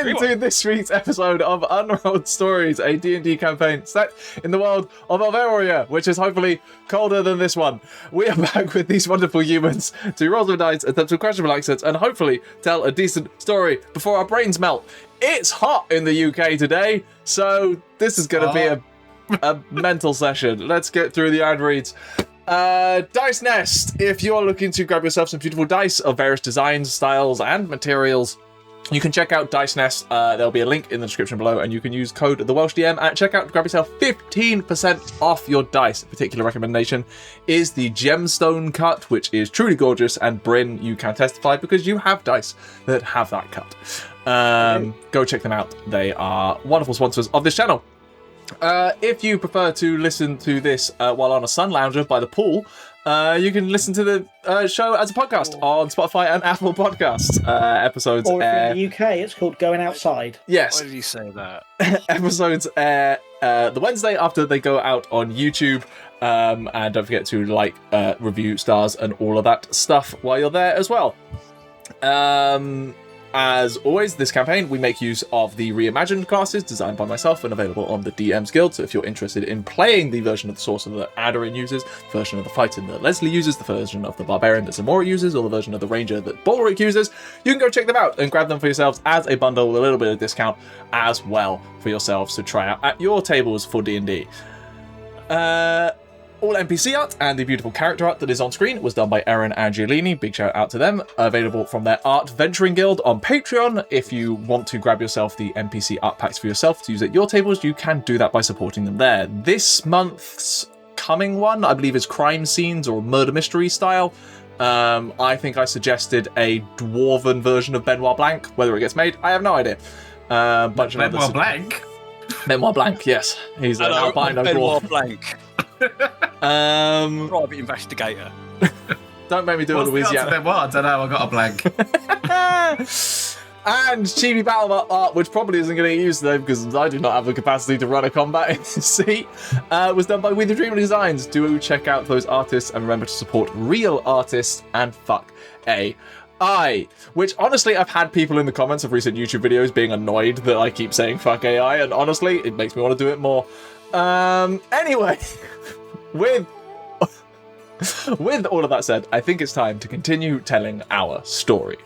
in to this week's episode of Unrolled Stories, a D&D campaign set in the world of Alvaria, which is hopefully colder than this one. We are back with these wonderful humans to roll some dice, attempt some questionable accents, and hopefully tell a decent story before our brains melt. It's hot in the UK today, so this is going to be a mental session. Let's get through the ad reads. Dice Nest. If you're looking to grab yourself some beautiful dice of various designs, styles, and materials, you can check out Dice Nest. There'll be a link in the description below, and you can use code TheWelshDM at checkout to grab yourself 15% off your dice. A particular recommendation is the Gemstone cut, which is truly gorgeous, and Bryn, you can testify because you have dice that have that cut. Go check them out. They are wonderful sponsors of this channel. If you prefer to listen to this while on a sun lounger by the pool, you can listen to the show as a podcast on Spotify and Apple Podcasts. Episodes or if in the UK, it's called Going Outside. Yes. Why did you say that? Episodes air the Wednesday after they go out on YouTube. And don't forget to like, review, stars, and all of that stuff while you're there as well. As always, this campaign, we make use of the Reimagined Classes designed by myself and available on the DM's Guild. So if you're interested in playing the version of the Sorcerer that Aderyn uses, the version of the Fighting that Lesley uses, the version of the Barbarian that Ximori uses, or the version of the Ranger that Balrick uses, you can go check them out and grab them for yourselves as a bundle with a little bit of discount as well for yourselves to try out at your tables for D&D. All NPC art and the beautiful character art that is on screen was done by Aderyn and Giolini. Big shout out to them. Available from their Art Venturing Guild on Patreon. If you want to grab yourself the NPC art packs for yourself to use at your tables, you can do that by supporting them there. This month's coming one, I believe, is crime scenes or murder mystery style. I think I suggested a dwarven version of Benoit Blanc. Whether it gets made, I have no idea. Benoit Blanc? Benoit Blanc, yes. He's an albino Benoit dwarf. Blanc. Private investigator. Don't make me do a Louisiana. I don't know, I got a blank. And Chibi Battle Art, which probably isn't going to get used today because I do not have the capacity to run a combat in this seat, was done by WeTheDreamingDesigns. Do check out those artists and remember to support real artists and fuck AI. Which, honestly, I've had people in the comments of recent YouTube videos being annoyed that I keep saying fuck AI, and honestly, it makes me want to do it more. Anyway, with all of that said, I think it's time to continue telling our story.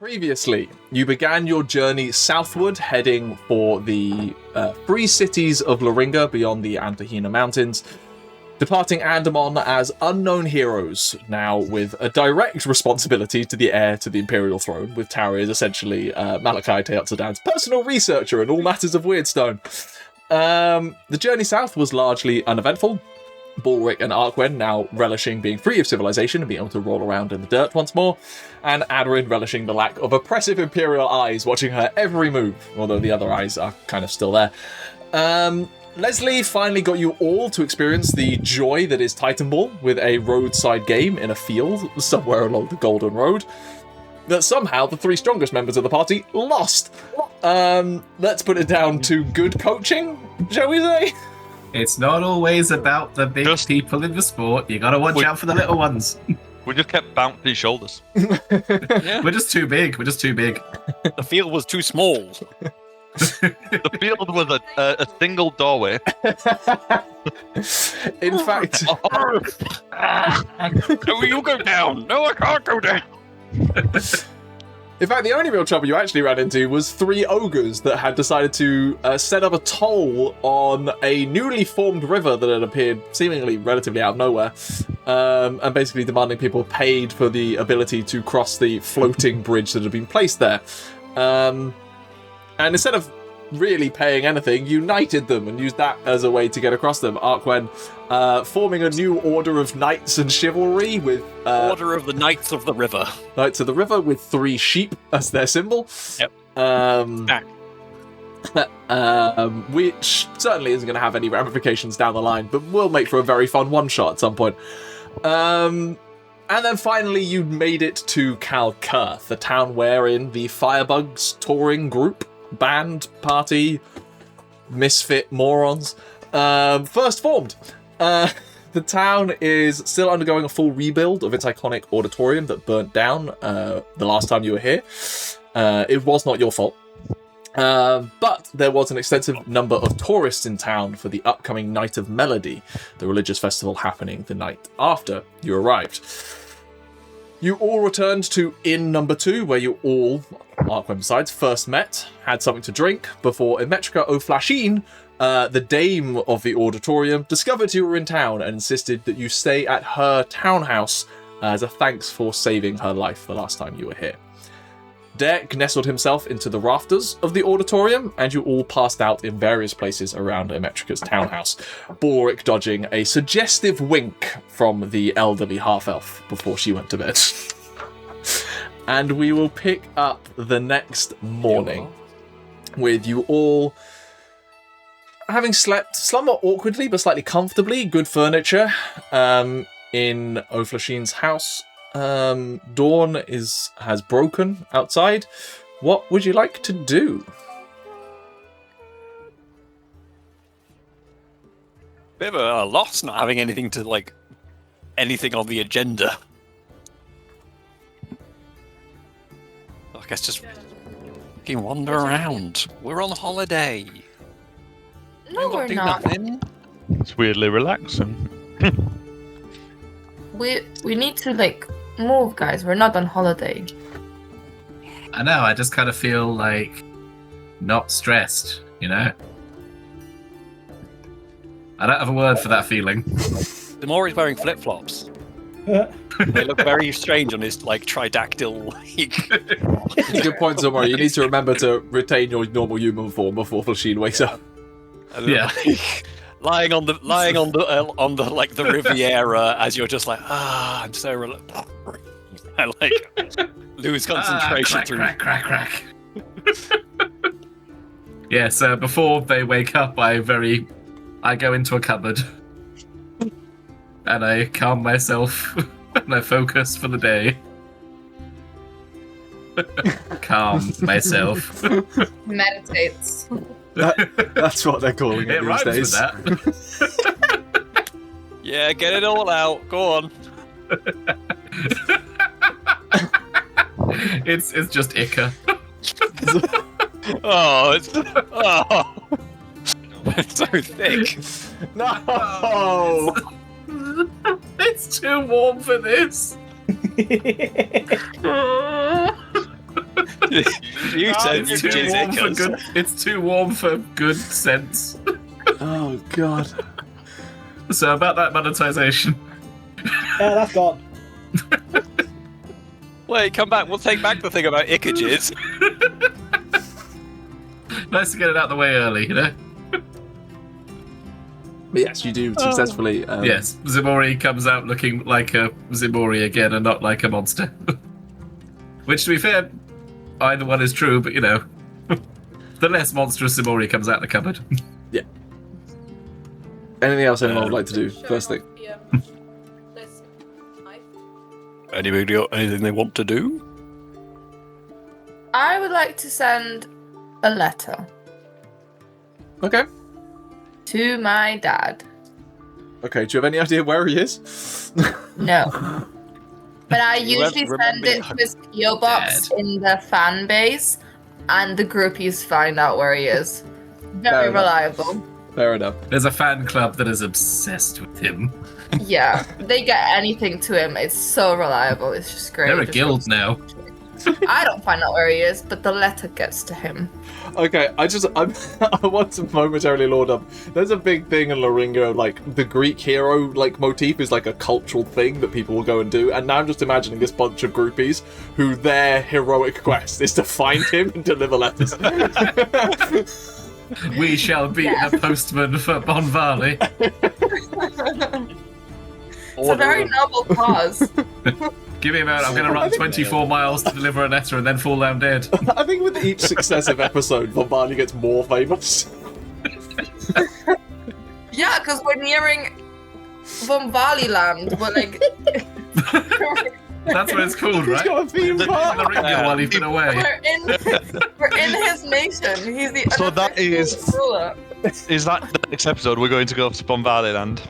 Previously, you began your journey southward, heading for the free cities of Loringa beyond the Antahina Mountains, departing Andamon as unknown heroes, now with a direct responsibility to the heir to the Imperial throne, with Tauri as essentially Malachi Teotsudan's personal researcher in all matters of Weirdstone. The journey south was largely uneventful. Balrick and Arquen now relishing being free of civilization and being able to roll around in the dirt once more, and Aderyn relishing the lack of oppressive Imperial eyes watching her every move, although the other eyes are kind of still there. Lesley finally got you all to experience the joy that is Titan Ball with a roadside game in a field somewhere along the Golden Road that somehow the three strongest members of the party lost. Let's put it down to good coaching, shall we say? It's not always about the big people in the sport. You gotta watch out for the little ones. We just kept bouncing his shoulders. Yeah. We're just too big. The field was too small. The field was a single doorway. In fact... No, you go down. No, I can't go down. In fact, the only real trouble you actually ran into was 3 ogres that had decided to set up a toll on a newly formed river that had appeared seemingly relatively out of nowhere, and basically demanding people paid for the ability to cross the floating bridge that had been placed there. And instead of really paying anything, united them and used that as a way to get across them. Arquen forming a new order of knights and chivalry with Order of the Knights of the River. Knights of the River with 3 sheep as their symbol. Yep. Which certainly isn't going to have any ramifications down the line, but will make for a very fun one-shot at some point. And then finally you made it to Kalkurth, the town wherein the Firebugs touring group, band, party, misfit morons, first formed. The town is still undergoing a full rebuild of its iconic auditorium that burnt down the last time you were here. It was not your fault. But there was an extensive number of tourists in town for the upcoming Night of Melody, the religious festival happening the night after you arrived. You all returned to Inn number 2, where you all, Arquen besides, first met, had something to drink, before Emetrica O'Flashin, the dame of the auditorium, discovered you were in town and insisted that you stay at her townhouse as a thanks for saving her life the last time you were here. Derek nestled himself into the rafters of the auditorium, and you all passed out in various places around Emetrica's townhouse, Balrick dodging a suggestive wink from the elderly half-elf before she went to bed. And we will pick up the next morning with you all having slept somewhat awkwardly but slightly comfortably, good furniture, in O'Flashin's house. Dawn has broken outside. What would you like to do? Bit of a loss not having anything on the agenda. I guess just fucking wander around. We're on holiday. No, we're do not. Nothing. It's weirdly relaxing. We need to move, guys. We're not on holiday. I know, I just kind of feel not stressed, you know? I don't have a word for that feeling. Ximori's wearing flip-flops. They look very strange on his tridactyl. Good point, Ximori. You need to remember to retain your normal human form before Flashin wakes up. Yeah. Lying on the Riviera as you're just I'm so relaxed. I lose concentration through. Crack. Yeah, so before they wake up, I go into a cupboard and I calm myself and I focus for the day. Calm myself. Meditates. That's what they're calling it It these rhymes days. with that. Yeah, get it all out. Go on. It's just Ica. It's so thick. No! It's too warm for this. It's too warm for good sense. Oh, God. So about that monetization. Yeah, that's gone. Wait, come back. We'll take back the thing about icages. Nice to get it out of the way early, you know? But yes, you do successfully. Yes, Ximori comes out looking like a Ximori again and not like a monster. Which, to be fair, either one is true, but the less monstrous Ximori comes out the cupboard. Yeah. Anything else anyone would like to do? First thing. Anybody got anything they want to do? I would like to send a letter Okay. to my dad. Okay, do you have any idea where he is? No. But I usually send it to his PO box in the fan base, and the groupies find out where he is. Very reliable. Fair enough. There's a fan club that is obsessed with him. Yeah, they get anything to him. It's so reliable. It's just great. They're a Just guild goes now. I don't find out where he is, but the letter gets to him. Okay, I want to momentarily lord up. There's a big thing in Loringo, like the Greek hero like motif is like a cultural thing that people will go and do, and now I'm just imagining this bunch of groupies who their heroic quest is to find him and deliver letters. We shall be the postman for Bon Valley. It's a very noble cause. Give me a moment, I'm going to run 24 miles to deliver a letter and then fall down dead. I think with each successive episode, Von Barney gets more famous. Yeah, because we're nearing Von Valley land. We're like... That's what it's called, right? He's got a theme park. The Ringo while he's been away. We're in his nation. He's the So that unofficial ruler. Is that the next episode? We're going to go to Bombardland.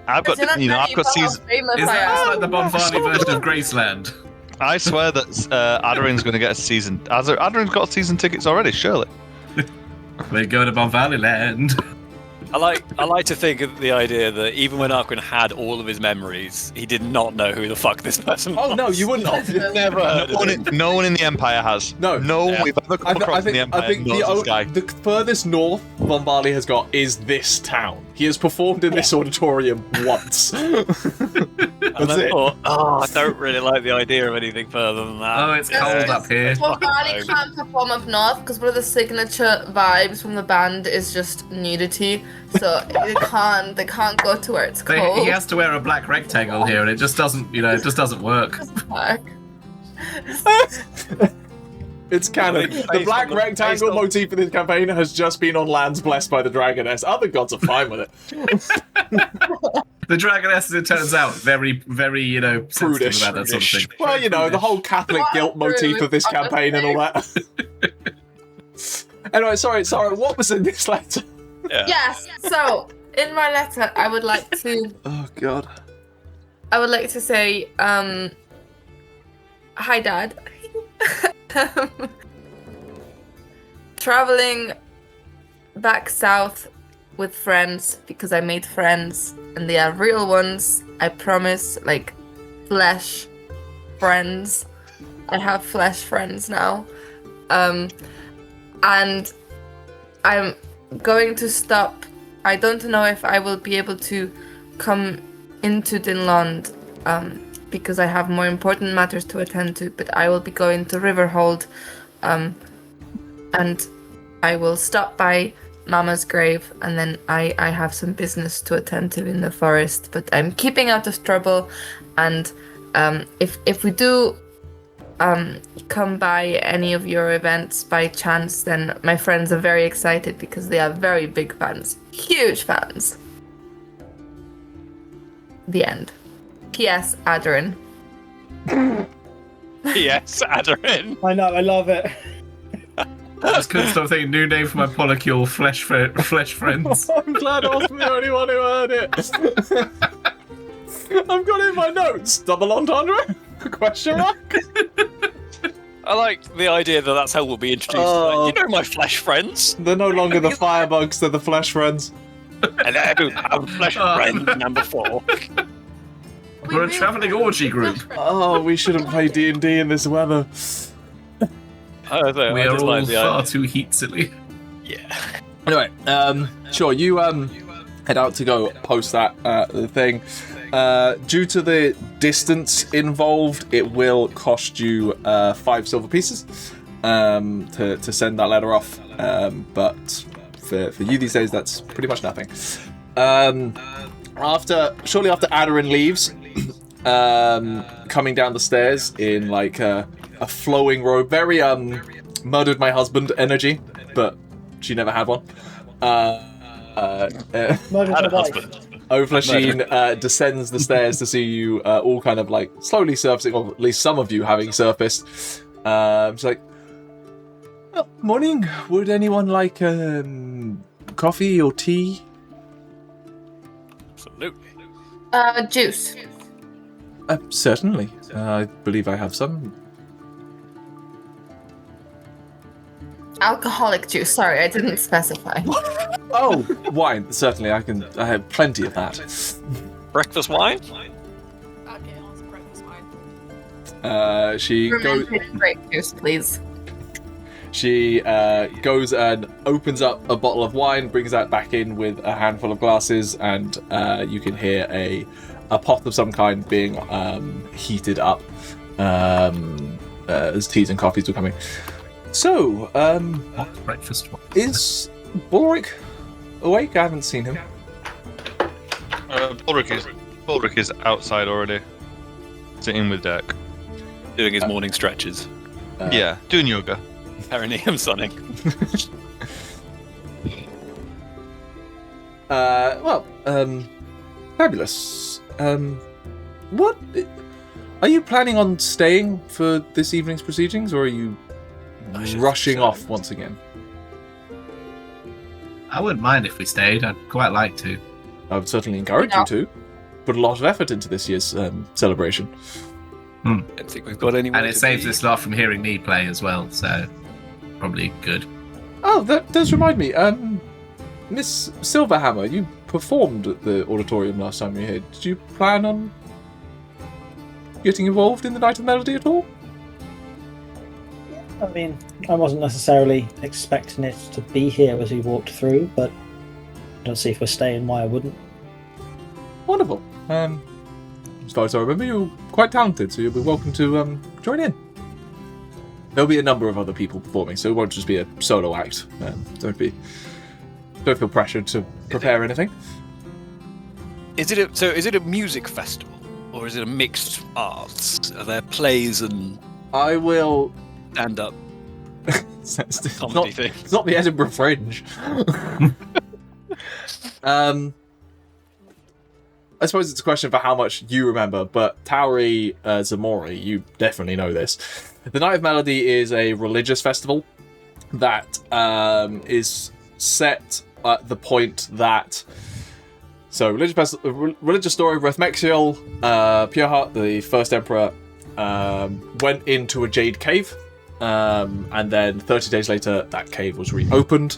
I've got, You're not I've telling got how season. famous Is I that am. like the Bon Valley version of Graceland? I swear that Aderyn's going to get a season. Aderyn's got season tickets already, surely. We're going to Bon Valley land. I like to think of the idea that even when Arquen had all of his memories, he did not know who the fuck this person was. Oh no, you wouldn't have. You've never heard of him. No one in the Empire has. No. No one we've ever come across in the Empire I think knows this guy. the furthest north Von Barley has got is this town. He has performed in this auditorium once. And That's I it. thought, I don't really like the idea of anything further than that. Oh, it's cold up here. Von Valley can't perform up north because one of the signature vibes from the band is just nudity. So they can't go to where it's cold. He has to wear a black rectangle here, and it just doesn't, it just doesn't work. It's canon. The black rectangle motif in this campaign has just been on lands blessed by the Dragoness. Other gods are fine with it. The Dragoness, as it turns out, very, very, sensitive Prudish. about that sort of thing. Well, the whole Catholic guilt motif of this campaign and all that. Anyway, sorry, what was in this letter? Yeah. Yes. So in my letter, I would like to. Oh God. I would like to say, hi, Dad. Traveling back south with friends because I made friends and they are real ones. I promise, like flesh friends. I have flesh friends now. And I'm going to stop. I don't know if I will be able to come into Dinland because I have more important matters to attend to, but I will be going to Riverhold and I will stop by Mama's grave and then I have some business to attend to in the forest, but I'm keeping out of trouble, and if we do come by any of your events by chance, then my friends are very excited because they are very big fans. Huge fans. The end. P.S. Aderyn. Yes, Aderyn. I know, I love it. I just couldn't stop thinking new name for my polycule, flesh friends. I'm glad I wasn't the only one who heard it. I've got it in my notes. Double entendre? Question mark? I like the idea that that's how we'll be introduced. Oh. Like, my flesh friends. They're no longer the Firebugs, they're the Flesh Friends. Hello, I'm flesh friend number 4. We're a travelling orgy group. Oh, we shouldn't play D&D in this weather. We are all far too heat silly. Yeah. Anyway, sure, you head out to go post that thing. Due to the distance involved, it will cost you 5 silver pieces to send that letter off. But for you these days, that's pretty much nothing. Shortly after Aderyn leaves, coming down the stairs in like a flowing robe, very murdered my husband energy, but she never had one. Murdered my wife. Husband. O'Flasheen descends the stairs to see you all kind of like slowly surfacing, or at least some of you having surfaced. She's like, oh, morning. Would anyone like coffee or tea? Absolutely. Juice. Certainly. I believe I have some. Alcoholic juice. Sorry, I didn't specify. Oh, wine. Certainly, I have plenty of that. Breakfast wine? Okay, I'll breakfast wine. She goes. Fermented grape juice, please. She goes and opens up a bottle of wine, brings that back in with a handful of glasses, and you can hear a pot of some kind being heated up as teas and coffees are coming. So, breakfast. is Balrick awake? I haven't seen him. Balrick is outside already, sitting with Deck. Doing his morning stretches. Yeah, doing yoga. Perineum sunning. Fabulous. What are you planning on staying for this evening's proceedings, or are you rushing off once again? I wouldn't mind if we stayed. I'd quite like to. I would certainly encourage you to. Put a lot of effort into this year's celebration. I don't think we've got anyone. And it saves us a lot from hearing me play as well, so probably good. Oh, that does remind me. Miss Silverhammer, you performed at the auditorium last time you were here. Did you plan on getting involved in the Night of Melody at all? I mean, I wasn't necessarily expecting it to be here as we walked through, but I don't see if we're staying why I wouldn't. Wonderful. As far as I remember, you're quite talented, so you'll be welcome to join in. There'll be a number of other people performing, so it won't just be a solo act. Don't feel pressured to prepare anything. Is it a music festival, or is it a mixed arts? Are there plays and I will stand up it's comedy thing? It's not the Edinburgh Fringe. I suppose it's a question for how much you remember, but Tauri, Ximori, you definitely know this. The Night of Melody is a religious festival that is set at the point that... So, religious story of Rethmexiel, Pureheart, the first emperor, went into a jade cave, and then 30 days later, that cave was reopened,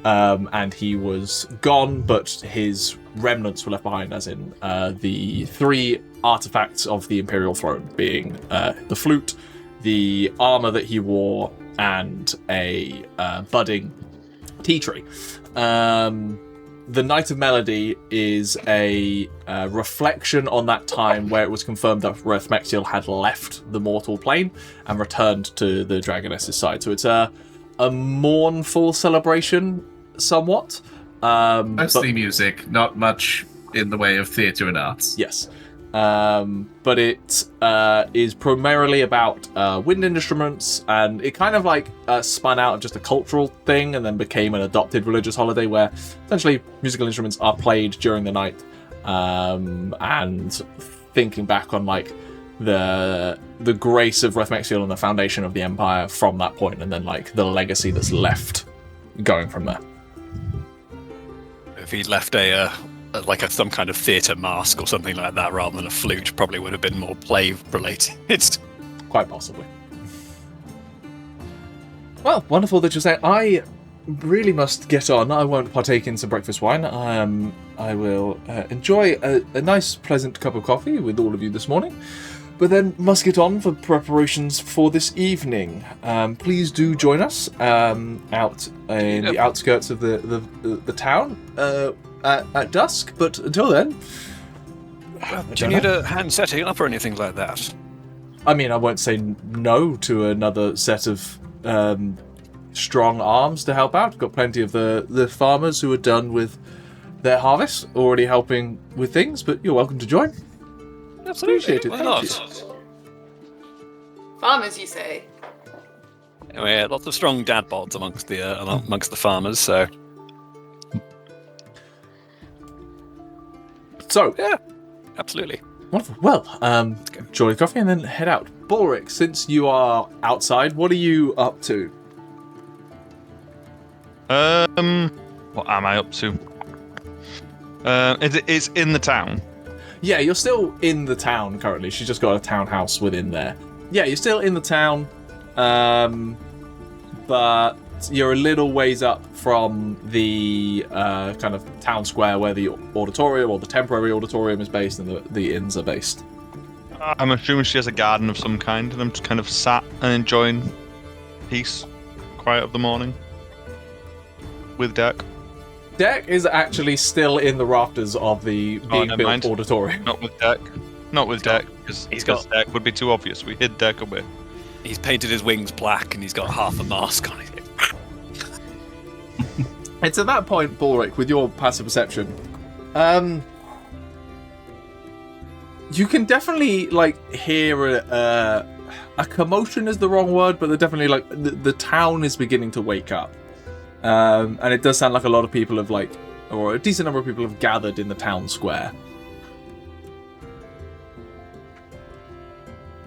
and he was gone, but his remnants were left behind, as in the 3 artifacts of the Imperial throne, being the flute, the armor that he wore, and a budding tea tree. The Night of Melody is a reflection on that time where it was confirmed that Rethmexiel had left the mortal plane and returned to the Dragoness's side. So it's a mournful celebration, somewhat. Mostly music, not much in the way of theatre and arts. Yes. But it is primarily about wind instruments, and it kind of like spun out of just a cultural thing and then became an adopted religious holiday where essentially musical instruments are played during the night, and thinking back on like the grace of Rethmexiel and the foundation of the Empire from that point, and then like the legacy that's left going from there. If he'd left some kind of theatre mask or something like that rather than a flute, probably would have been more play related. Quite possibly. Well, wonderful that you're saying. I really must get on. I won't partake in some breakfast wine. I will enjoy a nice, pleasant cup of coffee with all of you this morning, but then must get on for preparations for this evening. Please do join us out in the outskirts of the town at dusk, but until then... Do you need a hand setting up or anything like that? I mean, I won't say no to another set of strong arms to help out. Got plenty of the farmers who are done with their harvest, already helping with things, but you're welcome to join. Absolutely. Appreciate it. Why Thank not? Farmers, you say? Anyway, lots of strong dad bods amongst the farmers, so... So, yeah, absolutely. Wonderful. Well, enjoy the coffee and then head out. Balrick, since you are outside, what are you up to? What am I up to? It's in the town. Yeah, you're still in the town currently. She's just got a townhouse within there. Yeah, you're still in the town, but you're a little ways up from the kind of town square where the auditorium or the temporary auditorium is based and the inns are based. I'm assuming she has a garden of some kind, and I'm just kind of sat and enjoying peace, quiet of the morning with Deck. Deck is actually still in the rafters of the being never built mind. auditorium. Not with Deck. Not with Deck, because Deck would be too obvious. We hid Deck away. He's painted his wings black and he's got half a mask on his head. It's at that point, Balrick, with your passive perception, you can definitely hear a commotion is the wrong word, but they're definitely the town is beginning to wake up, and it does sound like a lot of people have or a decent number of people have gathered in the town square.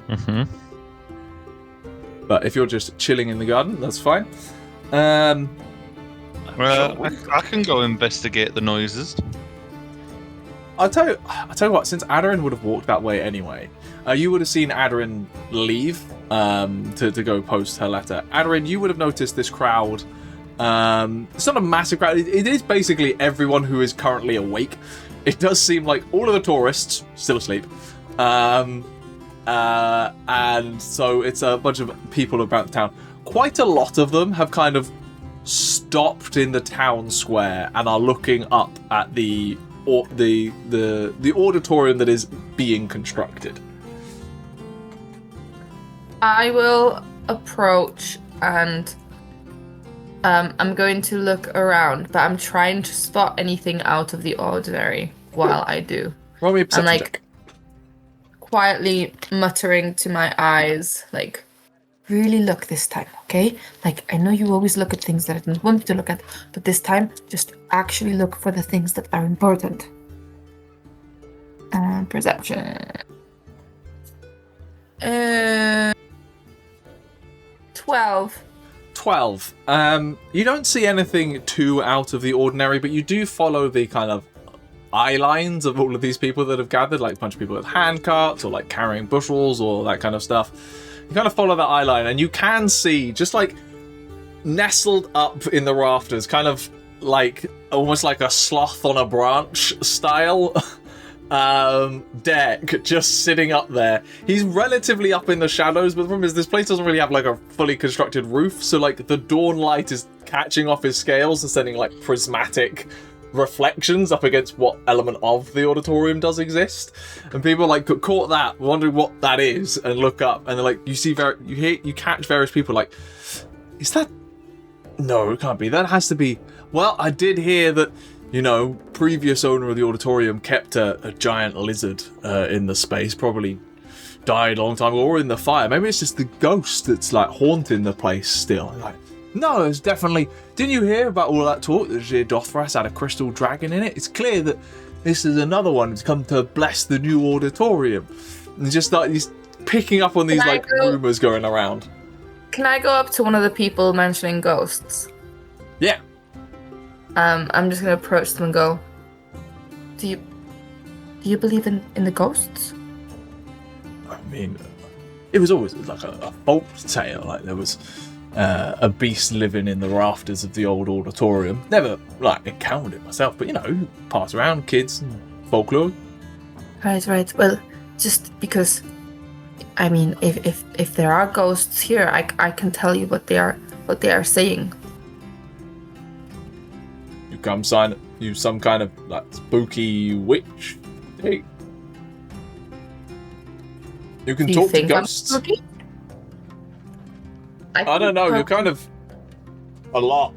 Mm-hmm. But if you're just chilling in the garden, that's fine. I can go investigate the noises. I'll tell you what, since Aderyn would have walked that way anyway, you would have seen Aderyn leave to go post her letter. Aderyn, you would have noticed this crowd. It's not a massive crowd. It is basically everyone who is currently awake. It does seem like all of the tourists still asleep. And so it's a bunch of people about the town. Quite a lot of them have kind of stopped in the town square and are looking up at the auditorium that is being constructed. I will approach and I'm going to look around, but I'm trying to spot anything out of the ordinary while I do. Roll me a perception I'm check. Quietly muttering to my eyes, really look this time, okay? I know you always look at things that I don't want you to look at, but this time, just actually look for the things that are important. Perception. 12. 12. You don't see anything too out of the ordinary, but you do follow the kind of eye lines of all of these people that have gathered, like a bunch of people with hand carts or carrying bushels or that kind of stuff. You kind of follow that eye line and you can see just nestled up in the rafters, kind of almost like a sloth on a branch style. Deck just sitting up there. He's relatively up in the shadows, but the problem is this place doesn't really have a fully constructed roof, so the dawn light is catching off his scales and sending prismatic reflections up against what element of the auditorium does exist, and people caught that, wondering what that is, and look up, and they're you see you catch various people is that? No, it can't be. That has to be. Well, I did hear that previous owner of the auditorium kept a giant lizard in the space, probably died a long time ago, or in the fire. Maybe it's just the ghost that's haunting the place still. No, it's definitely... Didn't you hear about all that talk that Dothras had a crystal dragon in it? It's clear that this is another one who's come to bless the new auditorium. And just he's picking up on these rumours going around. Can I go up to one of the people mentioning ghosts? Yeah. I'm just gonna approach them and go, Do you believe in the ghosts? I mean, it was always a folk tale. There was a beast living in the rafters of the old auditorium. Never encountered it myself, but pass around kids and folklore. Right. Well, just because, I mean, if there are ghosts here, I can tell you what they are saying. You some kind of spooky witch? Hey. You can talk to ghosts. I don't know, you're kind of a lot.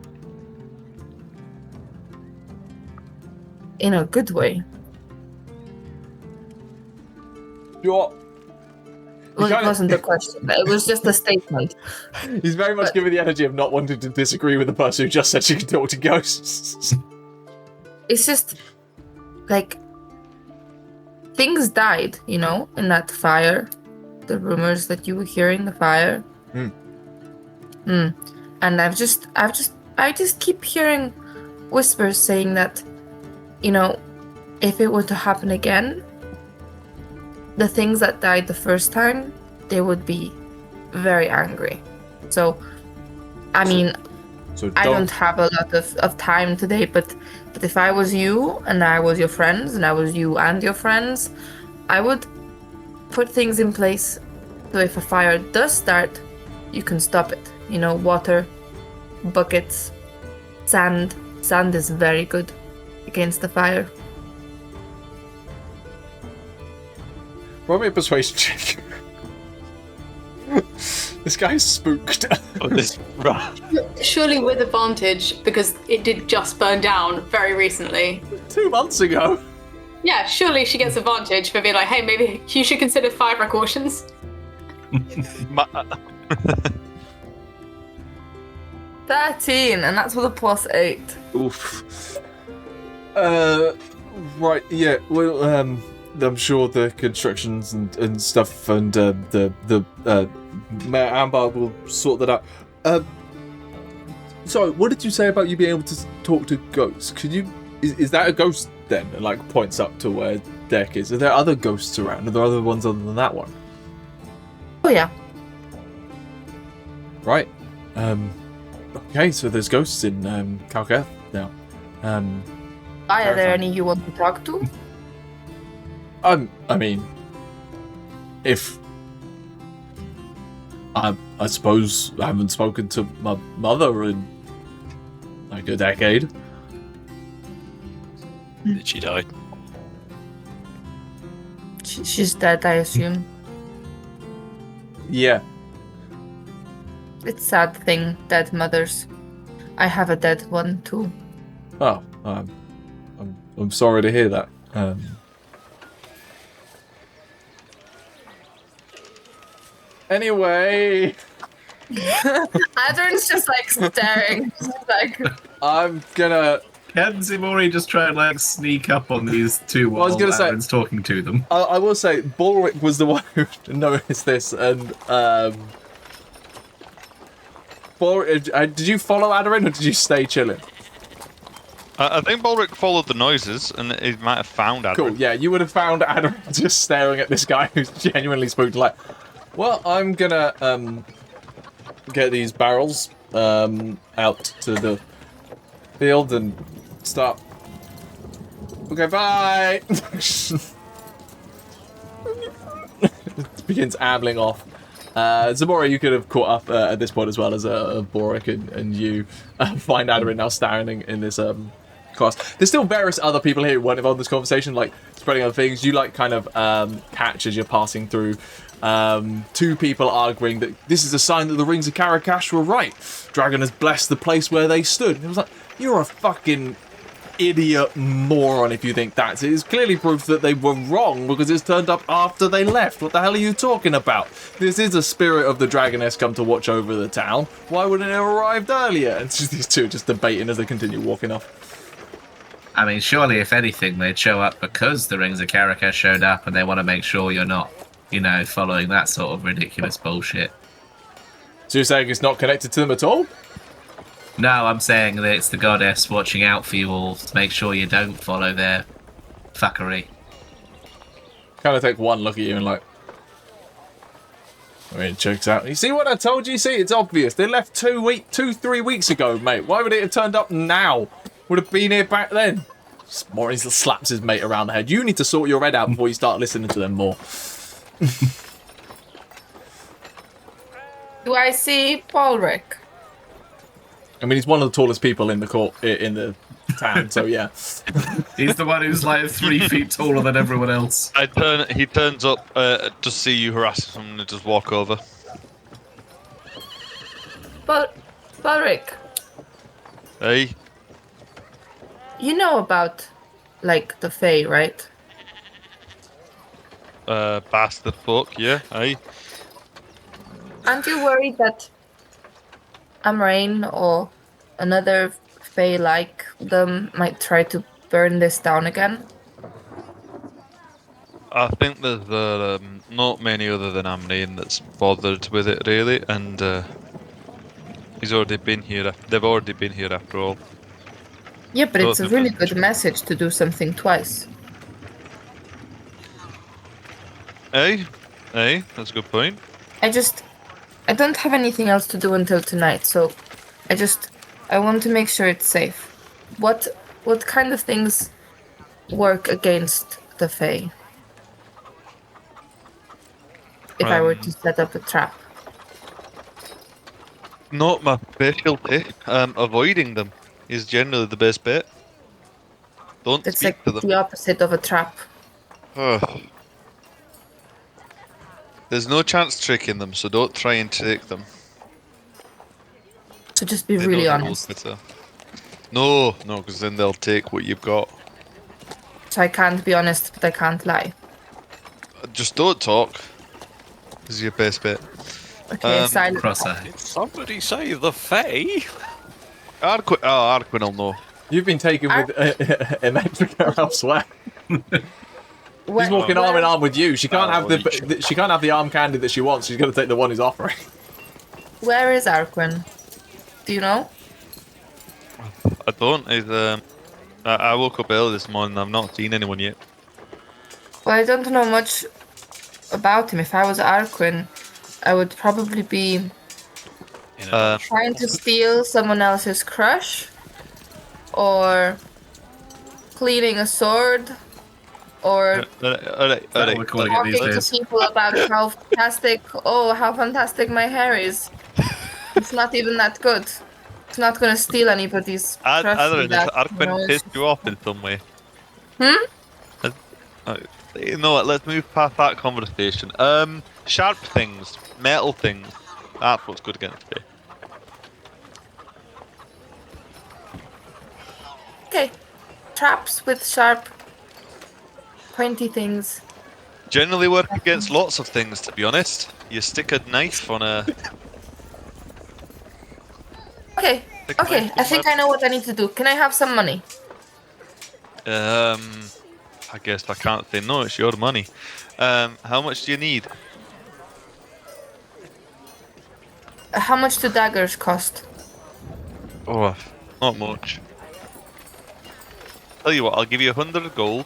In a good way. Well, it wasn't a question. It was just a statement. He's very much giving the energy of not wanting to disagree with the person who just said she can talk to ghosts. It's just things died, in that fire. The rumors that you were hearing, the fire. And I just keep hearing whispers saying that, if it were to happen again, the things that died the first time, they would be very angry. So, I mean, I don't have a lot of time today, but if I was you and I was your friends and I was you and your friends, I would put things in place so if a fire does start, you can stop it. You know, water, buckets, sand. Sand is very good against the fire. Roll me a persuasion check. This guy's spooked. Oh, this right. Surely with advantage, because it did just burn down very recently. 2 months ago. Yeah, surely she gets advantage for being like, hey, maybe you should consider fire precautions. 13, and that's with a +8. Oof. Right, yeah, well, I'm sure the constructions and stuff and the Mayor Amber will sort that out. Sorry, what did you say about you being able to talk to ghosts? Could you... Is that a ghost then? And like points up to where Deck is. Are there other ghosts around? Are there other ones other than that one? Oh yeah. Right. Okay, so there's ghosts in Kalketh now. Are there any you want to talk to? I mean, if I suppose I haven't spoken to my mother in like a decade. Did she die? She's dead, I assume. Yeah. It's a sad thing, dead mothers. I have a dead one too. Oh, I'm sorry to hear that. Anyway, Aderyn's just like staring. Like, I'm gonna. Can Ximori just try and like sneak up on these two while Aderyn's talking to them? I will say, Balrick was the one who noticed this, and Balrick, did you follow Aderyn or did you stay chilling? I think Balrick followed the noises, and he might have found Aderyn. Cool, yeah, you would have found Aderyn just staring at this guy who's genuinely spooked. Like, well, I'm gonna get these barrels out to the field and start. Okay, bye. Begins ambling off. Ximori, you could have caught up at this point as well as Balrick and you find Aderyn now staring in this class. There's still various other people here who weren't involved in this conversation, like spreading other things. You like kind of catch as you're passing through two people arguing that this is a sign that the rings of Karakash were right. Dragon has blessed the place where they stood. And it was like, you're a fucking idiot moron if you think that. It is clearly proof that they were wrong because it's turned up after they left. What the hell are you talking about? This is a spirit of the dragoness come to watch over the town. Why wouldn't it have arrived earlier? And it's just these two just debating as they continue walking off. I mean, surely if anything, they'd show up because the rings of Karakash showed up and they want to make sure you're not, you know, following that sort of ridiculous bullshit. So you're saying it's not connected to them at all? No, I'm saying that it's the goddess watching out for you all to make sure you don't follow their fuckery. Kind of take one look at you and like, I mean, it checks out. You see what I told you? You see, it's obvious. They left 3 weeks ago, mate. Why would it have turned up now? Would have been here back then. Morris slaps his mate around the head. You need to sort your head out before you start listening to them more. do I see Balrick? I mean, he's one of the tallest people in the town, so yeah. He's the one who's like 3 feet taller than everyone else. He turns up to see you harassing him and just walk over. Balrick, Hey? you know about, like, the Fae, right? Bastard fuck, yeah, hey? Aren't you worried that Amhrain or another Fae like them might try to burn this down again? I think there's not many other than Amhrain that's bothered with it, really, and he's already been here. They've already been here after all. Yeah, but it's a really good message to do something twice. Hey, that's a good point. I don't have anything else to do until tonight, so I want to make sure it's safe. What kind of things work against the Fae? if I were to set up a trap? Not my specialty. Avoiding them is generally the best bet. Don't It's speak like to them. the opposite of a trap. Ugh. There's no chance tricking them, so don't try and trick them. So just be They really know the rules honest. better. No, because then they'll take what you've got. So I can't be honest, but I can't lie. Just don't talk. Is your best bet. Okay, silent. Cross-eye. Did somebody say the Fae? Arquen will know. You've been taken with Electrica elsewhere. She's walking arm in arm with you. She can't have she can't have the arm candy that she wants. She's got to take the one who's offering. Where is Arquen? Do you know? I don't. I woke up early this morning. I've not seen anyone yet. Well, I don't know much about him. If I was Arquen, I would probably be trying to steal someone else's crush, or cleaning a sword, or Alright. We're calling it these talking to days. people about how fantastic my hair is. It's not even that good. It's not gonna steal anybody's trust. Aderyn, That, has Arquen pissed you off in some way? You know what? Let's move past that conversation. Sharp things, metal things. That's what's good against me. Okay, traps with sharp, pointy things. Generally work against lots of things, to be honest. You stick a knife on a... Okay, okay. I think I know what I need to do. Can I have some money? I guess I can't say no, it's your money. How much do you need? How much do daggers cost? Oh, not much. Tell you what, I'll give you 100 gold.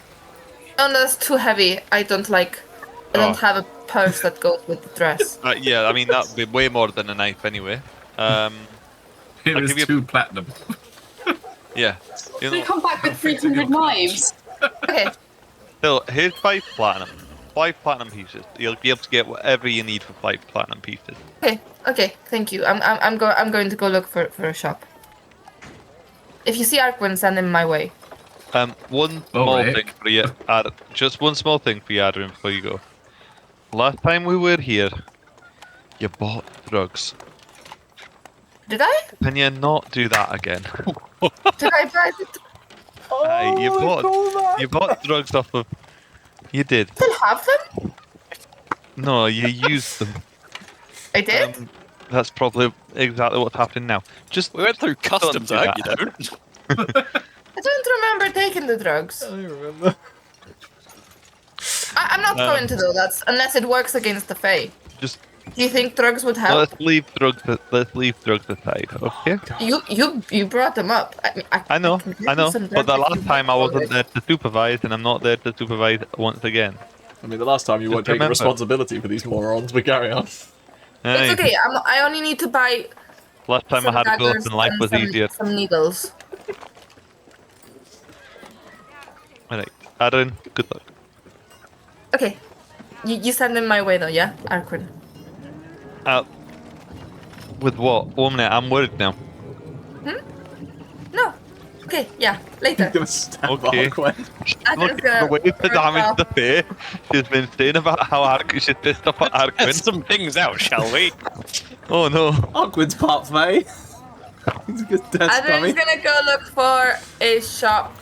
Oh, no, that's too heavy. I don't have a purse that goes with the dress. Yeah, I mean, that'd be way more than a knife anyway. Here I'll is give you- 2 platinum. Yeah. You They know, come back with 300 knives. Okay, Still, here's 5 platinum. 5 platinum pieces. You'll be able to get whatever you need for 5 platinum pieces. okay. Thank you. I'm going to go look for a shop. If you see Arquen, send him my way. One small Rick. thing for you, just one small thing for you, Aderyn, before you go. Last time we were here, you bought drugs. Did I? Can you not do that again? Did I buy it? Aye, you bought drugs off of... You did. Still have them? No, you used them. I did. That's probably exactly what's happening now. Just We went through customs, do I hope that. you don't. I don't remember taking the drugs. I remember. I'm not going to though. That's unless it works against the Fae. just Do you think drugs would help? let's leave drugs aside, okay? You brought them up. I know, can give I you know. some But the drugs if last you time I want wasn't there to supervise, and I'm not there to supervise once again. I mean, the last time you Just weren't taking remember. responsibility for these morons, but carry on. Aye. It's okay. I only need to buy Last time I some had a daggers ghost and life and was easier. some needles. Alright, Aderyn, good luck. Okay. You send them my way though, yeah, Arquen. With what? 1 minute, I'm worried now. No. Okay. Yeah. Later. I'm gonna stab Okay. Arquen. Aderyn's Look at the way to gonna damage the Fae. She's been saying about how she's pissed off at Get Arquen. some things out, shall we? Oh no. Arquen's part Fae. He's a good test dummy. Aderyn's gonna go look for a shop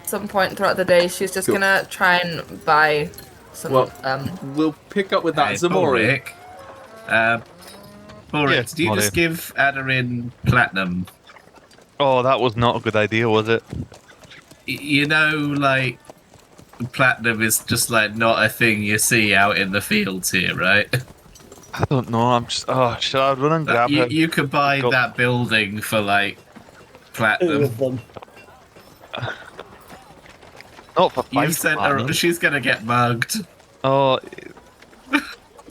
some point throughout the day. She's just Cool. gonna try and buy some Well, We'll pick up with that. Hey, Ximori. Balrick, Yes, do you just Balric. give Aderyn platinum? Oh, that was not a good idea, was it? You know, like, platinum is just, like, not a thing you see out in the fields here, right? I don't know, I'm just... Oh, should I run and grab her? You could buy Go. that building for, like, 2 platinum. of them. Not for You 5 sent her... platinum. She's gonna get mugged. Oh,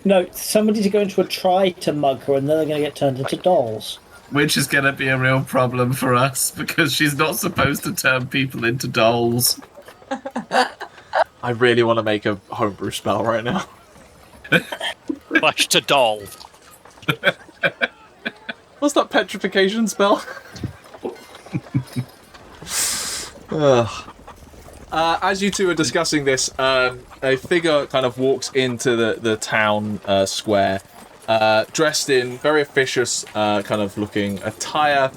No, somebody's going to try to mug her, and then they're going to get turned into dolls. Which is gonna be a real problem for us, because she's not supposed to turn people into dolls. I really want to make a homebrew spell right now. Clash to doll. What's that petrification spell? As you two are discussing this, a figure kind of walks into the town square, dressed in very officious kind of looking attire,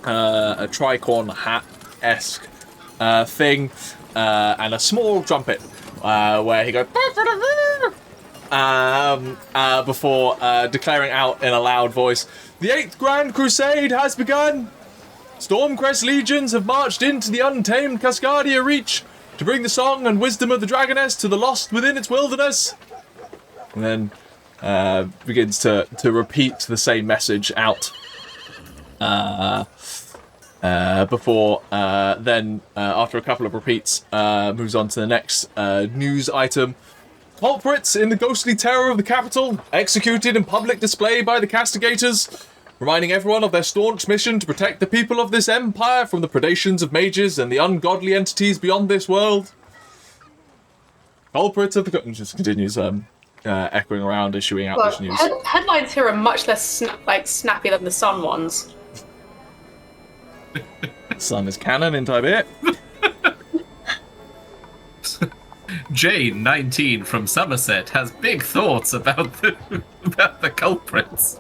a tricorn hat-esque thing, and a small trumpet, where he goes before declaring out in a loud voice, "The 8th Grand Crusade has begun! Stormcrest legions have marched into the untamed Cascadia Reach to bring the song and wisdom of the Dragoness to the lost within its wilderness." And then begins to repeat the same message out. Before then, after a couple of repeats, moves on to the next news item. "Culprits in the ghostly terror of the capital, executed in public display by the castigators, reminding everyone of their staunch mission to protect the people of this empire from the predations of mages and the ungodly entities beyond this world." Culprits of the... just continues echoing around, issuing out this news. Headlines here are much less snappy than the Sun ones. Sun is canon in Tibet. Jane, 19, from Somerset, has big thoughts about the culprits.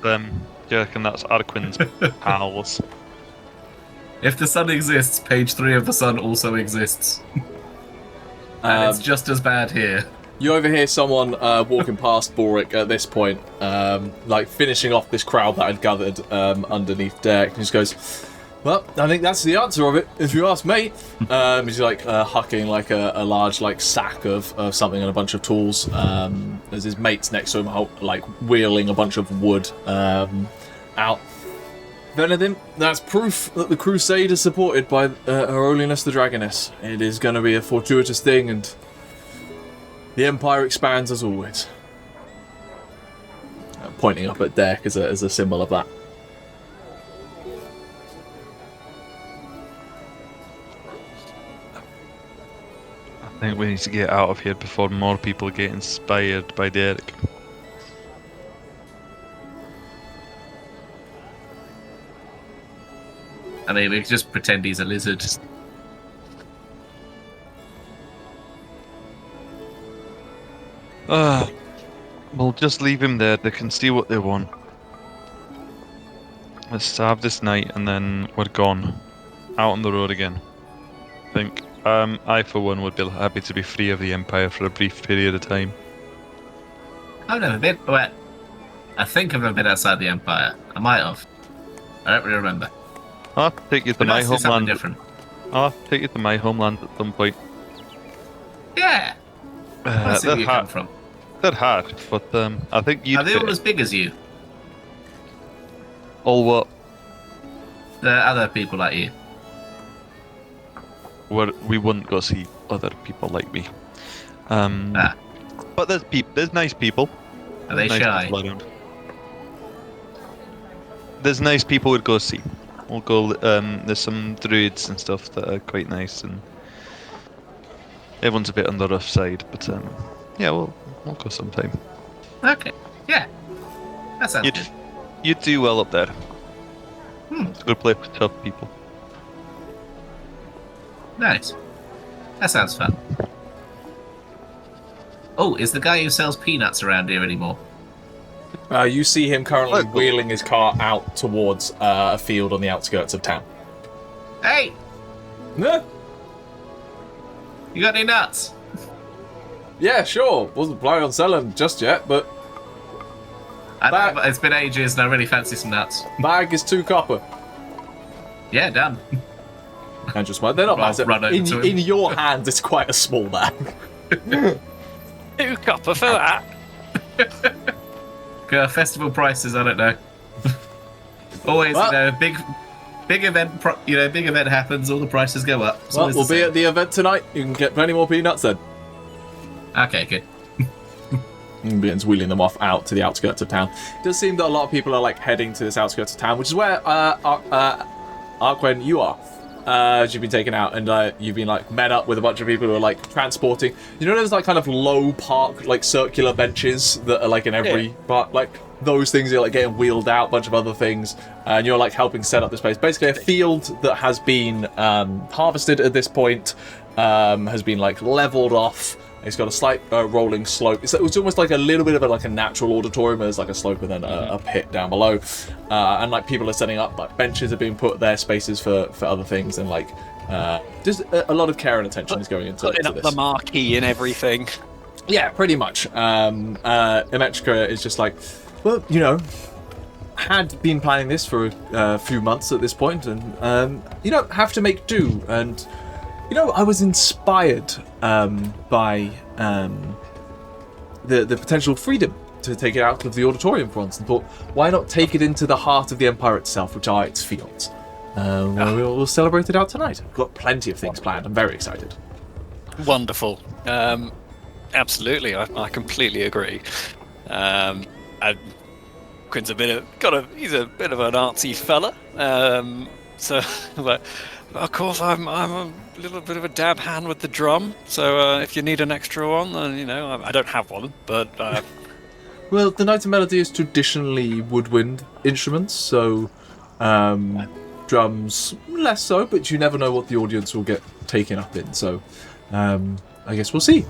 Do you reckon that's Arquen's pals? If the sun exists, page 3 of the sun also exists. And it's just as bad here. You overhear someone walking past Balrick at this point, finishing off this crowd that had gathered underneath deck. He just goes, "Well, I think that's the answer of it, if you ask me." He's hucking a large sack of something and a bunch of tools. There's his mates next to him, wheeling a bunch of wood out. "If anything, that's proof that the crusade is supported by Her Holiness the Dragoness. It is going to be a fortuitous thing, and the Empire expands as always." Pointing up at Derek as a symbol of that. I think we need to get out of here before more people get inspired by Derek. I mean, we can just pretend he's a lizard. We'll just leave him there. They can see what they want. Let's have this night and then we're gone. Out on the road again. I think I, for one, would be happy to be free of the Empire for a brief period of time. I've never been... Well, I think I've never been outside the Empire. I might have. I don't really remember. I'll take you to my homeland. Different. I'll take you to my homeland at some point. Yeah. I see where you come from. They're hard, but I think you. Are they all as big as you? All what? The other people like you. We wouldn't go see other people like me. But there's nice people. Are they shy? There's nice people we'd go see. We'll go. There's some druids and stuff that are quite nice, and everyone's a bit on the rough side. But yeah, we'll go sometime. Okay. Yeah. That sounds good. You'd do well up there. It's a good place with tough people. Nice. That sounds fun. Oh, is the guy who sells peanuts around here anymore? You see him currently wheeling his car out towards a field on the outskirts of town. Hey! Yeah. You got any nuts? Yeah, sure. Wasn't planning on selling just yet, but... It's been ages and I really fancy some nuts. Bag is 2 copper. Yeah, done. And just they're not massive. In your hands, it's quite a small bag. 2 copper for that. Festival prices, I don't know. Always, big event. Big event happens. All the prices go up. Well, we'll be at the event tonight. You can get plenty more peanuts then. Okay, good. and begins wheeling them off out to the outskirts of town. It does seem that a lot of people are like heading to this outskirts of town, which is where Arquen, you are. You've been taken out, and you've been like met up with a bunch of people who are like transporting. You know, there's like kind of low park, like circular benches that are like in every part, like those things are like getting wheeled out, a bunch of other things, and you're like helping set up this place. Basically, a field that has been harvested at this point has been like leveled off. It's got a slight rolling slope. It's almost like a little bit of a natural auditorium. There's like a slope and then a pit down below, and like people are setting up like benches are being put there, spaces for other things, and like just a lot of care and attention is going into Putting up this. the marquee and everything. Yeah, pretty much. Emetrica is just like, well, you know, had been planning this for a few months at this point, and you know, have to make do. And you know, I was inspired by the potential freedom to take it out of the auditorium for once, and thought, why not take it into the heart of the Empire itself, which are its fields? We'll celebrate it out tonight. I've got plenty of things planned. I'm very excited. Wonderful. Absolutely, I completely agree. Quinn's he's a bit of an artsy fella. So, but of course, I'm a little bit of a dab hand with the drum. So if you need an extra one, then you know I don't have one, but. Well, the Night of Melody is traditionally woodwind instruments, so drums less so, but you never know what the audience will get taken up in. So I guess we'll see.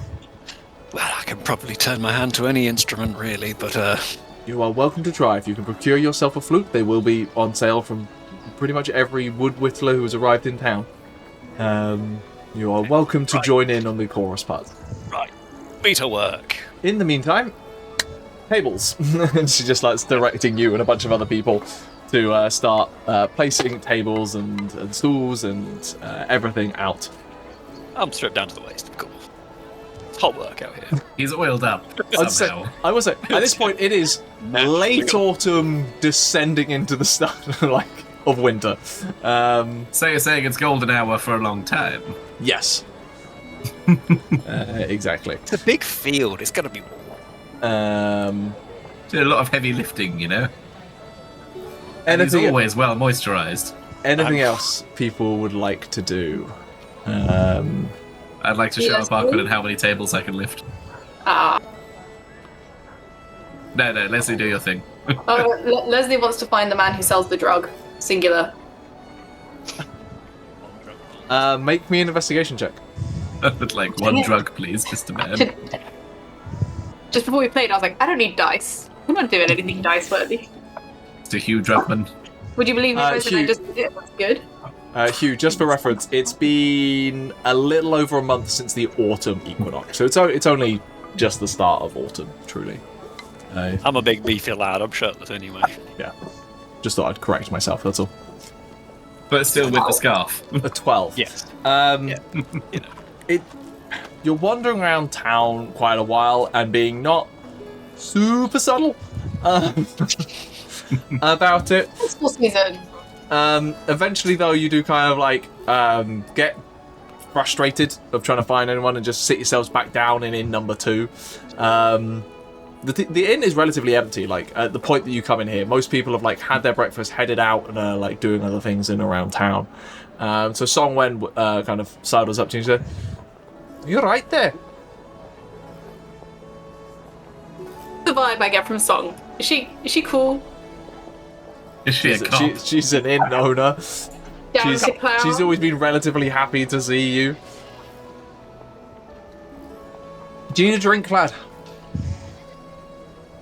Well, I can probably turn my hand to any instrument, really, but You are welcome to try. If you can procure yourself a flute, they will be on sale from pretty much every wood whittler who has arrived in town. You are welcome to join in on the chorus part. Right. Beta work. In the meantime, tables. And she just likes directing you and a bunch of other people to start placing tables and stools and everything out. I'm stripped down to the waist, of course. It's hot work out here. He's oiled up somehow. I will say, at this point, it is late autumn descending into the start of winter. So you're saying it's golden hour for a long time? Yes. Exactly. It's a big field. It's going to be warm. Did a lot of heavy lifting, you know? And he's Anything, always well moisturised. anything else people would like to do? I'd like to show up Arquen and how many tables I can lift. No, Lesley, do your thing. Lesley wants to find the man who sells the drug. Singular. Make me an investigation check. Like, one drug, please, Mr. Man. Just before we played, I was like, I don't need dice. I'm not doing anything dice worthy. It's a Hugh Druckmann. Would you believe me if I said I Hugh. just did it? That's good. Hugh, just for reference, it's been a little over a month since the autumn equinox, so it's only just the start of autumn, truly. I'm a big beefy lad. I'm shirtless anyway. Yeah. Just thought I'd correct myself, that's all. But still with the scarf. A 12. Yes. You know. You're wandering around town quite a while and being not super subtle about it. It's full season. Eventually, though, you do kind of get frustrated of trying to find anyone and just sit yourselves back down in inn number 2. The inn is relatively empty. Like at the point that you come in here, most people have had their breakfast, headed out, and are doing other things in and around town. So Song Wen kind of sidles up to you and says, "You're right there." The vibe I get from Song. Is she cool? Is she a cop? She's an inn owner. Down to clown? She's always been relatively happy to see you. Do you need a drink, lad?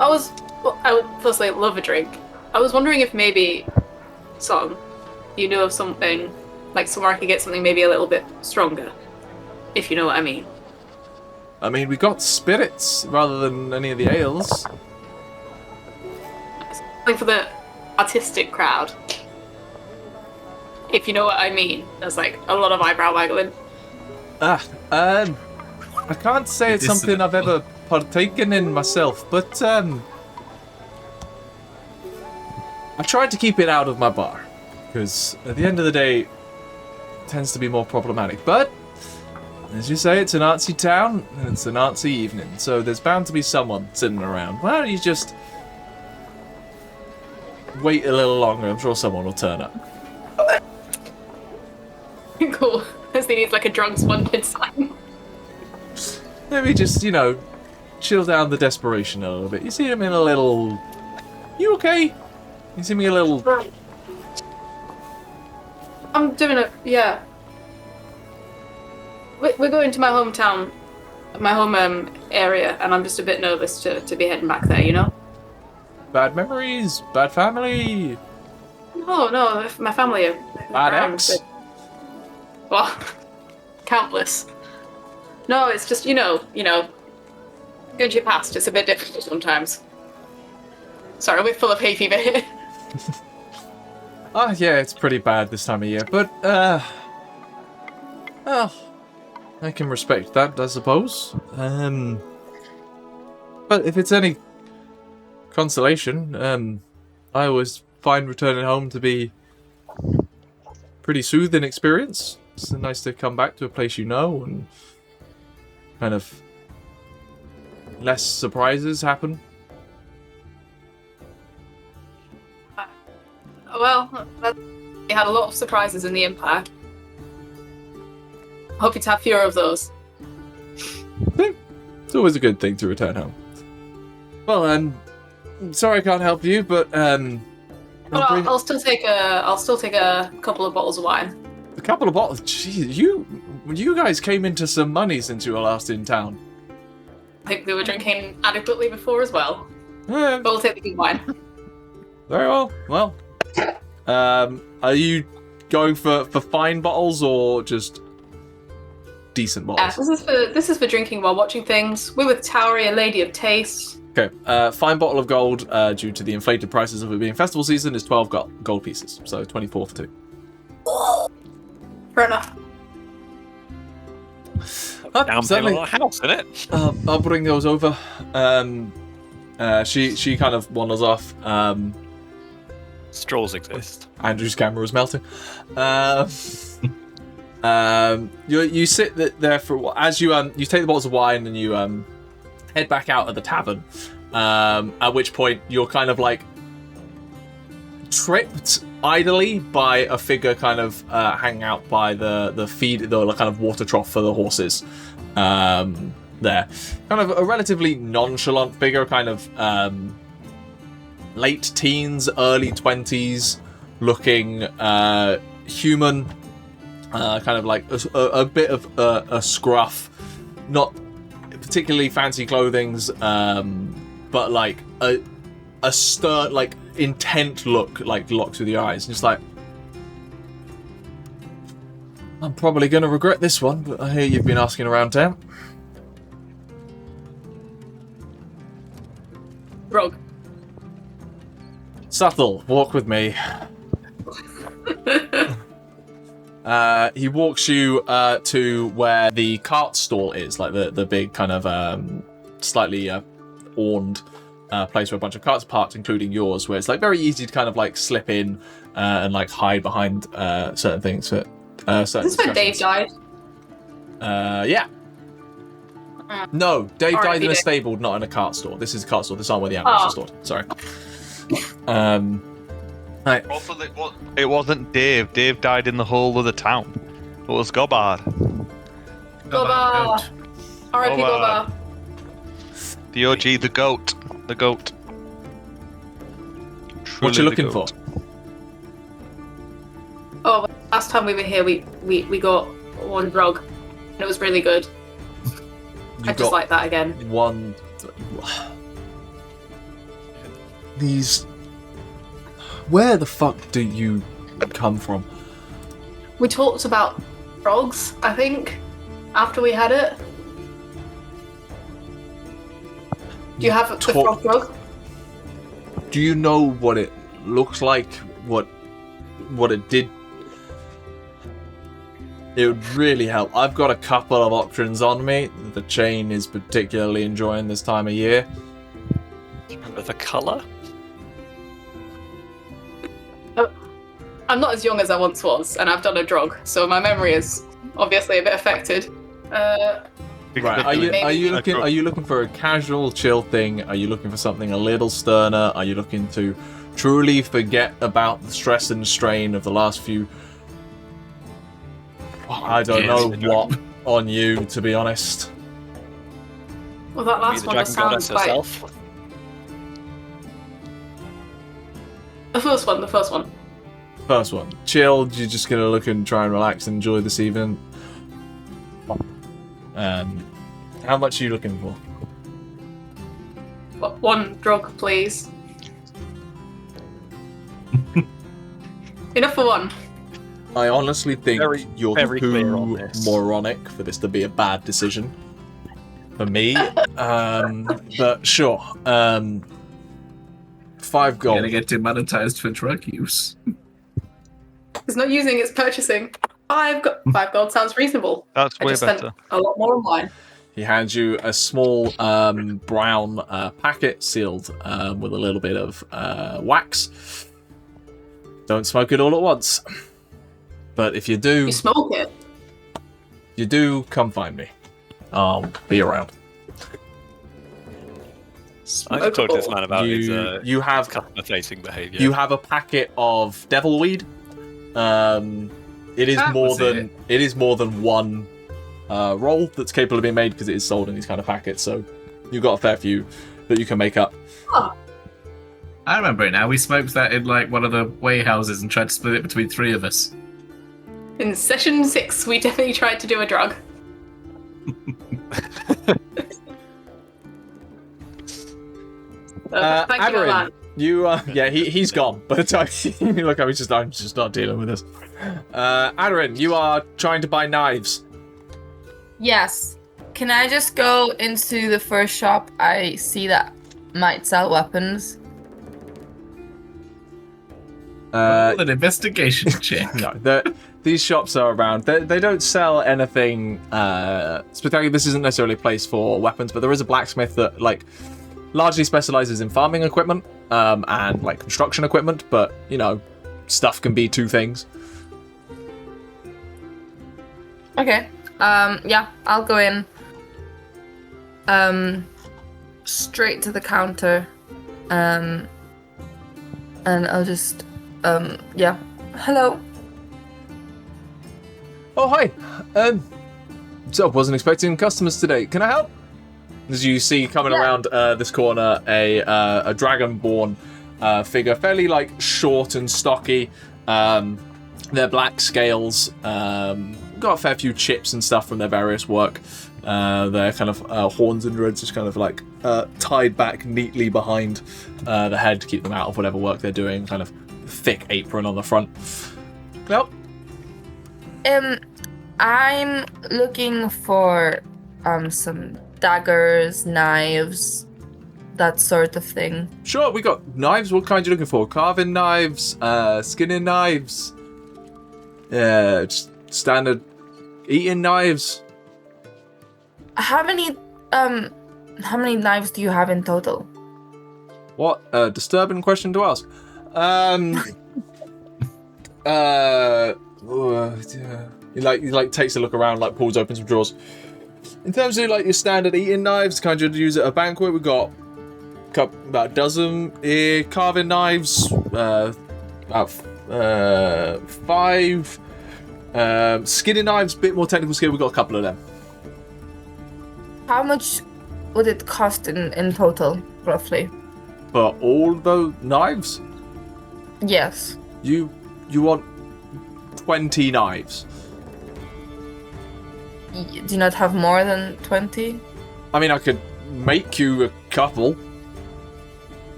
I would firstly love a drink. I was wondering if maybe, Song, you know of something, somewhere I could get something maybe a little bit stronger, if you know what I mean. I mean, we got spirits rather than any of the ales. Something for the artistic crowd, if you know what I mean. There's a lot of eyebrow waggling. I can't say it's something I've ever partaken in myself, but I tried to keep it out of my bar, because at the end of the day, it tends to be more problematic. But as you say, it's an artsy town, and it's an artsy evening, so there's bound to be someone sitting around. Why don't you just wait a little longer? I'm sure someone will turn up. Cool. Lesley needs like a drunk wanted sign. Maybe just, chill down the desperation a little bit. You see him in a little... You okay? You see me a little... Right. I'm doing it, yeah. We're going to my hometown, my home area, and I'm just a bit nervous to be heading back there, Bad memories, bad family. No, my family are Bad around, ex. but- Well, countless. No, it's just, going to your past, it's a bit difficult sometimes. Sorry, we're full of hay fever here. Yeah, it's pretty bad this time of year, but, well, I can respect that, I suppose. But if it's any consolation, I always find returning home to be pretty soothing experience. It's nice to come back to a place you know and kind of less surprises happen. Well, we had a lot of surprises in the Empire. Hoping to have fewer of those. It's always a good thing to return home. Well, sorry I can't help you, but I'll still take a couple of bottles of wine. a couple of bottles. Jeez, you guys came into some money since you were last in town. I think we were drinking adequately before as well. Yeah, But we'll take the good wine. very well. Well, are you going for fine bottles or just decent Yeah, bottles? this is for drinking while watching things. We're with Tauri, a lady of taste. Okay, fine bottle of gold, due to the inflated prices of it being festival season, is 12 gold pieces, so 24 for 2. Fair enough. Down certainly. payment on a house, innit? I'll bring those over. She kind of wanders off. Straws exist. Andrew's camera was melting. You sit there for a while. As you take the bottles of wine and you head back out of the tavern. At which point you're kind of like tripped idly by a figure kind of hanging out by the feed, the kind of water trough for the horses. There, kind of a relatively nonchalant figure, kind of late teens, early 20s, looking human, kind of like a bit of a scruff, not particularly fancy clothings, but like a stern, like intent look, like locked through the eyes, and just like, I'm probably going to regret this one, but I hear you've been asking around town. Rogue. Subtle, walk with me. He walks you to where the cart stall is, like the big kind of slightly orned place where a bunch of carts are parked, including yours, where it's like very easy to kind of like slip in and like hide behind certain things. For, certain Is this where Dave discussions. died? Yeah. No, Dave Alright, died in a Dave. stable, not in a cart store. This is a cart store. This aren't where the animals are stored. Sorry. Right. Also, it wasn't Dave. Dave died in the whole of the town. It was Gobard. Goba! R.I.P. Goba. Goba. The OG, the goat. The goat. What Truly you the looking for? goat. Oh, last time we were here, we got one grog, and it was really good. You I'd just like that again. one. These. Where the fuck do you come from? We talked about frogs, I think, after we had it. Do you have the frog grog? Do you know what it looks like? What it did? It would really help. I've got a couple of options on me. The chain is particularly enjoying this time of year. Do you remember the colour? I'm not as young as I once was, and I've done a drug, so my memory is obviously a bit affected. Right. Are you looking for a casual, chill thing? Are you looking for something a little sterner? Are you looking to truly forget about the stress and strain of the last few? I don't know what on you, to be honest. Well, that last one just sounded quite... herself. The first one. First one. Chill. You're just gonna look and try and relax and enjoy this evening. How much are you looking for? One drug, please. Enough for one. I honestly think you're very clear on too this. moronic for this to be a bad decision. For me. But sure. 5 gold. Gonna get demonetized for drug use. It's not using, it's purchasing. 5 gold sounds reasonable. That's I way just spent better. a lot more on wine. He hands you a small brown packet sealed with a little bit of wax. Don't smoke it all at once. But if you do... You smoke it? You do, come find me. I'll be around. I can talk to this man about his you have customer-facing behaviour. You have a packet of devilweed. It is more than one roll that's capable of being made because it is sold in these kind of packets. So you've got a fair few that you can make up. Oh. I remember it now. We smoked that in like one of the way houses and tried to split it between 3 of us. In session 6, we definitely tried to do a drug. Thank you, Aderyn, he's gone. By the time you look at me, I'm just not dealing with this. Aderyn, you are trying to buy knives. Yes. Can I just go into the first shop I see that might sell weapons? An investigation check. No, these shops are around. They don't sell anything spectacular. This isn't necessarily a place for weapons, but there is a blacksmith that largely specializes in farming equipment and construction equipment. But stuff can be 2 things. Okay. I'll go in. Straight to the counter. And I'll just hello. Oh, hi. So wasn't expecting customers today. Can I help? As you see coming around this corner, a dragonborn figure, fairly short and stocky. Their black scales, got a fair few chips and stuff from their various work. Their kind of horns and ribs just kind of tied back neatly behind the head to keep them out of whatever work they're doing. Kind of thick apron on the front. Well. I'm looking for some daggers, knives, that sort of thing. Sure, we got knives. What kind are you looking for? Carving knives, skinning knives, just standard eating knives. How many knives do you have in total? What a disturbing question to ask. He takes a look around, pulls open some drawers. In terms of your standard eating knives, kind you'd use at a banquet, we've got about a dozen carving knives, about 5 skinning knives, bit more technical skill. We've got a couple of them. How much would it cost in total, roughly? For all those knives? Yes. You want 20 knives? You do not have more than 20? I mean, I could make you a couple.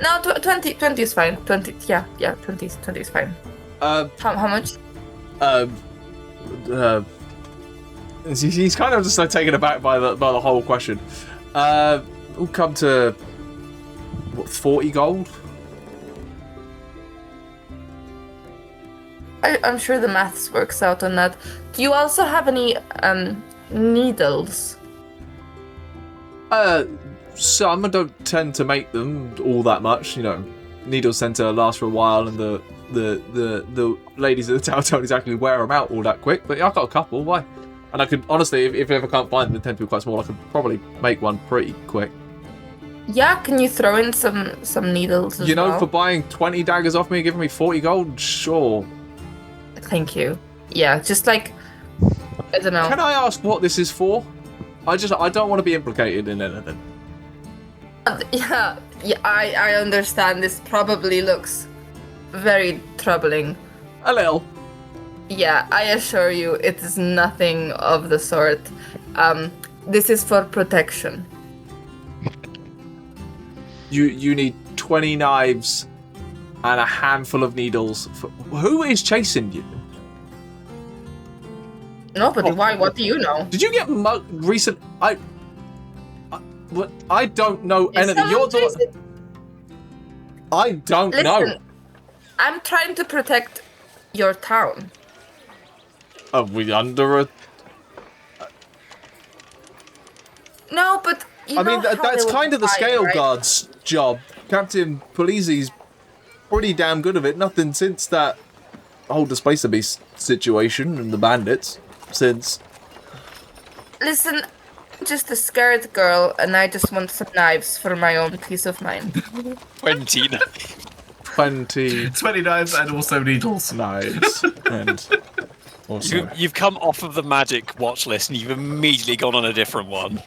No, 20 is fine. 20 is fine. How much? He's kind of just taken aback by the whole question. We'll come to 40 gold. I'm sure the maths works out on that. Do you also have any needles? Some. I don't tend to make them all that much. Needles tend to last for a while, and the ladies at the tower don't exactly wear them out all that quick. But I've got a couple. Why? And I could, honestly, if I ever can't find them, they tend to be quite small, I could probably make one pretty quick. Yeah, can you throw in some needles as You know, well? for buying 20 daggers off me and giving me 40 gold, sure. Thank you. Yeah, just like, I don't know. Can I ask what this is for? I don't want to be implicated in anything. Yeah, I understand this probably looks very troubling. A little. Yeah, I assure you it is nothing of the sort. This is for protection. You need 20 knives and a handful of needles. Who is chasing you? Nobody, why? What do you know? Did you get recent... I don't know Is anything. You're someone the... I don't know. Listen, I'm trying to protect your town. Are we under a... No, but you I mean, know how that's they kind of the would fight, scale right? guard's job. Captain Polizzi's pretty damn good of it. Nothing since that whole Displacer Beast situation and the bandits. Since... Listen, I'm just a scared girl, and I just want some knives for my own peace of mind. 20. 20 20 knives and also needles. knives. And also... You've come off of the magic watch list and you've immediately gone on a different one.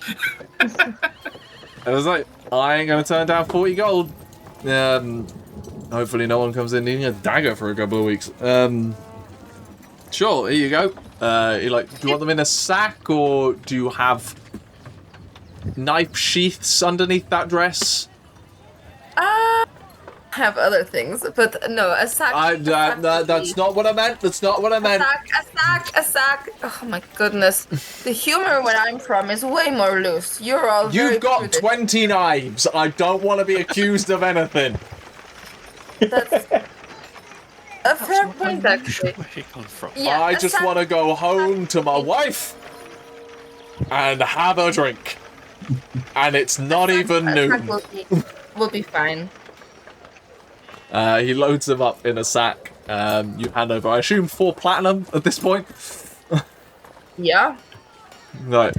I was like, I ain't gonna turn down 40 gold. Hopefully no one comes in needing a dagger for a couple of weeks. Sure, here you go. Do you want them in a sack, or do you have knife sheaths underneath that dress? I have other things, but no, a sack. That's not what I meant. That's not what I meant. A sack. Oh my goodness. The humor where I'm from is way more loose. You're all very You've got prudish. 20 knives. I don't want to be accused of anything. That's a fair point, actually. Where he come from? Yeah, I a just sack- want to go home to my wife and have a drink. And it's not even a sack noon. will be fine. He loads them up in a sack. You hand over, I assume, 4 platinum at this point. Yeah. Right.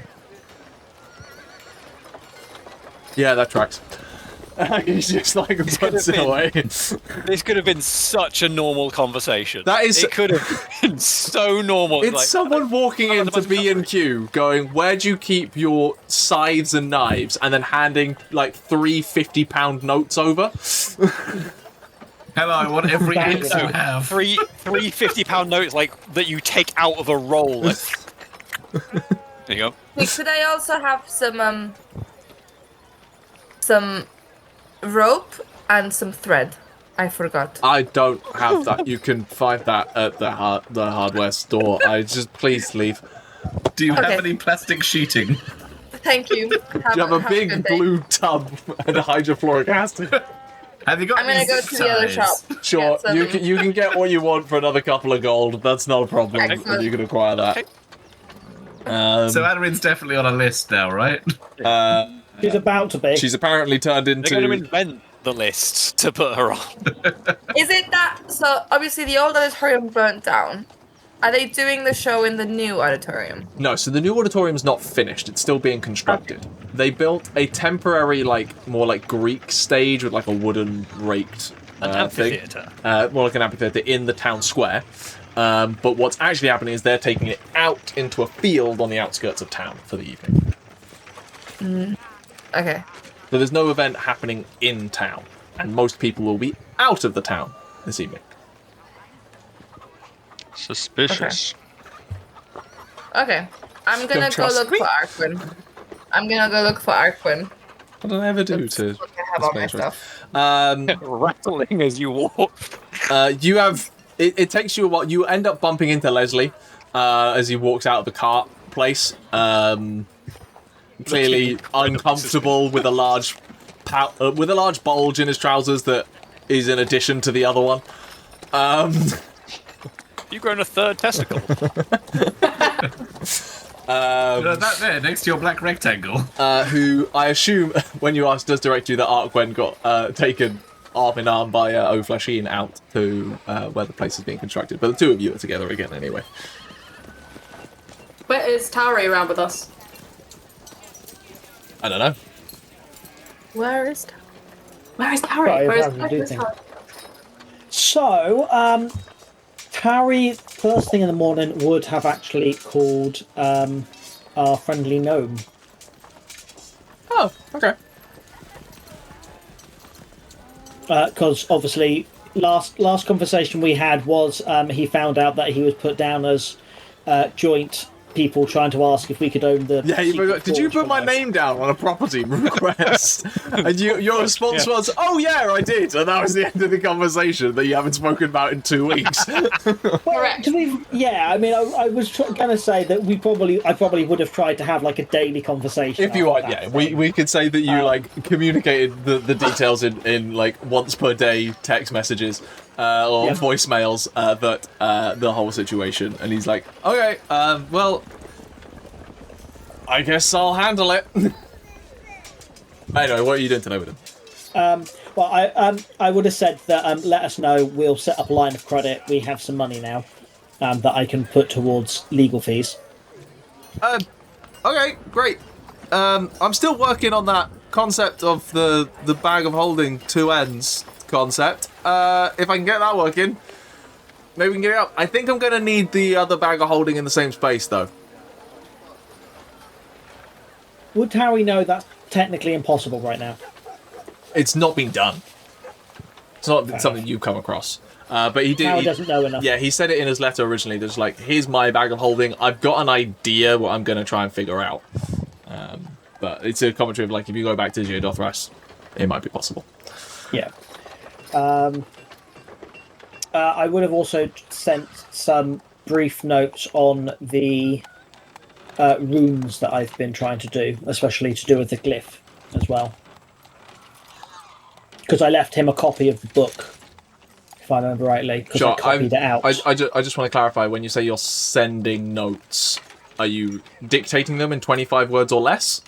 Yeah, that tracks. He's just like puts it away. This could have been such a normal conversation. That is- It could have been so normal. It's like, someone walking I'm into the B&Q going, where do you keep your scythes and knives? And then handing like 3 50-pound notes over. Hello, I want every inch you have. three 50-pound notes like that you take out of a roll. Like, there you go. Wait, could I also have some rope and some thread? I forgot. I don't have that. You can find that at the hardware store. Please leave. Do you Okay. have any plastic sheeting? Thank you. Do you have a big good day. blue tub and hydrofluoric acid? Have you got I'm gonna any go to the other ties? shop. Sure, Yeah, you can get what you want for another couple of gold. That's not a problem. Excellent. You can acquire that. So Aderyn's definitely on a list now, right? She's about to be. She's apparently turned They're going to into... invent the list to put her on. Is it that? So obviously the old auditorium burnt down. Are they doing the show in the new auditorium? No, so the new auditorium's not finished. It's still being constructed. They built a temporary, more like Greek stage with like a wooden raked An thing. amphitheatre. More like an amphitheatre in the town square. But what's actually happening is they're taking it out into a field on the outskirts of town for the evening. Okay. So there's no event happening in town, and most people will be out of the town this evening. Suspicious. Okay. I'm gonna Don't go trust look me. for Arquen. I'm gonna go look for Arquen. What did I ever do That's to... what I have on my display interest? stuff. Rattling as you walk. You have... It takes you a while. You end up bumping into Lesley as he walks out of the cart place. Clearly uncomfortable with a large bulge in his trousers that is in addition to the other one. You've grown a third testicle. That there, next to your black rectangle. Who I assume, when you asked, does direct you that Arquen got taken arm in arm by O'Flasheen out to where the place is being constructed. But the two of you are together again anyway. But is Tauri around with us? I don't know. Where is Tauri? Where is Tauri? Right, Where is apparently do Where's think. Tauri? So, Tauri, first thing in the morning, would have actually called our friendly gnome. Oh, okay. Because obviously, last conversation we had was he found out that he was put down as joint people trying to ask if we could own the. Yeah, you secret forgot. Did you forge put for my life. name down on a property request? And your response was, "Oh yeah, I did," and that was the end of the conversation that you haven't spoken about in 2 weeks. Correct. Yeah, I mean, I was gonna say that I probably would have tried to have like a daily conversation. If you want, after yeah, that. we could say that you like communicated the details in like once per day text messages or Yeah. voicemails that the whole situation, and he's like, okay, well, I guess I'll handle it. Anyway, what are you doing today with him? Well, I would have said that let us know. We'll set up a line of credit. We have some money now that I can put towards legal fees. Okay, great. I'm still working on that concept of the bag of holding two ends concept. If I can get that working, maybe we can get it up. I think I'm going to need the other bag of holding in the same space, though. Would Harry know that's technically impossible right now? It's not been done. It's not something you've come across. But he did. Harry doesn't know enough. Yeah, he said it in his letter originally. There's like, here's my bag of holding. I've got an idea what I'm going to try and figure out. But it's a commentary of like, if you go back to Geodothras, it might be possible. Yeah. I would have also sent some brief notes on the runes that I've been trying to do, especially to do with the glyph as well. Because I left him a copy of the book, if I remember rightly, because I copied it out. I just want to clarify, when you say you're sending notes, are you dictating them in 25 words or less?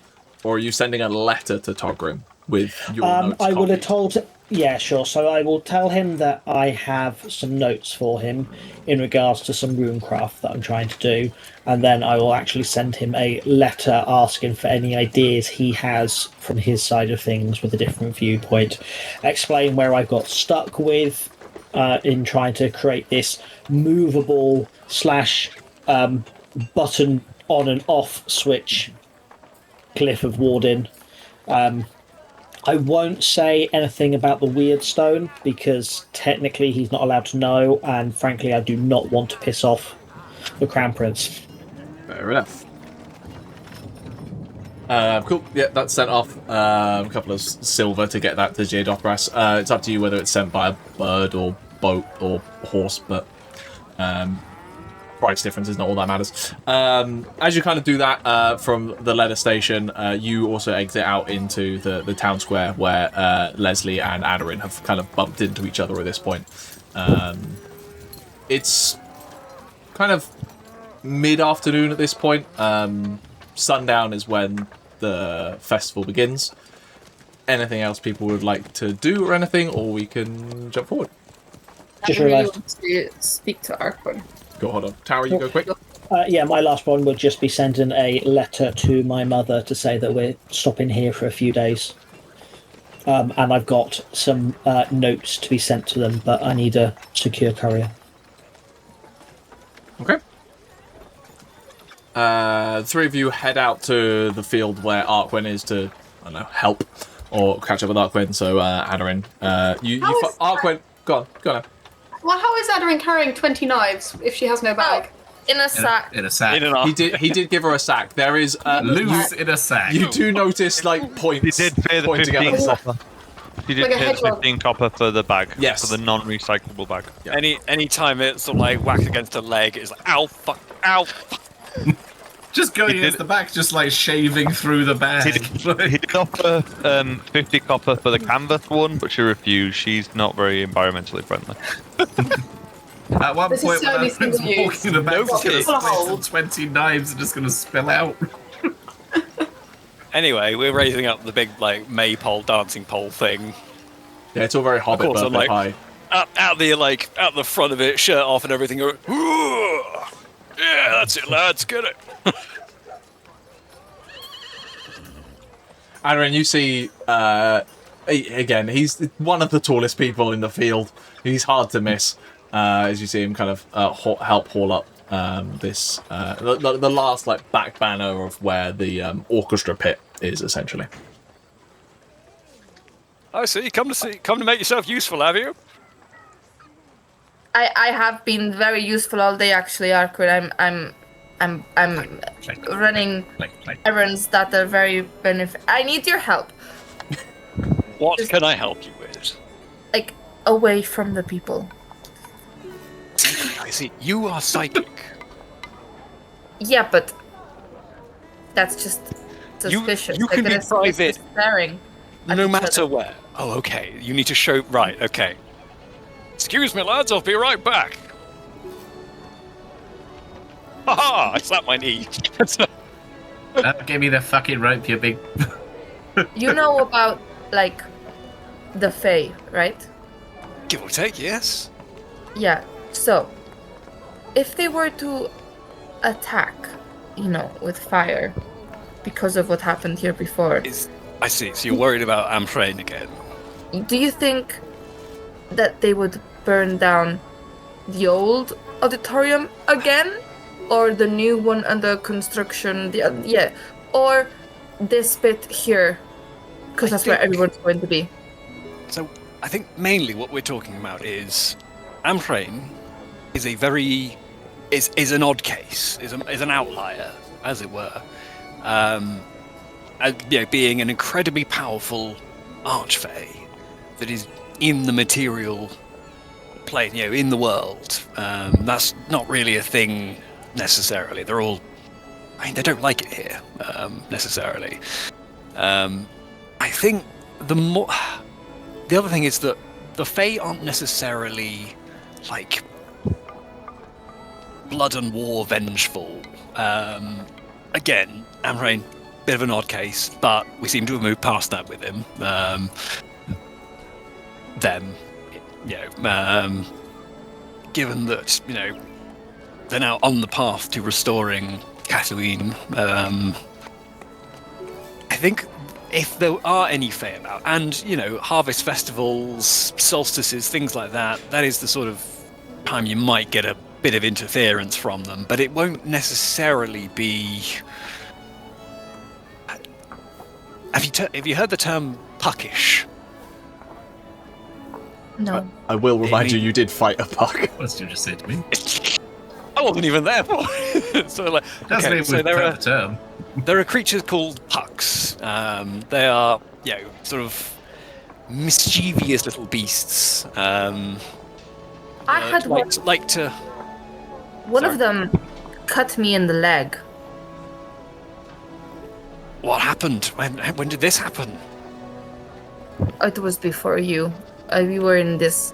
Or are you sending a letter to Togrim with your notes I would have copied? told... Yeah, sure. So I will tell him that I have some notes for him in regards to some runecraft that I'm trying to do, and then I will actually send him a letter asking for any ideas he has from his side of things with a different viewpoint, explain where I got stuck with in trying to create this movable / button on and off switch glyph of Warden. I won't say anything about the weird stone because technically he's not allowed to know, and frankly I do not want to piss off the Crown Prince. Fair enough. Cool. Yeah, that's sent off. A couple of silver to get that to Geodothras. It's up to you whether it's sent by a bird or boat or horse, but price difference is not all that matters. As you kind of do that from the letter station, you also exit out into the town square where Lesley and Aderyn have kind of bumped into each other at this point. It's kind of mid-afternoon at this point. Sundown is when the festival begins. Anything else people would like to do or anything, or we can jump forward? Just I really realised. want to speak to Arquen. Go, hold on. Tauri, you go quick. Yeah, my last one would just be sending a letter to my mother to say that we're stopping here for a few days. And I've got some notes to be sent to them, but I need a secure courier. Okay. Three of you head out to the field where Arquen is to, I don't know, help or catch up with Arquen. So, Aderyn, Arquen, go on. Well, how is Aderyn carrying 20 knives if she has no bag? In a sack. In a sack. He did give her a sack. There is Loose in a sack. you do notice like He points. did pay the pointing at 15 the- copper. He did Like a pay the hedgehog. 15 copper for the bag. Yes. For the non-recyclable bag. Yeah. Any time it's sort of like whack against a leg, it's like ow fuck, ow fuck. Just going He against did- the back, just like shaving through the bag. He did offer 50 copper for the canvas one, but she refused. She's not very environmentally friendly. At one This is point, when certainly I was single use. walking the back, No just going to kids. split and 20 knives are just going to spill out. Anyway, we're raising up the big like maypole dancing pole thing. Yeah, it's all very Hobbit course, I'm birthday like- pie. Out the front of it, shirt off and everything. Yeah, that's it, lads. Get it. Aderyn, you see, again, he's one of the tallest people in the field. He's hard to miss, as you see him kind of help haul up this the last like back banner of where the orchestra pit is, essentially. I see. Come to make yourself useful, have you? I have been very useful all day, actually, Arquen. I'm running errands that are very I need your help. What can I help you with? Like, away from the people. I see. You are psychic. Yeah, but that's just suspicious. You can be private. Staring No matter where. Oh, okay. You need to show... Right, okay. Excuse me, lads. I'll be right back. Haha! I slapped my knee. Give me the fucking rope, you big... You know about, like, the Fae, right? Give or take, yes. Yeah, so, if they were to attack, with fire, because of what happened here before... I see, so you're worried about Amhrain again. Do you think that they would burn down the old auditorium again? Or the new one under construction? Or this bit here? Because that's where everyone's going to be. So, I think mainly what we're talking about is Amhrain is a very... is an odd case, is an outlier, as it were. Being an incredibly powerful archfey that is in the material plane, in the world. That's not really a thing necessarily. They're all... they don't like it here, necessarily. I think the other thing is that the Fae aren't necessarily, like, blood and war vengeful. Again, Amhrain, bit of an odd case, but we seem to have moved past that with him. Given that, they're now on the path to restoring Kaldruin, I think if there are any Fae about, and, harvest festivals, solstices, things like that, that is the sort of time you might get a bit of interference from them, but it won't necessarily be... Have you heard the term puckish? No. I will remind you did fight a puck. What did you just say to me? I wasn't even there for it. There are creatures called pucks. They are, sort of mischievous little beasts. I had one. Like to... One of them cut me in the leg. What happened? When did this happen? It was before you. We were in this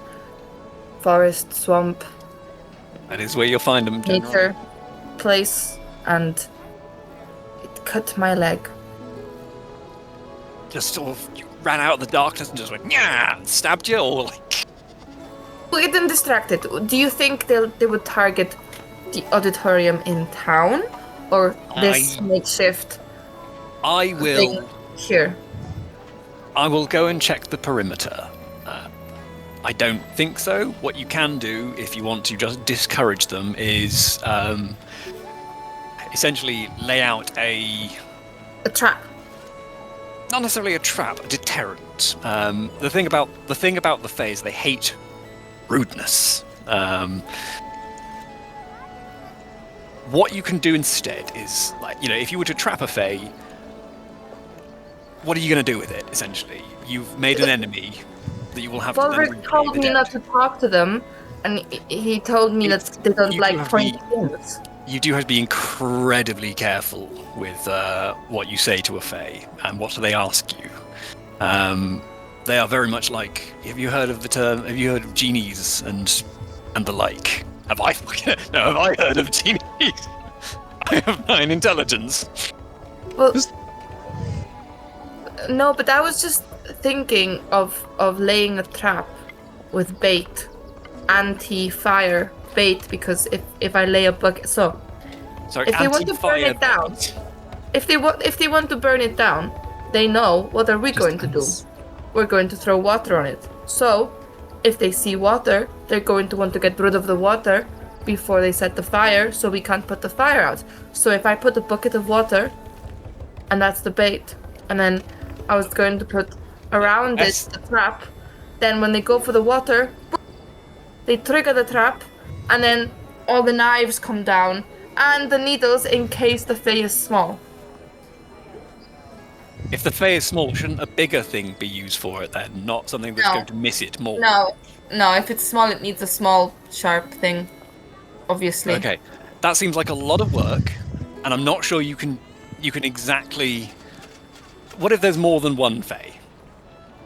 forest swamp. That is where you'll find them. Nature place, and it cut my leg. Just sort of ran out of the darkness and just went, yeah, and stabbed you, or like... We'll get them distracted. Do you think they would target the auditorium in town, or this makeshift? I will... Here. I will go and check the perimeter. I don't think so. What you can do, if you want to just discourage them, is essentially lay out a trap. Not necessarily a trap, a deterrent. The thing about the Fae is they hate rudeness. What you can do instead is, like, if you were to trap a Fae, what are you going to do with it, essentially? You've made an enemy that you will have Balrick told me not to talk to them, and he told me that they don't like pointy things. You do have to be incredibly careful with what you say to a Fae and what they ask you. They are very much like... Have you heard of genies and the like? Have I heard of genies? I have 9 intelligence. Well, no, but I was just thinking of laying a trap with bait, anti-fire bait, because if I lay a bucket, so Sorry, If they want to burn anti-fire it down, burns. if they want to burn it down, they know what are we going to do. We're going to throw water on it. So, if they see water, they're going to want to get rid of the water before they set the fire, so we can't put the fire out. So if I put a bucket of water, and that's the bait, and then I was going to put around it the trap, then when they go for the water, they trigger the trap, and then all the knives come down, and the needles in case the Fae is small. If the Fae is small, shouldn't a bigger thing be used for it then? Not something that's No. going to miss it more? No, if it's small, it needs a small, sharp thing, obviously. Okay, that seems like a lot of work, and I'm not sure you can exactly... What if there's more than one Fae?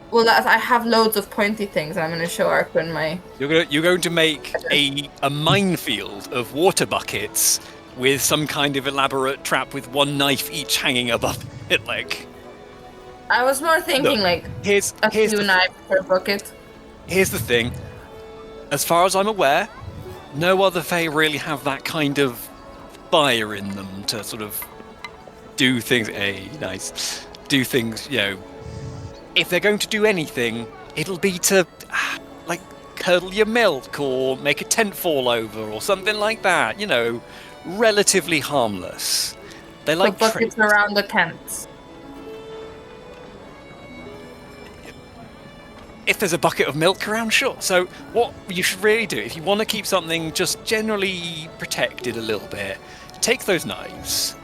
Well, I have loads of pointy things, and I'm going to show Arquen my... You're going to make a minefield of water buckets with some kind of elaborate trap with one knife each hanging above it, like... I was more thinking, Look, here's a few the knives per bucket. Here's the thing. As far as I'm aware, no other Fae really have that kind of fire in them to sort of do things. Nice. Do things, if they're going to do anything, it'll be to, like, curdle your milk or make a tent fall over or something like that. Relatively harmless. They like buckets tricks. around the tents. If there's a bucket of milk around, sure. So what you should really do, if you want to keep something just generally protected a little bit, take those knives,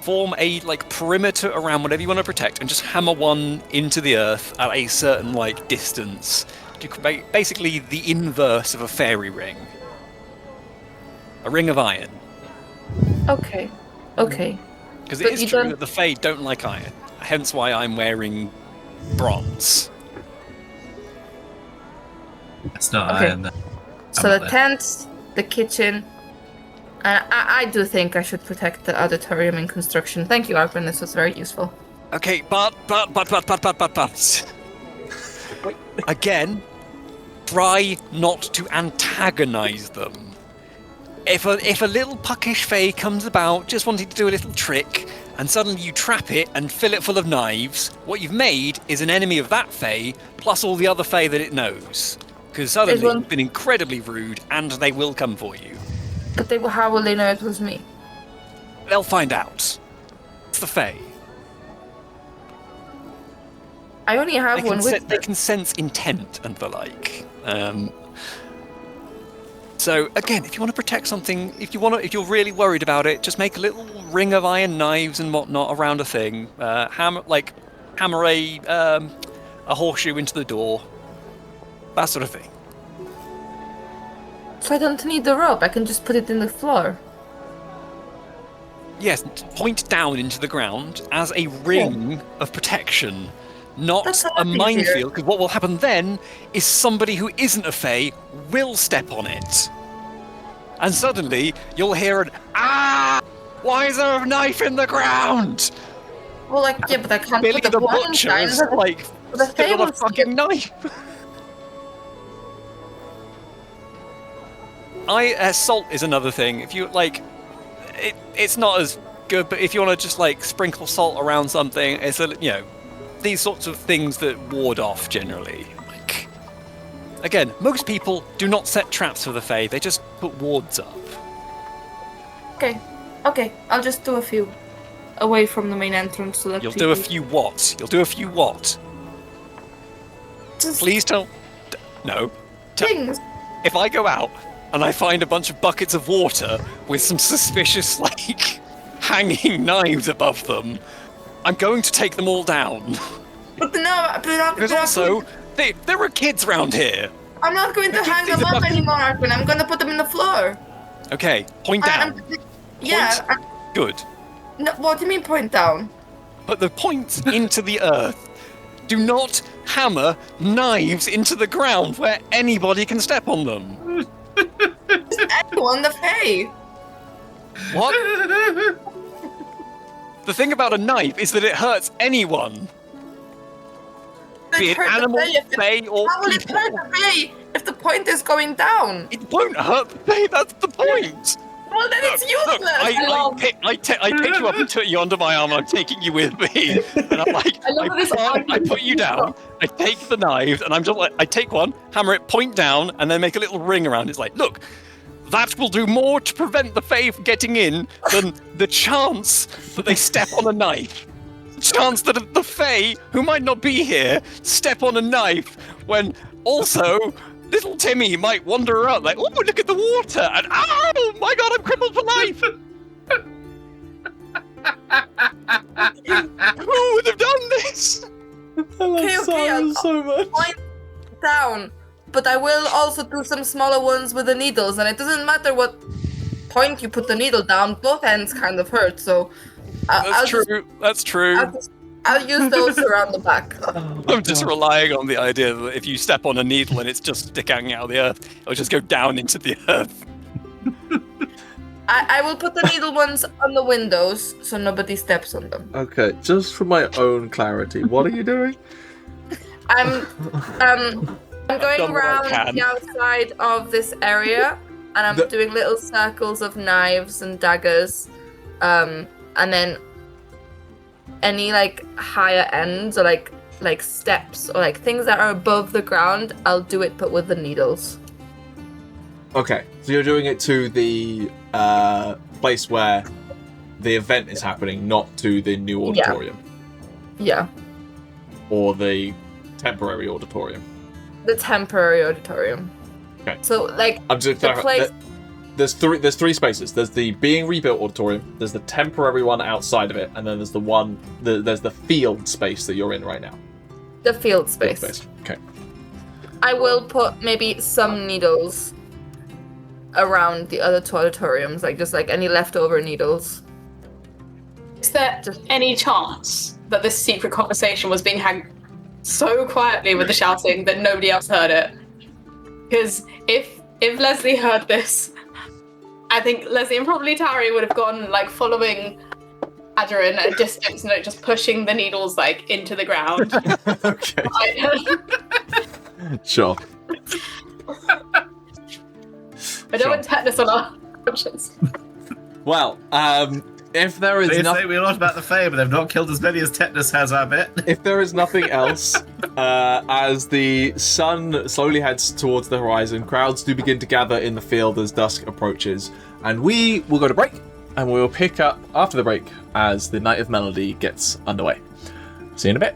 form a perimeter around whatever you want to protect, and just hammer one into the earth at a certain distance to create basically the inverse of a fairy ring. A ring of iron. Okay. Because it is true that the Fae don't like iron, hence why I'm wearing bronze. It's not Okay. iron. So the tents, the kitchen, and I do think I should protect the auditorium in construction. Thank you, Arquen. This was very useful. Okay, but. Again, try not to antagonize them. If a little puckish Fae comes about just wanting to do a little trick, and suddenly you trap it and fill it full of knives, what you've made is an enemy of that Fae, plus all the other Fae that it knows. Because suddenly you've been incredibly rude, and they will come for you. But how will they know it was me? They'll find out. It's the Fae. I only have one with They can sense intent and the like. So again, if you want to protect something, if you're really worried about it, just make a little ring of iron knives and whatnot around a thing. Hammer a horseshoe into the door. That sort of thing. So I don't need the rope. I can just put it in the floor. Yes, point down into the ground as a ring of protection, not That's a a lot easier. minefield. Because what will happen then is somebody who isn't a Fae will step on it, and suddenly you'll hear an "Ah! Why is there a knife in the ground?" Well, but I can't Billy put the the warning butcher sign. is the still on a tables- fucking knife. Salt is another thing. If you it's not as good. But if you want to just sprinkle salt around something, it's these sorts of things that ward off generally. Again, most people do not set traps for the Fae. They just put wards up. Okay. I'll just do a few away from the main entrance so that You'll do a few what? You'll do a few what? Just Please don't. No. things. If I go out and I find a bunch of buckets of water with some suspicious, hanging knives above them, I'm going to take them all down. But Because also, there are kids around here. I'm not going to Just hang these them are up buckets. anymore, Arquen. I'm going to put them in the floor. Okay, point down. Good. No, what do you mean point down? But the points into the earth. Do not hammer knives into the ground where anybody can step on them. Anyone, the Fae. What? The thing about a knife is that it hurts anyone. Be it animals, Fae, or How will it people. hurt the Fae if the point is going down? It won't hurt the Fae, that's the point. Well, then it's useless. I pick you up and put you under my arm, and I'm taking you with me. And I'm like, I put you down, I take the knives, and I'm just like, I take one, hammer it, point down, and then make a little ring around it. It's like, look, that will do more to prevent the Fae from getting in than the chance that they step on a knife. The chance that the Fae, who might not be here, step on a knife when also little Timmy might wander around like, oh, look at the water, and oh my god, I'm crippled for life. Who would have done this? Okay, I'll so much. point down, but I will also do some smaller ones with the needles, and it doesn't matter what point you put the needle down, both ends kind of hurt, so That's true. I'll use those around the back. I'm just relying on the idea that if you step on a needle and it's just sticking out of the earth, it'll just go down into the earth. I will put the needle ones on the windows so nobody steps on them. Okay, just for my own clarity, what are you doing? I'm going around the outside of this area, and I'm doing little circles of knives and daggers, and then any like higher ends or like steps or like things that are above the ground, I'll do it but with the needles. Okay, so you're doing it to the place where the event is happening, not to the new auditorium. Yeah. Or the temporary auditorium. The temporary auditorium. Okay. So like I'm just the place. There's three spaces. There's the being rebuilt auditorium. There's the temporary one outside of it, and then there's there's the field space that you're in right now. The field space. Okay. I will put maybe some needles around the other two auditoriums, like just like any leftover needles. Is there any chance that this secret conversation was being had so quietly with the shouting that nobody else heard it? Because if Lesley heard this, I think Lesley and probably Tauri would have gone like following Aderyn at a distance, and just pushing the needles like into the ground. Okay. Sure. I don't want tetanus on our conscience. Well, if there is They nothing, say we a lot about the Fae, but they've not killed as many as tetanus has, I bet. if there is nothing else, as the sun slowly heads towards the horizon, crowds do begin to gather in the field as dusk approaches, and we will go to break, and we will pick up after the break as the Night of Melody gets underway. See you in a bit.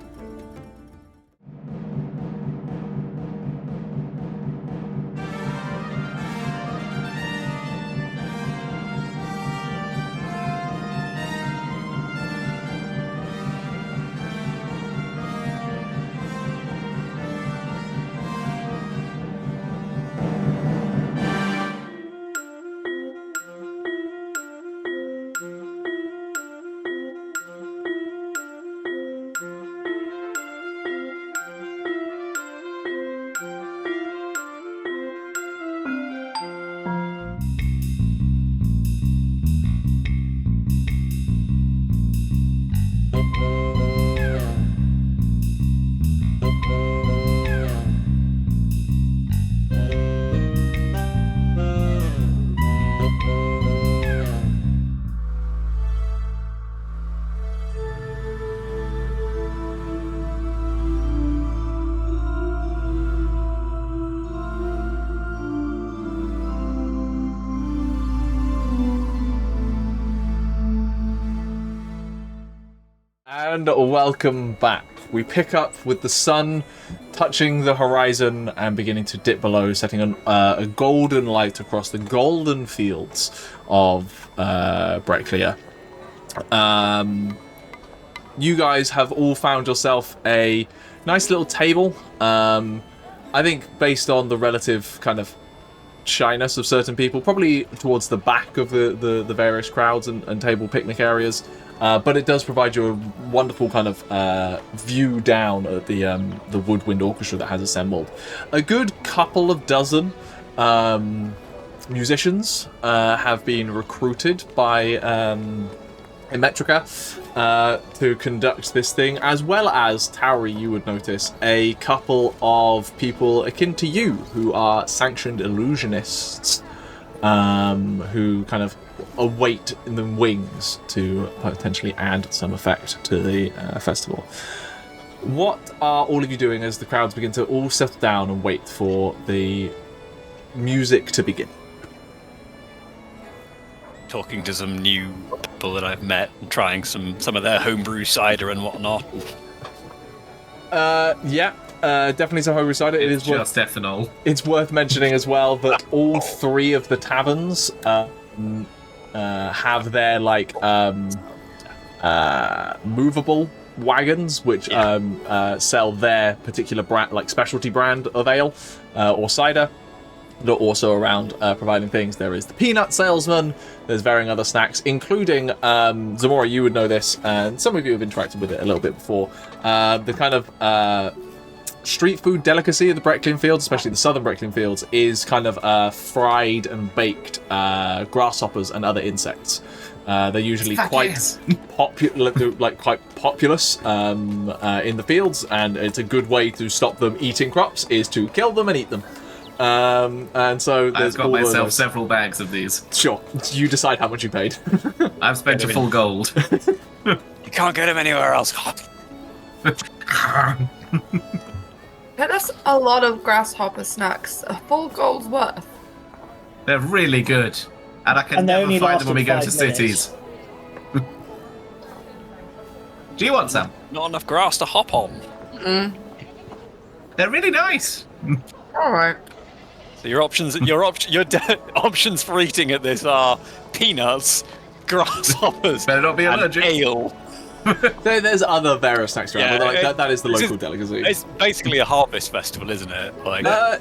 And welcome back. We pick up with the sun touching the horizon and beginning to dip below, setting a golden light across the golden fields of Breclia. You guys have all found yourself a nice little table. I think based on the relative kind of shyness of certain people, probably towards the back of the various crowds and table picnic areas. But it does provide you a wonderful kind of view down at the woodwind orchestra that has assembled. A good couple of dozen musicians have been recruited by Emetrica to conduct this thing, as well as, Tauri, you would notice, a couple of people akin to you who are sanctioned illusionists who kind of await in the wings to potentially add some effect to the festival. What are all of you doing as the crowds begin to all settle down and wait for the music to begin? Talking to some new people that I've met and trying some of their homebrew cider and whatnot. Definitely some homebrew cider. It is just ethanol. It's worth mentioning as well that all 3 of the taverns have their movable wagons, which sell their particular brand, like specialty brand of ale or cider. They're also around providing things. There is the peanut salesman. There's varying other snacks, including Ximori. You would know this, and some of you have interacted with it a little bit before. The kind of street food delicacy of the Brecklin Fields, especially the southern Brecklin Fields, is kind of fried and baked grasshoppers and other insects. They're usually quite populous in the fields, and it's a good way to stop them eating crops is to kill them and eat them. And so there's I've got myself several bags of these. Sure, you decide how much you paid. I've spent a full gold. You can't get them anywhere else. That's a lot of grasshopper snacks. A full gold's worth. They're really good. And I can never find them when we go to cities. Do you want some? Not enough grass to hop on. They're really nice. Alright. So your options for eating at this are peanuts, grasshoppers, Better not be allergic. and ale. There's other various snacks around, Yeah, but that is the local delicacy. It's basically a harvest festival, isn't it? I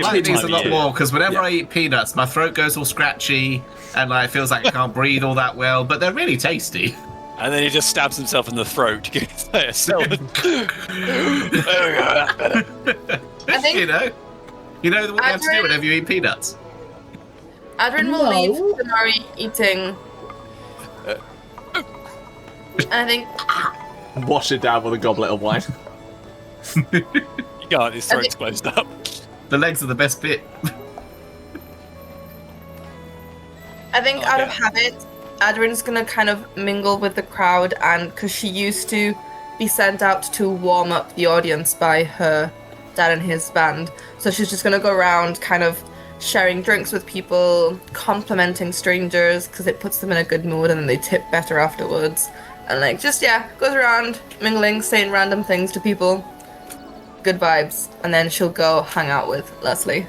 like these a lot more because whenever I eat peanuts, my throat goes all scratchy and it feels like I can't breathe all that well. But they're really tasty. And then he just stabs himself in the throat. I think you know what you have to do whenever you eat peanuts. Aderyn will leave Ximori eating. And I think wash it down with a goblet of wine. You can't, his throat's closed up. The legs are the best bit. I think out of habit, Aderyn's gonna kind of mingle with the crowd, and because she used to be sent out to warm up the audience by her dad and his band, so she's just gonna go around kind of sharing drinks with people, complimenting strangers because it puts them in a good mood and then they tip better afterwards. And goes around mingling, saying random things to people. Good vibes. And then she'll go hang out with Lesley.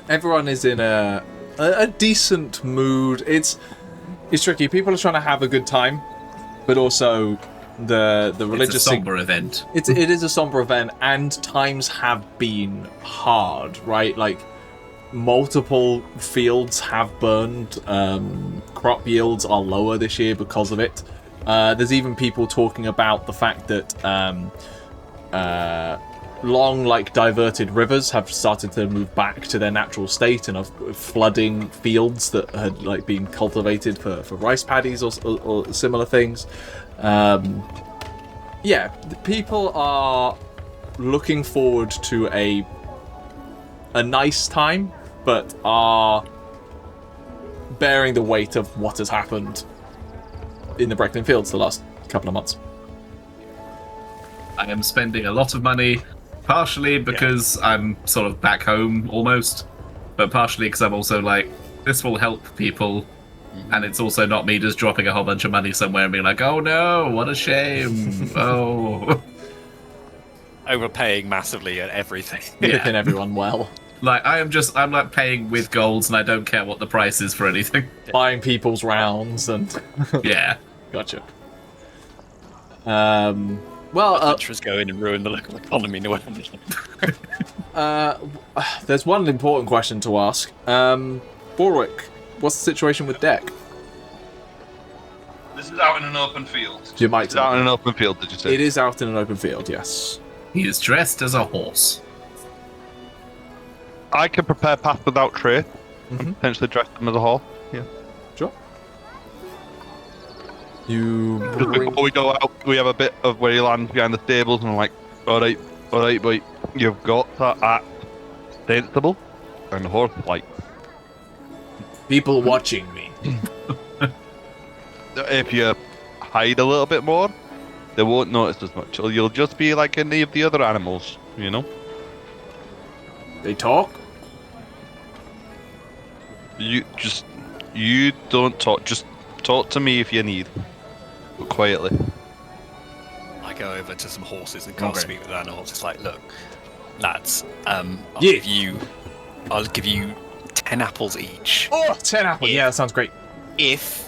Everyone is in a decent mood. It's tricky. People are trying to have a good time, but also the religious. It's a somber event. It is a somber event, and times have been hard, right? Like multiple fields have burned. Crop yields are lower this year because of it. There's even people talking about the fact that long, diverted rivers have started to move back to their natural state and are flooding fields that had been cultivated for rice paddies or similar things. People are looking forward to a nice time, but are bearing the weight of what has happened in the Brecklin Fields the last couple of months. I am spending a lot of money, partially because I'm sort of back home almost, but partially because I'm also this will help people, and it's also not me just dropping a whole bunch of money somewhere and being like, oh no, what a shame. Oh. Overpaying massively at everything. Picking everyone well. I'm paying with golds and I don't care what the price is for anything. Buying people's rounds and... Yeah. Gotcha. Adventurers go in and ruin the local economy. There's one important question to ask. Balrick, what's the situation with Deck? This is out in an open field. You might It's out in an open field, did you say? It is out in an open field, yes. He is dressed as a horse. I can prepare path without tray. And potentially dress them as a horse. Yeah. Sure. You Just before we go out, we have a bit of where he lands behind the stables, and I'm like, alright, boy, you've got to act sensible and horse-like. People watching me. If you hide a little bit more, they won't notice as much. Or you'll just be like any of the other animals, you know? They talk? You don't talk. Just talk to me if you need. But quietly. I go over to some horses and can't speak with animals. It's like, look, lads, I'll Yeah. give you 10 apples each. Oh, 10 apples. Yeah, that sounds great. If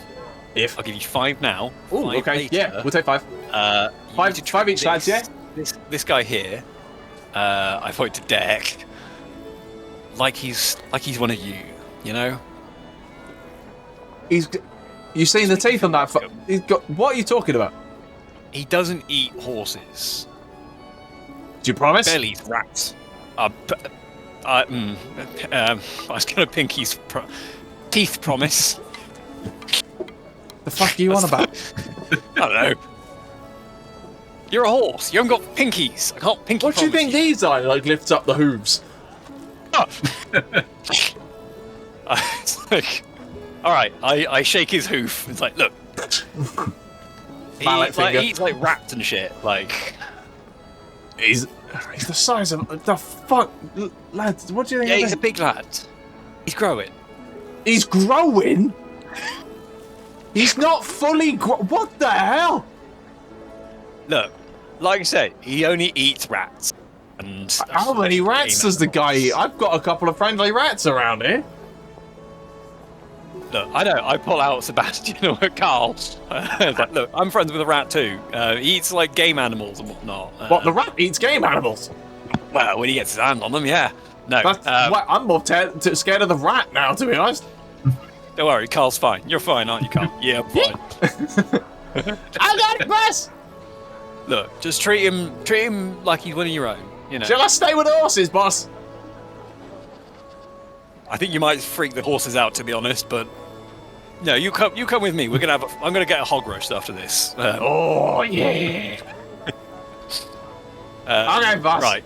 I'll give you 5 now. Oh, 5 okay. later. Yeah, we'll take 5. You need to treat Five each, lads, yeah? This guy here, I point to Derek, like he's one of you, you know? You seen the teeth on that? He's got. What are you talking about? He doesn't eat horses. Do you promise? Barely eats rats. I was gonna pinky's teeth promise. The fuck are you on about? I don't know. You're a horse. You haven't got pinkies. I can't pinky What do you promise think these are? Like lifts up the hooves. It's like, all right. I shake his hoof. It's like, look. Mallet He eats like rats and shit. Like He's the size of the fuck, lads. What do you think? yeah, of he's a him? big lad. He's growing. He's growing. He's not fully. What the hell? Look, like I said, he only eats rats. And How many rats does the guy eat? I've got a couple of friendly rats around here. Look, I know. I pull out Sebastian or Carl. It's like, look, I'm friends with a rat too. He eats like game animals and whatnot. What, the rat eats game animals? Well, when he gets his hand on them, yeah. No, I'm more scared of the rat now, to be honest. don't worry, Carl's fine. You're fine, aren't you, Carl? Yeah, I'm fine. I got it, boss. Look, just treat him like he's one of your own. You know. Shall I stay with the horses, boss? I think you might freak the horses out, to be honest, but no, you come with me. I'm gonna get a hog roast after this. Oh yeah. Okay, boss. Right.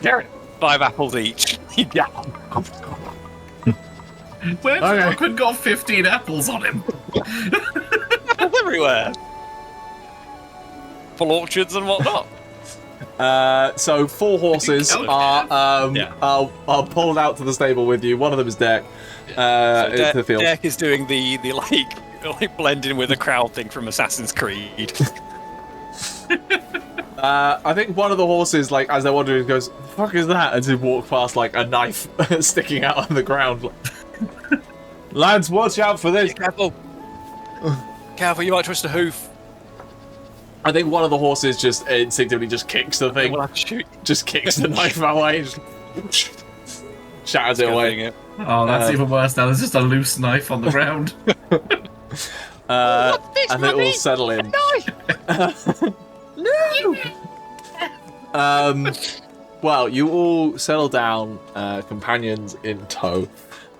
Garrett. 5 apples each. Yeah. Where's Arquen got 15 apples on him? Apples everywhere. Full orchards and whatnot. So 4 horses are pulled out to the stable with you. One of them is Derek. Into the field. Derek is doing the like blending with the crowd thing from Assassin's Creed. I think one of the horses, like as they're wandering, goes, "The fuck is that?" And to walk past like a knife sticking out on the ground. Lads, watch out for this. Careful. Careful, you might twist a hoof. I think one of the horses just instinctively just kicks the thing. We'll have to shoot. Just kicks the knife away. Shatters it away. Oh, that's even worse now. There's just a loose knife on the ground. And it will settle in. Well, you all settle down, companions in tow,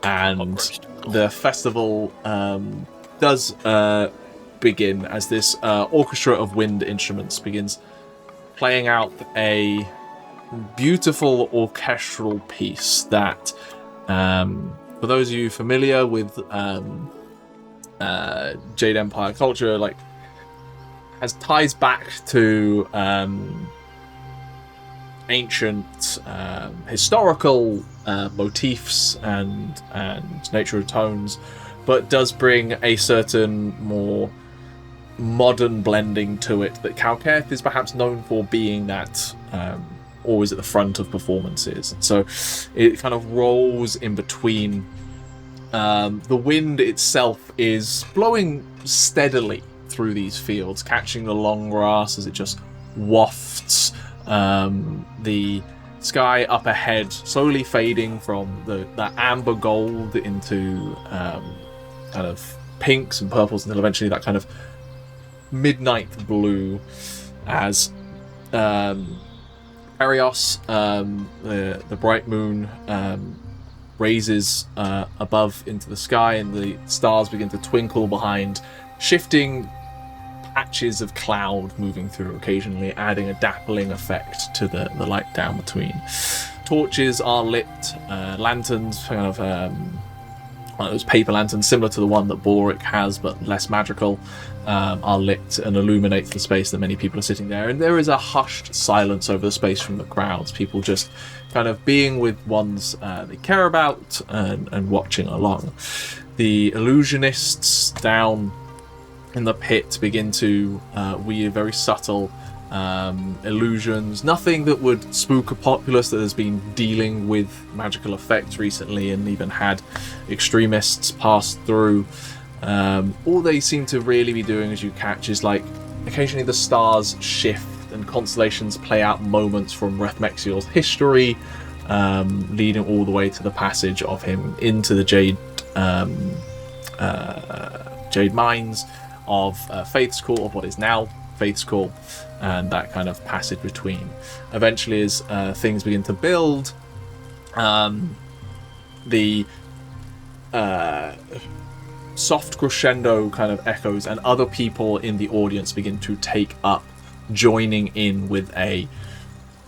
and the festival does begin as this orchestra of wind instruments begins playing out a beautiful orchestral piece that, for those of you familiar with Jade Empire culture, like has ties back to ancient historical motifs and nature of tones, but does bring a certain more modern blending to it that Calcath is perhaps known for being that always at the front of performances. So it kind of rolls in between. The wind itself is blowing steadily through these fields, catching the long grass as it just wafts. The sky up ahead slowly fading from the amber gold into kind of pinks and purples until eventually that kind of midnight blue as Arios, the bright moon, raises above into the sky and the stars begin to twinkle behind, shifting patches of cloud moving through, occasionally adding a dappling effect to the light down between. Torches are lit, lanterns kind of those paper lanterns, similar to the one that Balrick has, but less magical, are lit and illuminate the space that many people are sitting there. And there is a hushed silence over the space from the crowds, people just kind of being with ones they care about and watching along. The illusionists down in the pit begin to weave very subtle illusions, nothing that would spook a populace that has been dealing with magical effects recently and even had extremists pass through. All they seem to really be doing, as you catch, is like occasionally the stars shift and constellations play out moments from Rethmexiel's history, leading all the way to the passage of him into the Jade Mines of Faith's Call, of what is now Faith's Call, and that kind of passage between. Eventually, as things begin to build, the soft crescendo kind of echoes, and other people in the audience begin to take up, joining in with a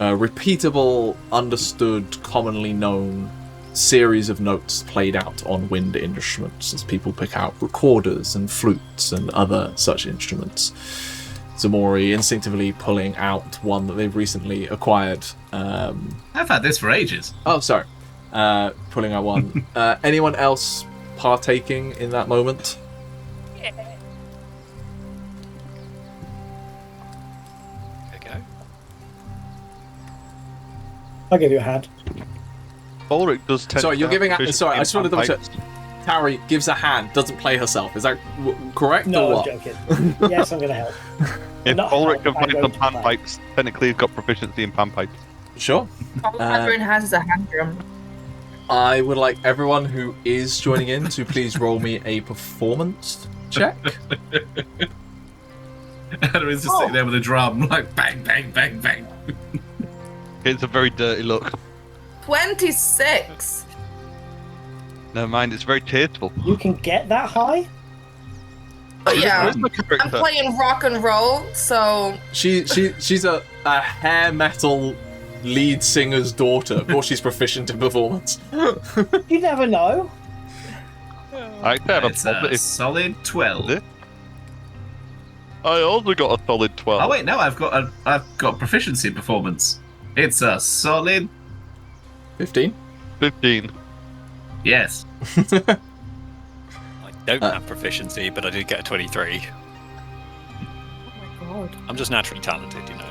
repeatable, understood, commonly known series of notes played out on wind instruments as people pick out recorders and flutes and other such instruments. Ximori instinctively pulling out one that they've recently acquired. I've had this for ages. Oh, sorry. Pulling out one. Anyone else partaking in that moment? There you go. I'll give you a hand. Balrick does tend Sorry, you're to have giving. proficiency Sorry, I in just wanted to double check. panpipes. Tauri gives a hand, doesn't play herself. Is that correct No, or I'm what? joking. Yes, I'm going to help. If Not Balrick help, can I'm play going some to play. panpipes, technically he's got proficiency in panpipes. Sure. All Aderyn has is a hand drum. I would like everyone who is joining in to please roll me a performance check. Aderyn's just sitting there with a drum, like bang, bang, bang, bang. It's a very dirty look. 26. Never mind, it's very tasteful. You can get that high? But yeah, Where's my I'm character? playing rock and roll, so She's a hair metal lead singer's daughter. Of course, she's proficient in performance. You never know. I actually have a It's a positive. solid 12. Is it? I also got a solid 12. Oh wait, no, I've got proficiency in performance. It's a solid 15. 15. yes. I don't have proficiency, but I did get a 23. oh my god. I'm just naturally talented, you know.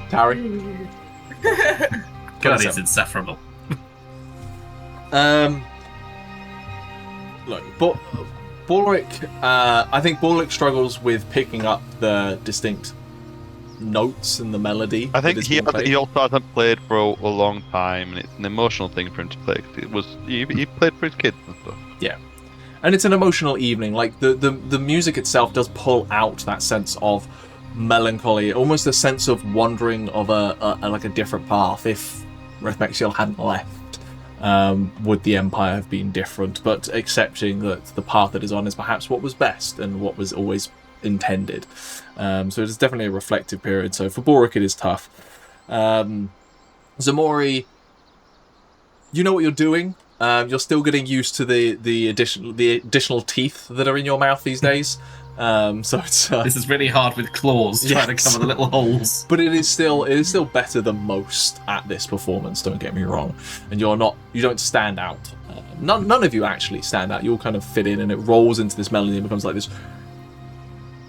Tauri. God, so. it's insufferable. Look, Balrick. I think Balrick struggles with picking up the distinct notes and the melody. I think that is he being played. also hasn't played for a long time, and it's an emotional thing for him to play. 'Cause he played for his kids and stuff. Yeah, and it's an emotional evening. Like the music itself does pull out that sense of melancholy, almost a sense of wandering of a like a different path. If Rethmexiel hadn't left, would the Empire have been different? But accepting that the path that is on is perhaps what was best and what was always intended. So it is definitely a reflective period. So for Balrick it is tough. Ximori, you know what you're doing. You're still getting used to the additional teeth that are in your mouth these days. So it's This is really hard with claws trying to Yes. cover the little holes. but it is still better than most at this performance. Don't get me wrong, and you don't stand out. None of you actually stand out. You all kind of fit in, and it rolls into this melody and becomes like this.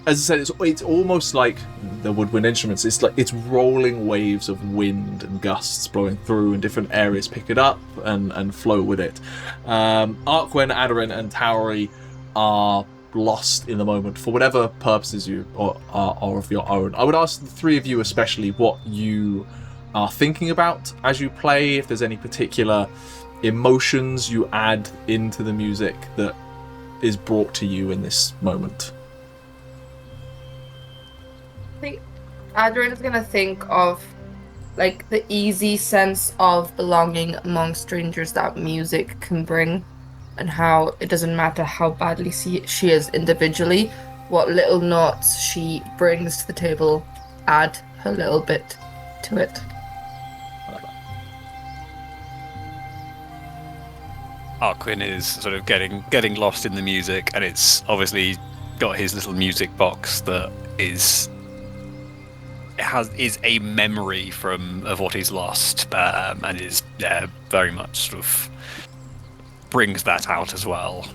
As I said, it's almost like the woodwind instruments. It's rolling waves of wind and gusts blowing through, and different areas pick it up and flow with it. Arquen, Aderyn, and Tauri are lost in the moment for whatever purposes you are of your own. I would ask the three of you especially what you are thinking about as you play, if there's any particular emotions you add into the music that is brought to you in this moment. I think Aderyn is gonna think of like the easy sense of belonging among strangers that music can bring, and how it doesn't matter how badly she is individually, what little notes she brings to the table add her little bit to it. Arquen is sort of getting lost in the music, and it's obviously got his little music box that is a memory of what he's lost, and is very much sort of brings that out as well.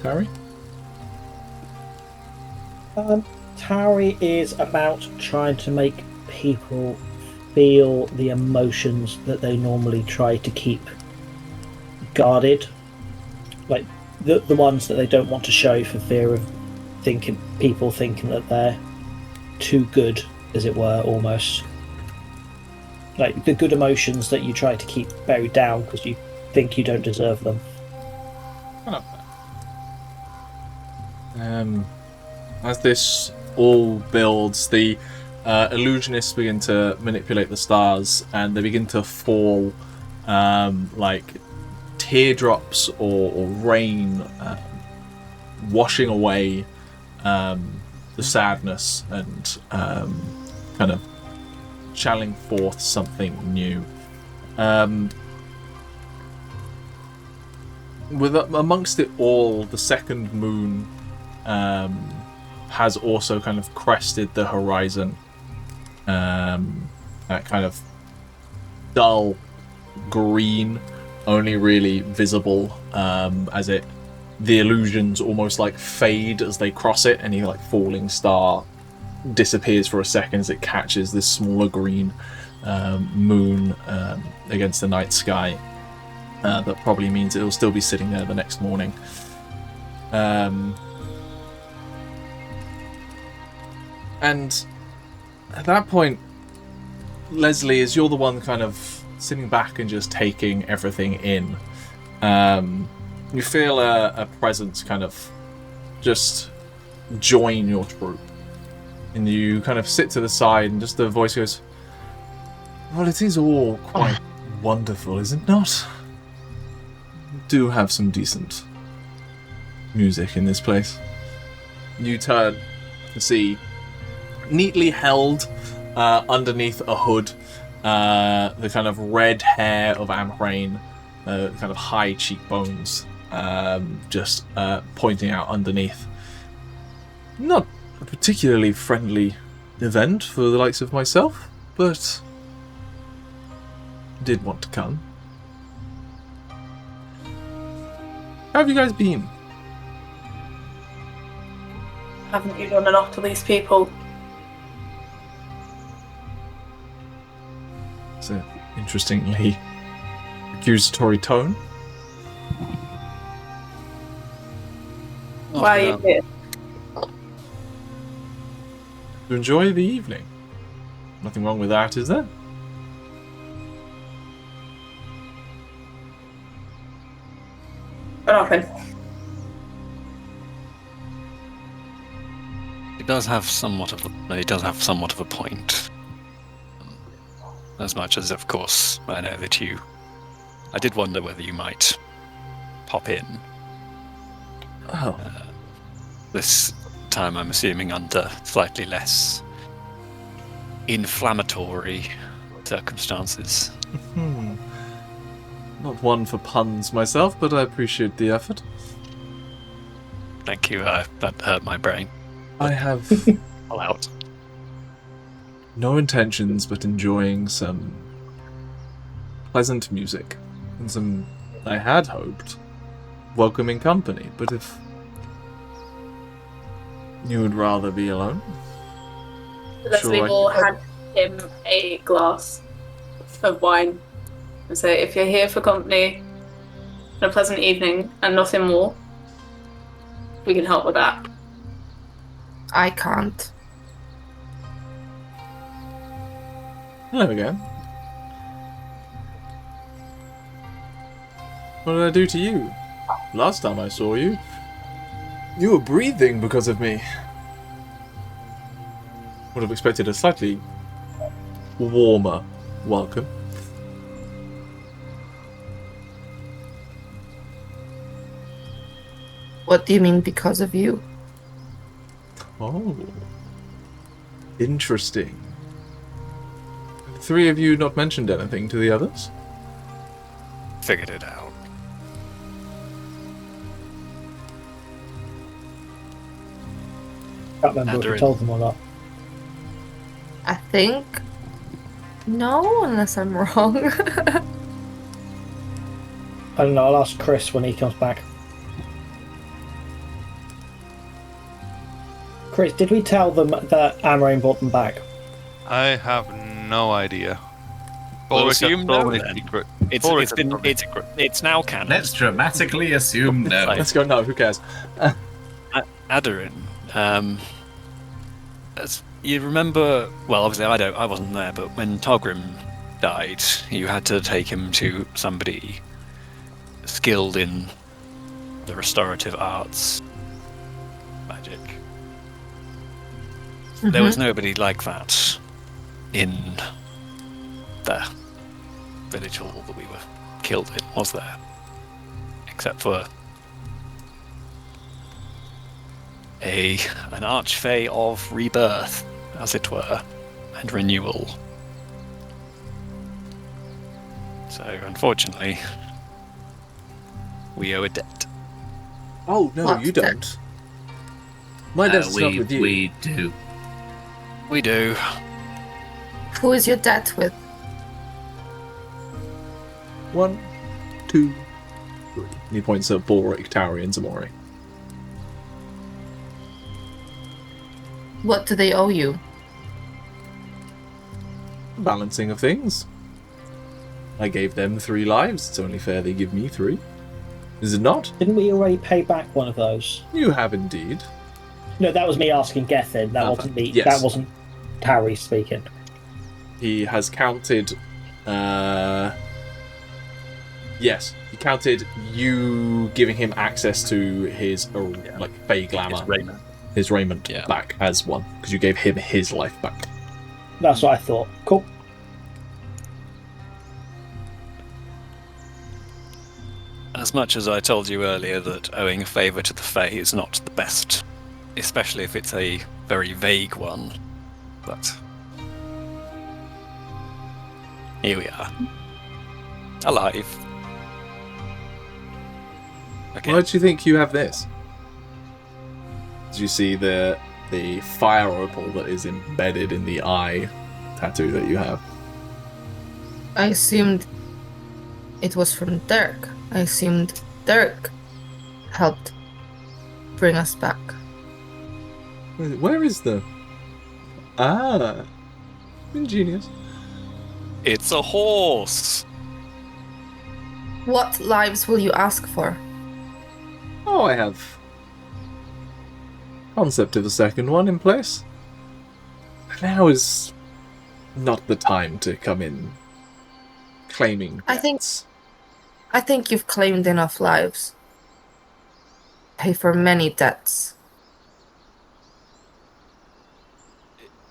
Tauri? Tauri is about trying to make people feel the emotions that they normally try to keep guarded, like the ones that they don't want to show for fear of people thinking that they're too good, as it were, almost. Like the good emotions that you try to keep buried down because you think you don't deserve them. As this all builds, the illusionists begin to manipulate the stars, and they begin to fall like teardrops or rain, washing away the sadness and kind of channeling forth something new. Amongst it all, the second moon has also kind of crested the horizon. That kind of dull green, only really visible as the illusions almost like fade as they cross it. Any like falling star disappears for a second as it catches this smaller green moon against the night sky. That probably means it'll still be sitting there the next morning. And at that point, Lesley, as you're the one kind of sitting back and just taking everything in, you feel a presence kind of just join your troop. And you kind of sit to the side and just the voice goes, well, it is all quite wonderful, is it not? We do have some decent music in this place. You turn to see, neatly held underneath a hood, the kind of red hair of Amhrain, kind of high cheekbones, just pointing out underneath. Not a particularly friendly event for the likes of myself, but did want to come. How have you guys been? Haven't you done a lot to these people? It's an interestingly accusatory tone. Why are you here? To enjoy the evening. Nothing wrong with that, is there? Nothing. He does have somewhat of a point. As much as, of course, I know that I did wonder whether you might pop in. Oh. This time, I'm assuming, under slightly less inflammatory circumstances. Not one for puns myself, but I appreciate the effort. Thank you. That hurt my brain. I have All out. no intentions but enjoying some pleasant music and some, I had hoped, welcoming company. But if you would rather be alone, Lesley will hand him a glass of wine and say, if you're here for company and a pleasant evening and nothing more, we can help with that. I can't. There we go. What did I do to you? Last time I saw you, you were breathing because of me. Would have expected a slightly warmer welcome. What do you mean because of you? Oh. Interesting. three of you not mentioned anything to the others? Figured it out. Can't remember if we Aderyn. told them or not. I think no, unless I'm wrong. I don't know, I'll ask Chris when he comes back. Chris, did we tell them that Amhrain brought them back? I have no idea. We'll Balrick assume has no, probably then. secret. It's Balrick it's has been probably it's secret. it's now canon. Let's dramatically assume no. Let's go. No, who cares? Aderyn, as you remember, well, obviously I wasn't there, but when Togrim died, you had to take him to somebody skilled in the restorative arts, magic. There was nobody like that in the village hall that we were killed in, was there? Except for an archfey of rebirth, as it were, and renewal. So, unfortunately, we owe a debt. Oh no, What's you that? don't. My debt's not with you. We do. We do. Who is your debt with? 1, 2, 3. He points at Balrick, Tauri, and Ximori. What do they owe you? Balancing of things. I gave them 3 lives. It's only fair they give me 3. Is it not? Didn't we already pay back one of those? You have indeed. No, that was me asking Gethin. That wasn't me. yes. That wasn't Tauri speaking. He has counted. Yes, he counted you giving him access to his like Fey glamour, his raiment Yeah. back as one because you gave him his life back. That's what I thought. Cool. As much as I told you earlier that owing a favour to the Fae is not the best, especially if it's a very vague one, but here we are. Alive. Okay. Why do you think you have this? Do you see the fire opal that is embedded in the eye tattoo that you have? I assumed it was from Dirk. I assumed Dirk helped bring us back. Where is the? Ah, ingenious. It's a horse! What lives will you ask for? Oh, I have concept of a second one in place. Now is not the time to come in claiming debts. I think you've claimed enough lives. Pay for many debts.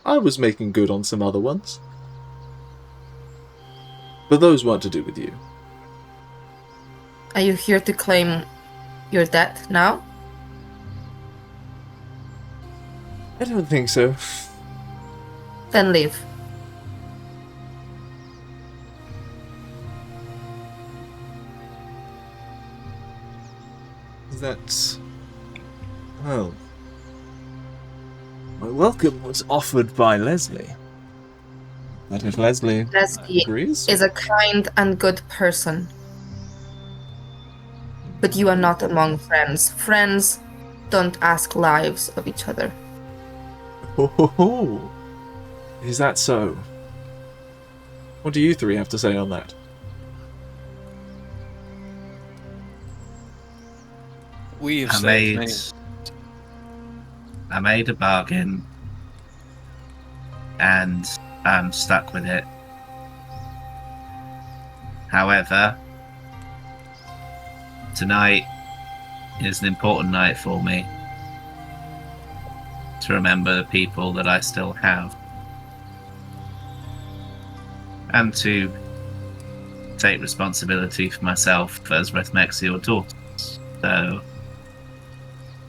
I was making good on some other ones. But those weren't to do with you. Are you here to claim your debt now? I don't think so. Then leave. That's... well... my welcome was offered by Lesley. But if Lesley Lesley agrees... is a kind and good person. But you are not among friends. Friends don't ask lives of each other. Ho ho ho! Is that so? What do you three have to say on that? We have I made a bargain, and I'm stuck with it. However, tonight is an important night for me to remember the people that I still have, and to take responsibility for myself as Rethmexior daughters. So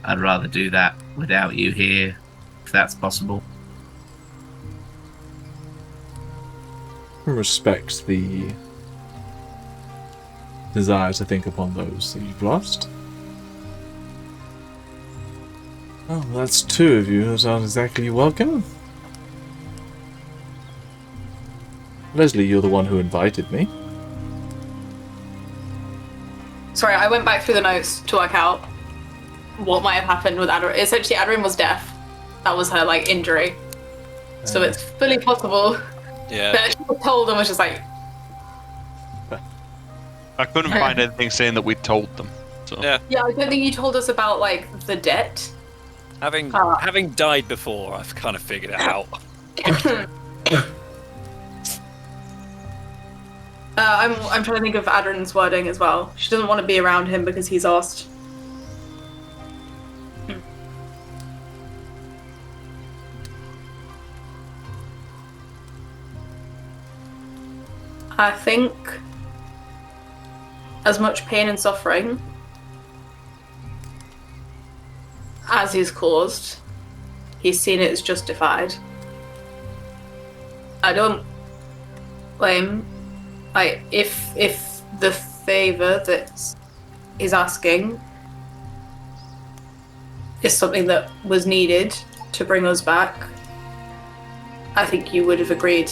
I'd rather do that without you here, if that's possible. can respect the desire to think upon those that you've lost. Oh, that's two of you who aren't exactly welcome. Lesley, you're the one who invited me. Sorry, I went back through the notes to work out what might have happened with Aderyn. Essentially, Aderyn was deaf. That was her, like, injury. So it's fully possible that she was told and was just like... I couldn't find anything saying that we told them. So. Yeah. Yeah, I don't think you told us about, like, the debt. Having died before, I've kind of figured it out. I'm trying to think of Aderyn's wording as well. She doesn't want to be around him because he's asked. I think as much pain and suffering as he's caused, he's seen it as justified. I don't blame. Like, if the favour that he's asking is something that was needed to bring us back, I think you would have agreed.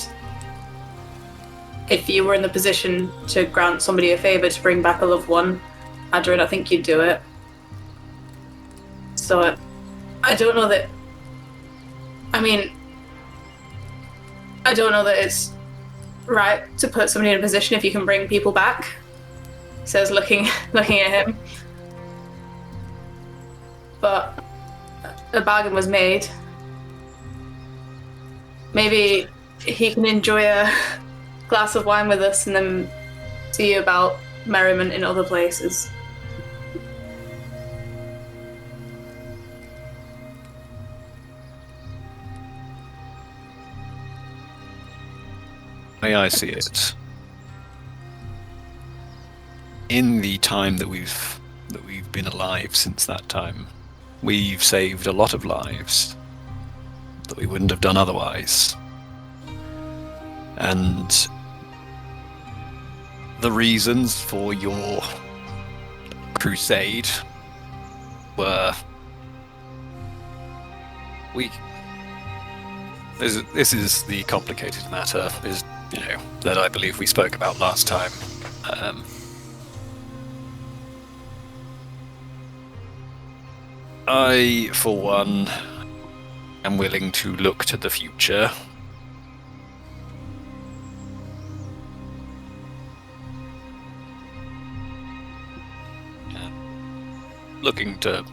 If you were in the position to grant somebody a favour to bring back a loved one, Aderyn, I think you'd do it. So, I don't know that... I mean, I don't know that it's right to put somebody in a position if you can bring people back. He says, looking at him. But a bargain was made. Maybe he can enjoy a glass of wine with us and then see about merriment in other places. May I see it? In the time that we've been alive since that time, we've saved a lot of lives that we wouldn't have done otherwise. And the reasons for your crusade were this is the complicated matter, that I believe we spoke about last time. I, for one, am willing to look to the future. Looking to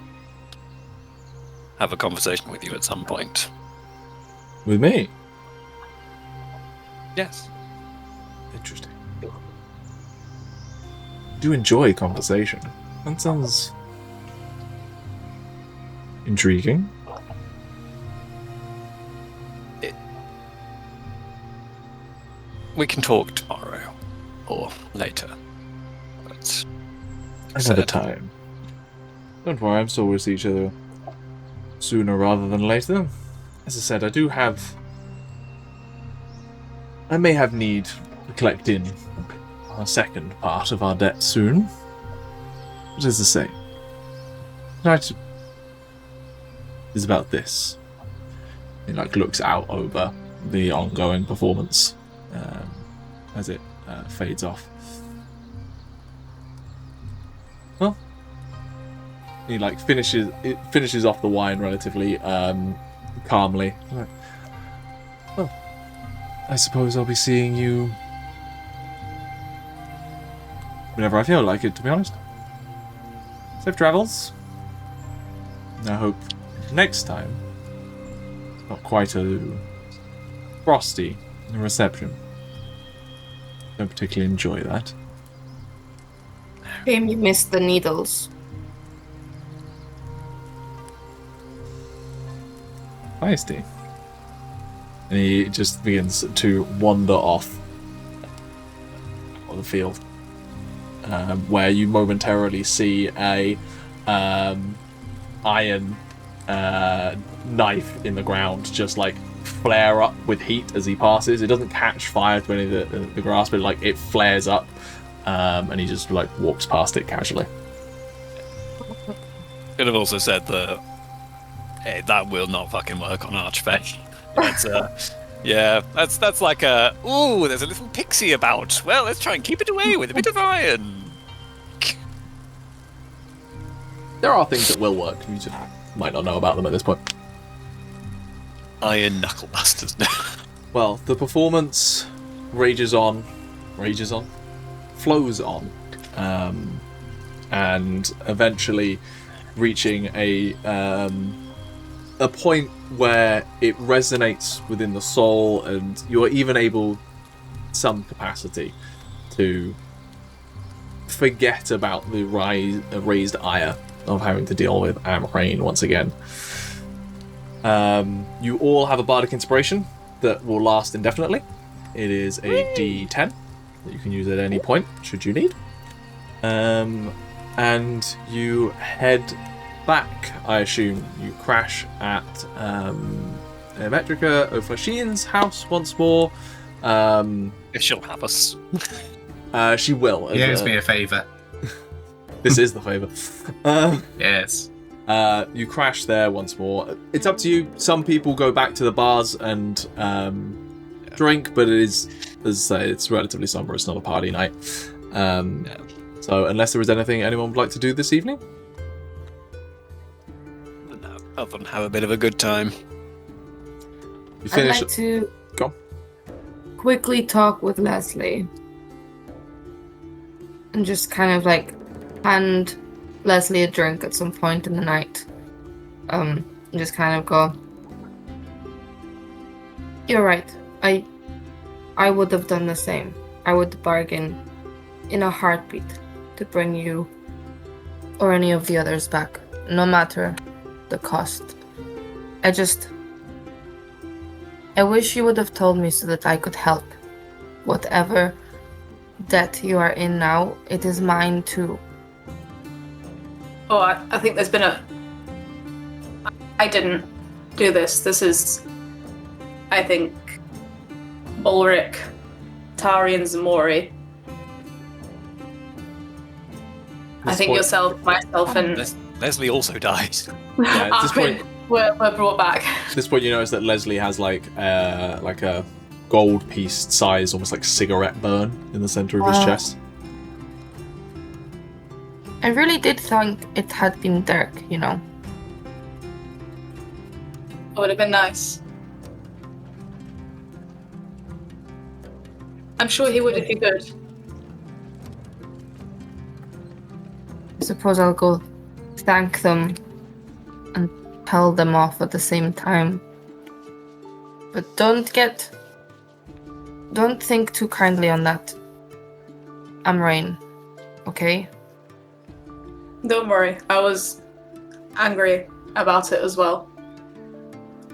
have a conversation with you at some point. With me? Yes. Interesting. Do enjoy conversation. That sounds intriguing. We can talk tomorrow or later. But another time. Don't worry, I'm still we'll see each other sooner rather than later. As I said, I may have need to collect in our second part of our debt soon. But as I say, tonight is about this. He looks out over the ongoing performance as it fades off. Well, he finishes off the wine relatively calmly. Well, I suppose I'll be seeing you whenever I feel like it, to be honest. Safe travels. I hope next time it's not quite a frosty reception. Don't particularly enjoy that. Shame you missed the needles. Feisty. And he just begins to wander off on the field, where you momentarily see a iron knife in the ground, just flare up with heat as he passes. It doesn't catch fire to any of the grass, but like it flares up, and he just like walks past it casually. Could have also said that, hey, that will not fucking work on Archfey. That's yeah, that's like a, ooh, there's a little pixie about. Well, let's try and keep it away with a bit of iron. There are things that will work. You just might not know about them at this point. Iron knuckle busters. Well, the performance flows on, and eventually reaching a point where it resonates within the soul, and you are even able, some capacity, to forget about the raised ire of having to deal with Amhrain once again. You all have a bardic inspiration that will last indefinitely. It is a D10 that you can use at any point should you need. And you head back, I assume. You crash at Metrica O'Flashian's house once more. If she'll have us. She will. He owes me a favour. This is the favour. Yes. You crash there once more. It's up to you. Some people go back to the bars and drink, but it is, as I say, it's relatively somber. It's not a party night. So unless there is anything anyone would like to do this evening? No, other than have a bit of a good time. You finish. I'd like to Go on. quickly talk with Lesley. And just kind of like hand Lesley a drink at some point in the night. And just kind of go, you're right. I would have done the same. I would bargain in a heartbeat to bring you or any of the others back, no matter the cost. I wish you would have told me so that I could help. Whatever debt you are in now, it is mine too. Oh, I think there's been I didn't do this. This is, I think, Balrick, Tauri, and Ximori. I think yourself, myself, and Lesley also died. Yeah, at this point, we're brought back. At this point, you notice that Lesley has like a gold piece size, almost like cigarette burn in the center of his chest. I really did think it had been Dirk, you know. It would have been nice. I'm sure he would if he could. I suppose I'll go thank them and tell them off at the same time. But don't think too kindly on that. Amhrain, okay? Don't worry, I was angry about it as well.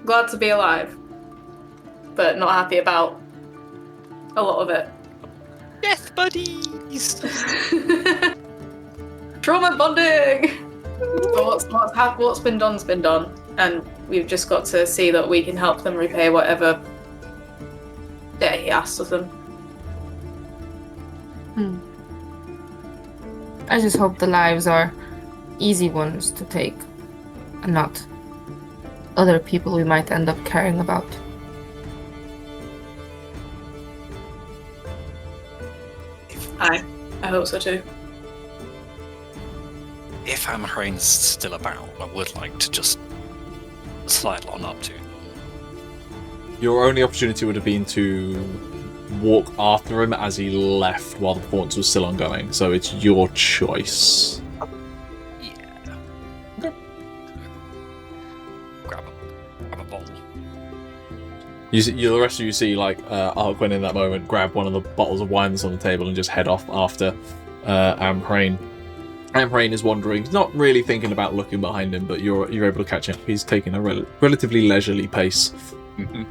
Glad to be alive, but not happy about a lot of it. Death buddies! Trauma bonding! But what's been done's been done, and we've just got to see that we can help them repay whatever debt he asks of them. I just hope the lives are easy ones to take, and not other people we might end up caring about. I hope so too. If Amhrain's still about, I would like to just slide on up to him. Your only opportunity would have been to walk after him as he left while the performance was still ongoing, so it's your choice. Yeah. Okay. Grab a bottle. The rest of you see like Arquen in that moment grab one of the bottles of wine that's on the table and just head off after Amhrain. Amhrain is wandering, not really thinking about looking behind him, but you're able to catch him. He's taking a relatively leisurely pace. Mm-hmm.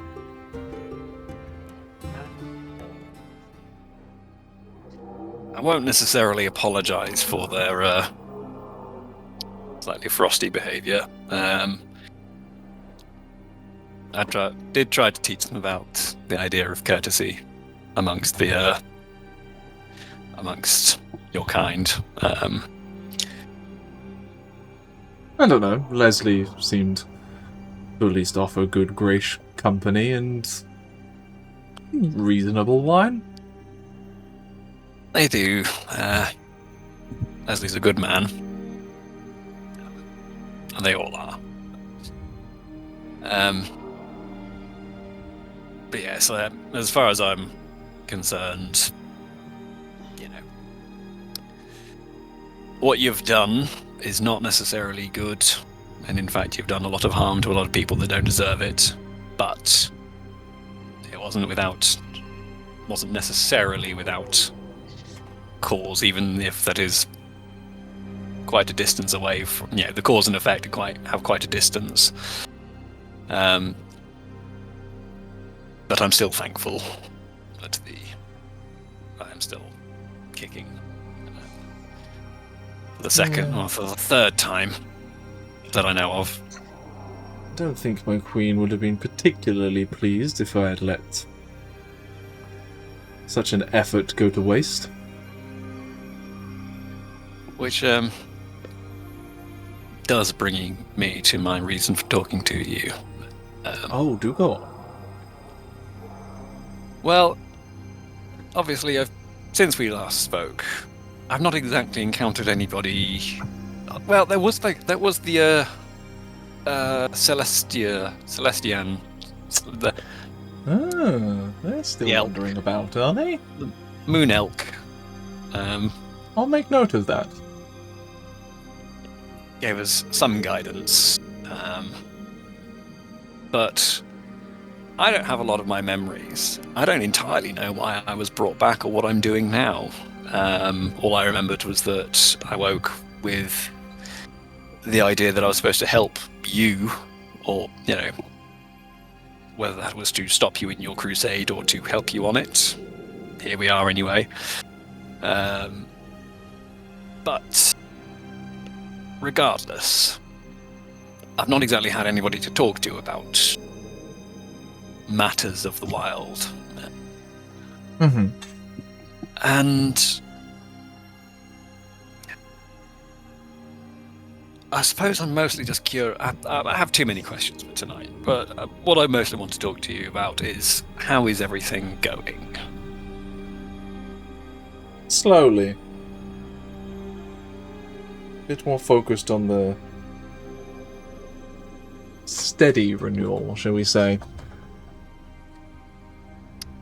I won't necessarily apologise for their slightly frosty behaviour. did try to teach them about the idea of courtesy amongst your kind. I don't know. Lesley seemed to at least offer good grace company and reasonable wine. They do. Leslie's a good man. And they all are. But yeah, so as far as I'm concerned, what you've done is not necessarily good, and in fact you've done a lot of harm to a lot of people that don't deserve it, but it wasn't necessarily without cause, even if that is quite a distance away from, the cause and effect have quite a distance. But I'm still thankful that I am still kicking for the second or for the third time that I know of. I don't think my queen would have been particularly pleased if I had let such an effort go to waste. Which does bring me to my reason for talking to you. Do go on. Well, obviously, since we last spoke, I've not exactly encountered anybody. Well, there was the Celestian. They're still the elk. wandering about, are they? The Moon Elk. I'll make note of that. Gave us some guidance, but I don't have a lot of my memories. I don't entirely know why I was brought back or what I'm doing now. All I remembered was that I woke with the idea that I was supposed to help you, or, whether that was to stop you in your crusade or to help you on it. Here we are anyway. But regardless, I've not exactly had anybody to talk to about matters of the wild. Mm-hmm. And I suppose I'm mostly just curious. I have too many questions for tonight, but what I mostly want to talk to you about is, how is everything going? Slowly. Bit more focused on the steady renewal, shall we say.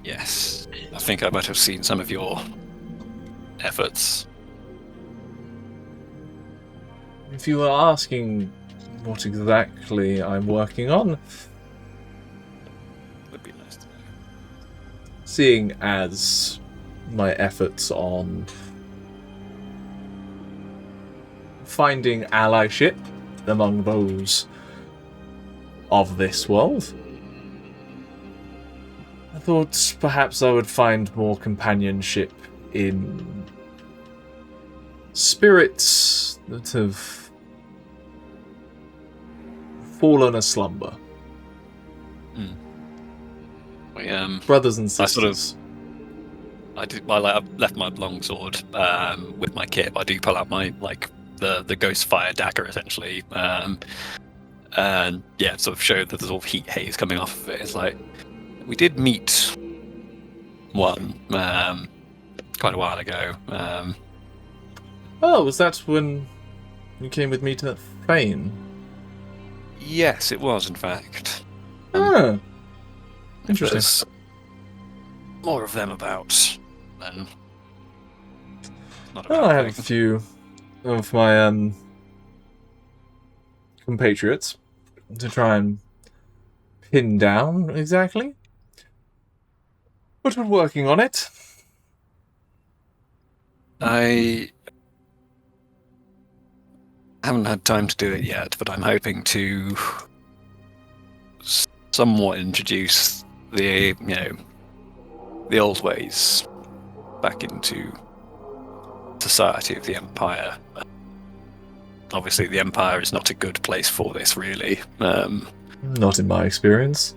Yes, I think I might have seen some of your efforts. If you were asking what exactly I'm working on, Would be nice to know. seeing as my efforts on finding allyship among those of this world, I thought perhaps I would find more companionship in spirits that have fallen aslumber. We Brothers and sisters. I left my longsword with my kit. I do pull out my the ghost fire dagger essentially, and sort of show that there's all heat haze coming off of it. It's like, we did meet one quite a while ago. Oh, was that when you came with me to that fane? Yes, it was in fact. Interesting. There's more of them about than not about. Well, I have a few of my compatriots to try and pin down exactly, but we're working on it. I haven't had time to do it yet, but I'm hoping to somewhat introduce the old ways back into society of the Empire. Obviously, the Empire is not a good place for this, really. Not in my experience.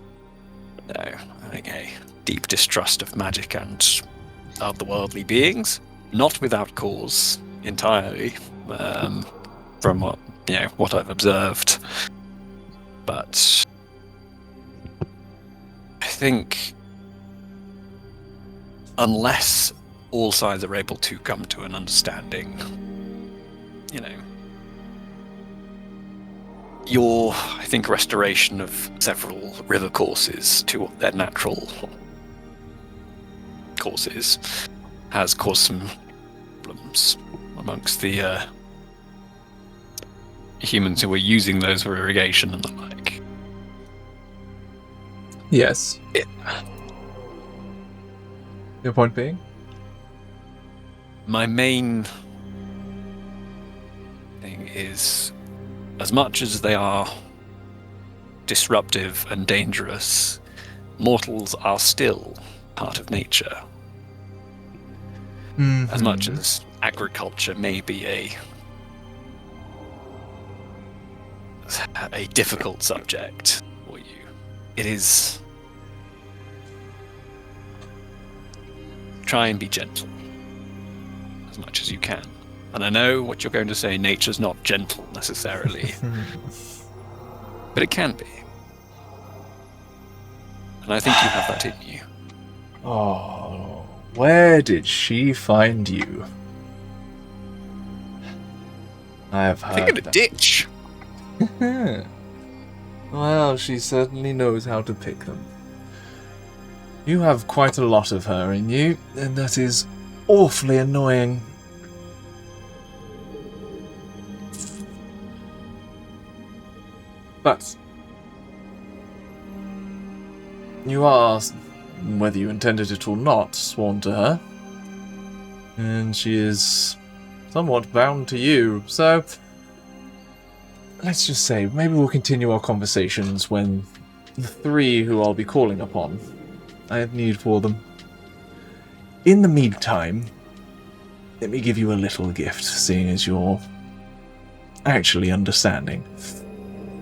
No, I think a deep distrust of magic and otherworldly beings, not without cause entirely, from what I've observed. But I think unless all sides are able to come to an understanding, I think restoration of several river courses to their natural courses has caused some problems amongst the humans who are using those for irrigation and the like. Yes. Your point being? My main thing is, as much as they are disruptive and dangerous, mortals are still part of nature. Mm-hmm. As much as agriculture may be a difficult subject for you, it is... Try and be gentle as much as you can. And I know what you're going to say, nature's not gentle necessarily, but it can be. And I think you have that in you. Oh, where did she find you? I have heard I think in a that. ditch. Well, she certainly knows how to pick them. You have quite a lot of her in you, and that is awfully annoying. But you are, whether you intended it or not, sworn to her. And she is somewhat bound to you, so let's just say, maybe we'll continue our conversations when the three who I'll be calling upon, I have need for them. In the meantime, let me give you a little gift, seeing as you're actually understanding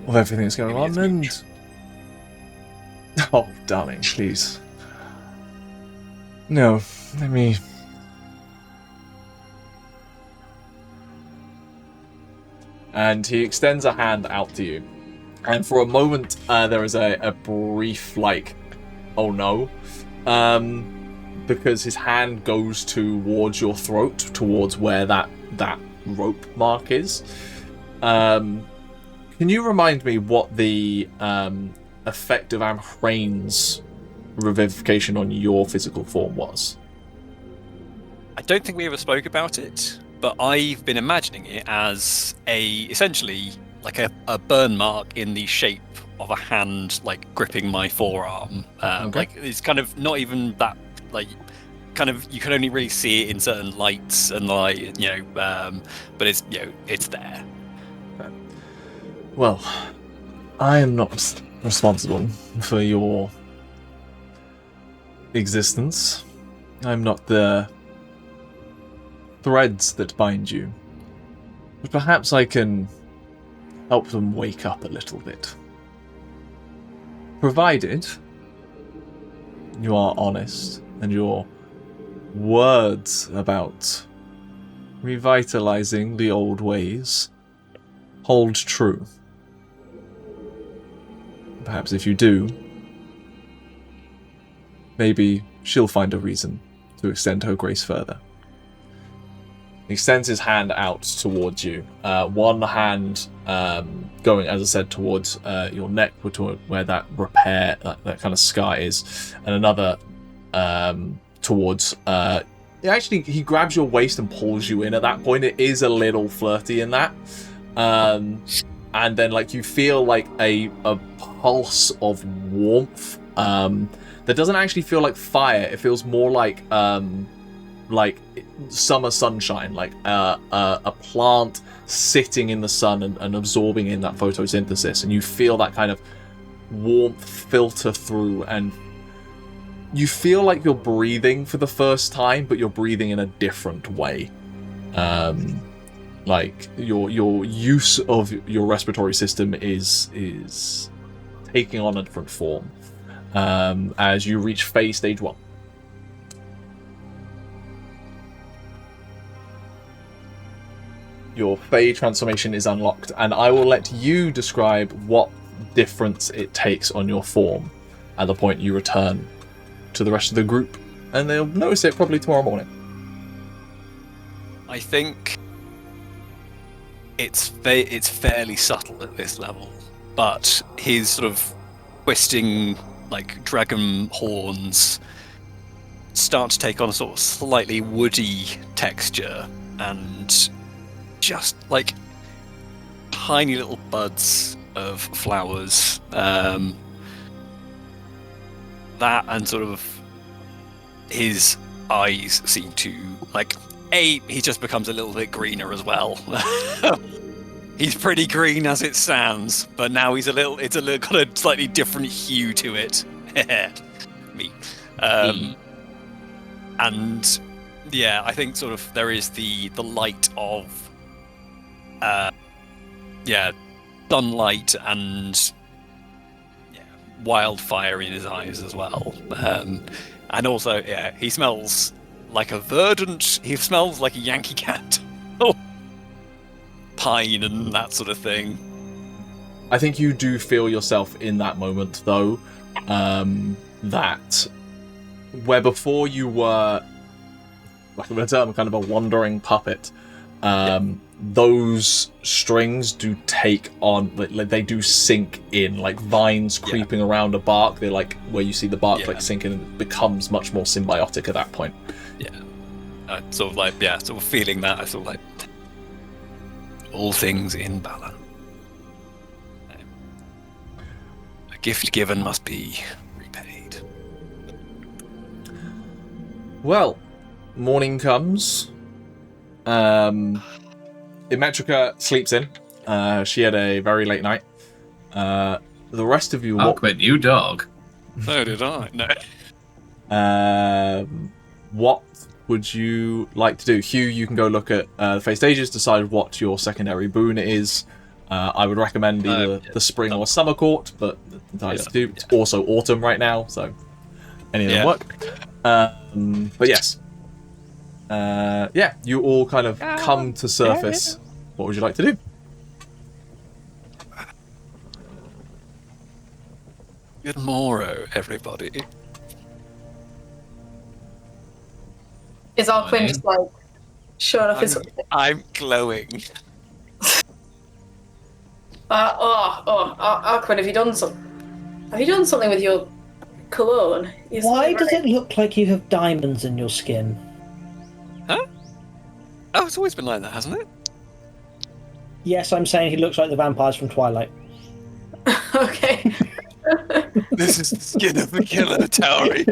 of everything that's going on, and... Oh, darling, please. No, let me... And he extends a hand out to you. And for a moment, there is a brief, oh no. Because his hand goes towards your throat, towards where that rope mark is. Can you remind me what the effect of Amhrain's revivification on your physical form was? I don't think we ever spoke about it, but I've been imagining it as essentially like a burn mark in the shape of a hand, gripping my forearm. Okay. It's kind of not even that, you can only really see it in certain lights and but it's, it's there. Well, I am not responsible for your existence. I'm not the threads that bind you. But perhaps I can help them wake up a little bit. Provided you are honest and your words about revitalizing the old ways hold true. Perhaps if you do, maybe she'll find a reason to extend her grace further. He extends his hand out towards you. One hand going, as I said, towards your neck, where that repair, that kind of scar is, and another towards... Actually, he grabs your waist and pulls you in at that point. It is a little flirty in that. And then, you feel a pulse of warmth that doesn't actually feel like fire. It feels more like summer sunshine, a plant sitting in the sun and absorbing in that photosynthesis, and you feel that kind of warmth filter through, and you feel like you're breathing for the first time, but you're breathing in a different way. Your use of your respiratory system is taking on a different form as you reach Fae Stage 1. Your Fae transformation is unlocked, and I will let you describe what difference it takes on your form at the point you return to the rest of the group, and they'll notice it probably tomorrow morning. I think it's fairly subtle at this level, but his sort of twisting, like, dragon horns start to take on a sort of slightly woody texture, and just like tiny little buds of flowers. That and sort of his eyes seem to, like, he just becomes a little bit greener as well. He's pretty green as it stands, but now it's got a slightly different hue to it. Me. And yeah, I think sort of there is the light of sunlight and wildfire in his eyes as well. And also, he smells like a verdant. He smells like a Yankee cat. Pine and that sort of thing. I think you do feel yourself in that moment, though, that where before you were, like I'm going to term, kind of a wandering puppet, those strings do take on, like they do sink in, like vines creeping around a bark. They're like where you see the bark like sink in, and it becomes much more symbiotic at that point. Sort of feeling that. I sort of like all things in balance. A gift given must be repaid. Well, morning comes. Imetrica sleeps in. She had a very late night. The rest of you... Arquen, you dog. So did I. No. What would you like to do? Hugh, you can go look at the Fae Stages, decide what your secondary boon is. I would recommend either the spring or summer court, but entirely up to you. It's also autumn right now, so any of them work. But yes. You all kind of come to surface. What would you like to do? Good morrow, everybody. Is Arquen just like showing off his... I'm glowing. Arquen, have you done something with your cologne? Why does it look like you have diamonds in your skin? Huh? Oh, it's always been like that, hasn't it? Yes, I'm saying he looks like the vampires from Twilight. Okay. This is the skin of the killer, Tauri.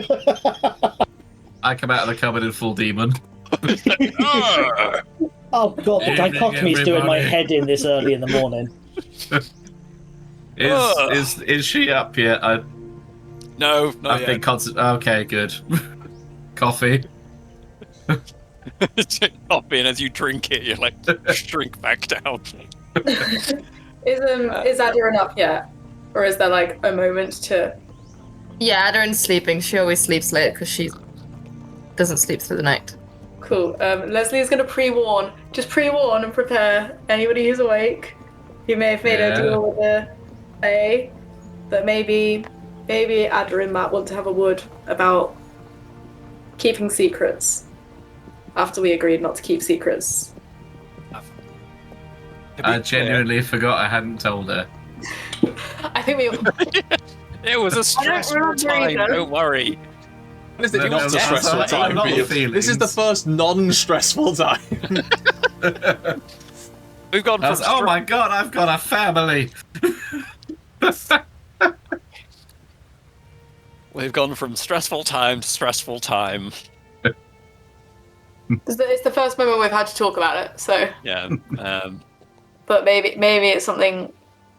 I come out of the cupboard in full demon. Oh god, the dichotomy's doing my head in this early in the morning. Is she up yet? No, not yet. Okay, good. Coffee. Coffee, and as you drink it, you like shrink back down. Is Aderyn up yet? Or is there like a moment to... Yeah, Aderyn's sleeping. She always sleeps late because she doesn't sleep through the night. Cool. Lesley is going to pre-warn and prepare anybody who's awake. Who may have made a deal with a that maybe Aderyn might want to have a word about keeping secrets after we agreed not to keep secrets. I genuinely forgot I hadn't told her. I think we... It was a stressful time, don't worry. This is not a stressful time. This is the first non-stressful time. We've gone from... Oh my god, I've got a family! We've gone from stressful time to stressful time. It's the first moment we've had to talk about it, so... Yeah. But maybe it's something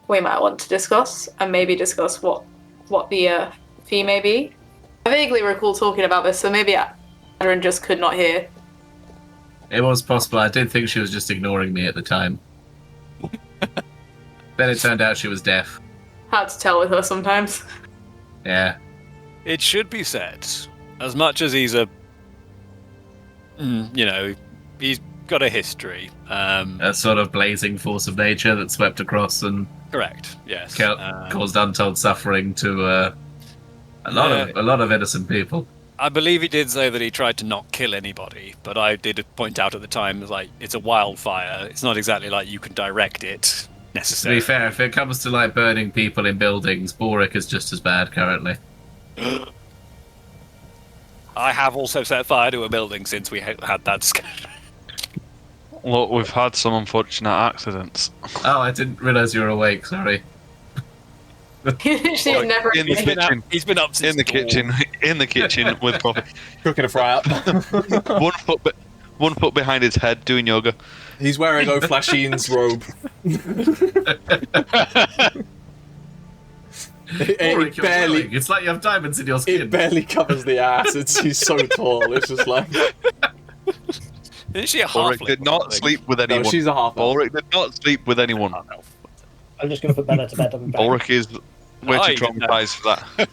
we might want to discuss, and maybe discuss what the fee may be. I vaguely recall talking about this, so maybe Aderyn just could not hear. It was possible. I did think she was just ignoring me at the time. Then it turned out she was deaf. Hard to tell with her sometimes. Yeah. It should be said, as much as he's he's got a history. A sort of blazing force of nature that swept across and Correct. Yes. caused untold suffering to a lot of innocent people. I believe he did say that he tried to not kill anybody, but I did point out at the time, like, it's a wildfire. It's not exactly like you can direct it To necessarily. be fair, if it comes to like burning people in buildings, Balrick is just as bad currently. I have also set fire to a building since we had that discussion. Look, we've had some unfortunate accidents. Oh, I didn't realise you were awake. Sorry. She's never. In the kitchen. He's been up since In the kitchen with coffee. Cooking a fry up. One foot behind his head doing yoga. He's wearing O'Flashine's robe. Balrick, you're glowing. It's like you have diamonds in your skin. It barely covers the ass. He's so tall. It's just like... Isn't she a Balrick halfling? did not sleep with anyone. No, she's a half elf. Balrick did not sleep with anyone. I'm just going to put Bella to bed. I'll be back. Balrick is way I too didn't know. traumatized for that.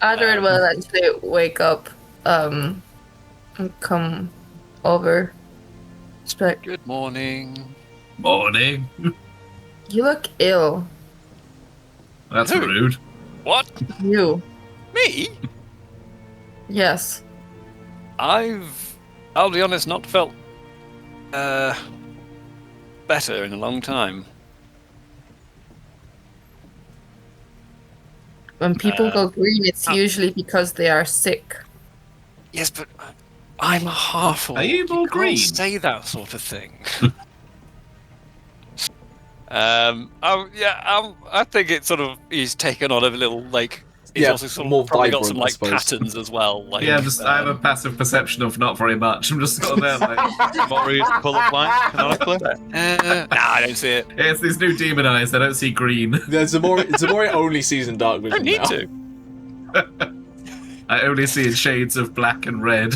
Aderyn will actually wake up and come over. Just be like, Good morning. Morning. you look ill. That's Who? rude. What? You. Me? Yes. I'll be honest, not felt better in a long time. When people go green, it's usually because they are sick. Yes, but I'm a half-orc. Are you more can't green? say that sort of thing. I think it's sort of he's taken on a little like. He's Yeah, also sort more of probably got vibrant, some I like suppose. patterns as well. Like, Yeah, I have a passive perception of not very much. I'm just sort of there like, Ximori is colourblind, canonically. nah, I don't see it. yeah, it's these new demon eyes. I don't see green. Yeah, Ximori only sees in dark I vision don't need now. to. I only see in shades of black and red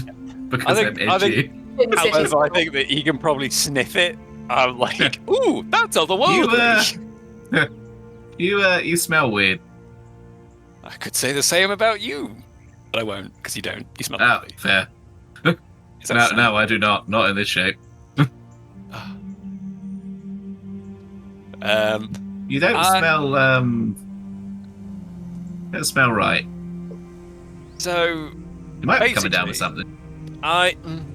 because I'm I edgy. However, I think that he can probably sniff it. I'm like, ooh, that's otherworldly. You smell weird. I could say the same about you, but I won't because you don't. You smell Oh, lovely. fair. Is that so? No, I do not. Not in this shape. You don't smell. Don't smell right. So You might be coming down with basically, something.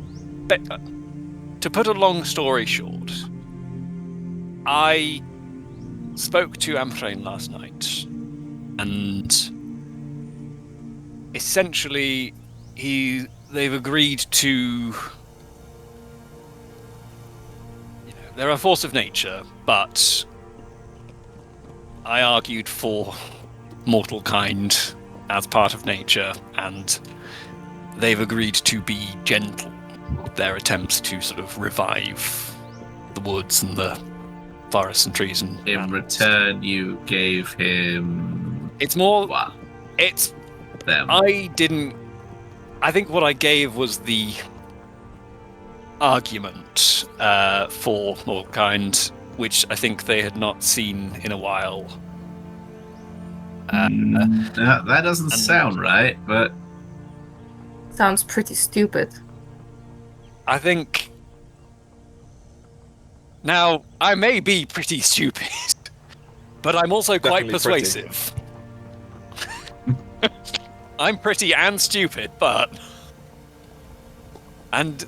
to put a long story short, I spoke to Amhrain last night, and essentially they've agreed to. They're a force of nature, but I argued for mortal kind as part of nature, and they've agreed to be gentle with their attempts to sort of revive the woods and the forests and trees and In animals. return, you gave him It's more. what? It's. Them. I didn't. I think what I gave was the argument for mortal kind, which I think they had not seen in a while. That doesn't and- sound right, but Sounds pretty stupid. I think. Now, I may be pretty stupid, but I'm also quite Definitely pretty. persuasive. I'm pretty and stupid, but. And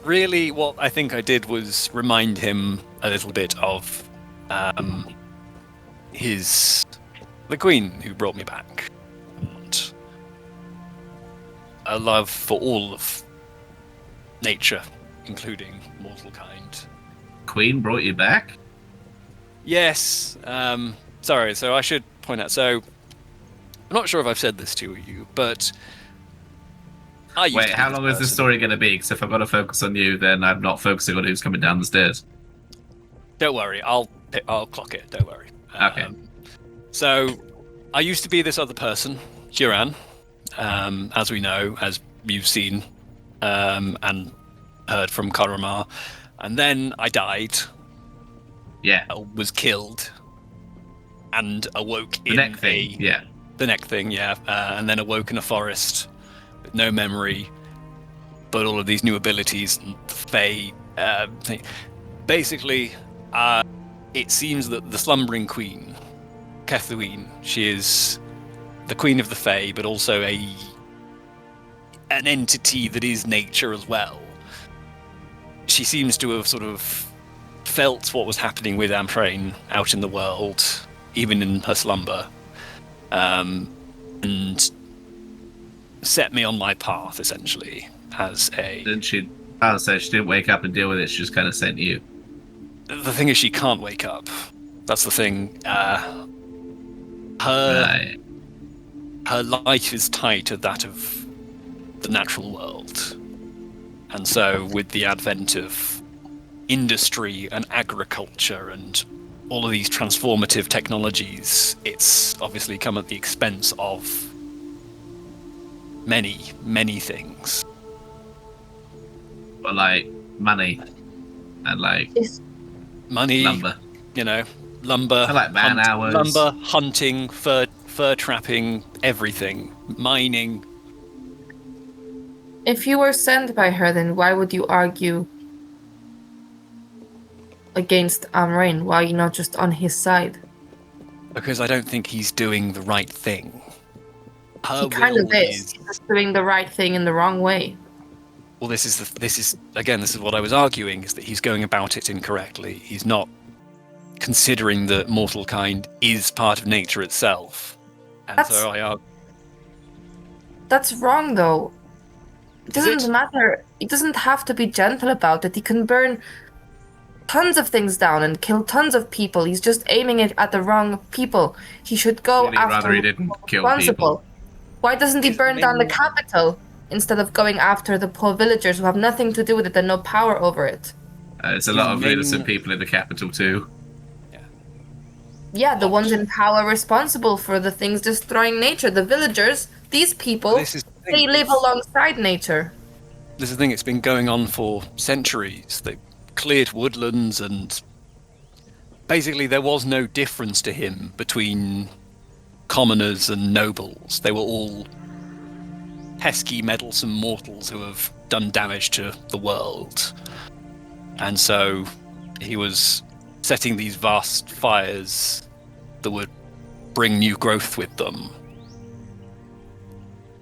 really, what I think I did was remind him a little bit of the Queen who brought me back. And a love for all of nature, including mortal kind. Queen brought you back? Yes, sorry, so I should point out, so I'm not sure if I've said this to you, but I used Wait, to be how long is this person. story going to be? Because if I've got to focus on you, then I'm not focusing on who's coming down the stairs. Don't worry, I'll clock it, don't worry. Okay. So, I used to be this other person, Huran, as we know, as you've seen and heard from Karamar, and then I died. Yeah. I was killed, and awoke The in neck thing, yeah. the neck thing, yeah, and then awoke in a forest with no memory, but all of these new abilities and Fae thing. Basically, it seems that the slumbering queen, Kaldruin, she is the queen of the Fae, but also an entity that is nature as well. She seems to have sort of felt what was happening with Amhrain out in the world, even in her slumber, and set me on my path, essentially, as a... Didn't she? Oh, so she didn't wake up and deal with it, she just kind of sent you. The thing is, she can't wake up. That's the thing. Her life is tied to that of the natural world. And so, with the advent of industry and agriculture and all of these transformative technologies, it's obviously come at the expense of many, many things. But like money and like money, lumber. Lumber. I like man hours. Lumber, hunting, fur trapping, everything, mining. If you were sent by her, then why would you argue against Amhrain? Why are you not just on his side? Because I don't think he's doing the right thing. He kind of is. He's just doing the right thing in the wrong way. Well, this is what I was arguing, is that he's going about it incorrectly. He's not considering that mortal kind is part of nature itself. And so I argue. That's wrong, though. It doesn't matter. He doesn't have to be gentle about it. He can burn tons of things down and kill tons of people. He's just aiming it at the wrong people. He should go after he didn't kill responsible. people. Why doesn't he burn down the capital instead of going after the poor villagers who have nothing to do with it and no power over it? It's a lot of innocent people in the capital too. Yeah, the ones in power responsible for the things destroying nature. The villagers, these people, they live alongside nature. This is the thing, it's been going on for centuries. They cleared woodlands, and basically there was no difference to him between commoners and nobles. They were all pesky, meddlesome mortals who have done damage to the world. And so he was setting these vast fires that would bring new growth with them.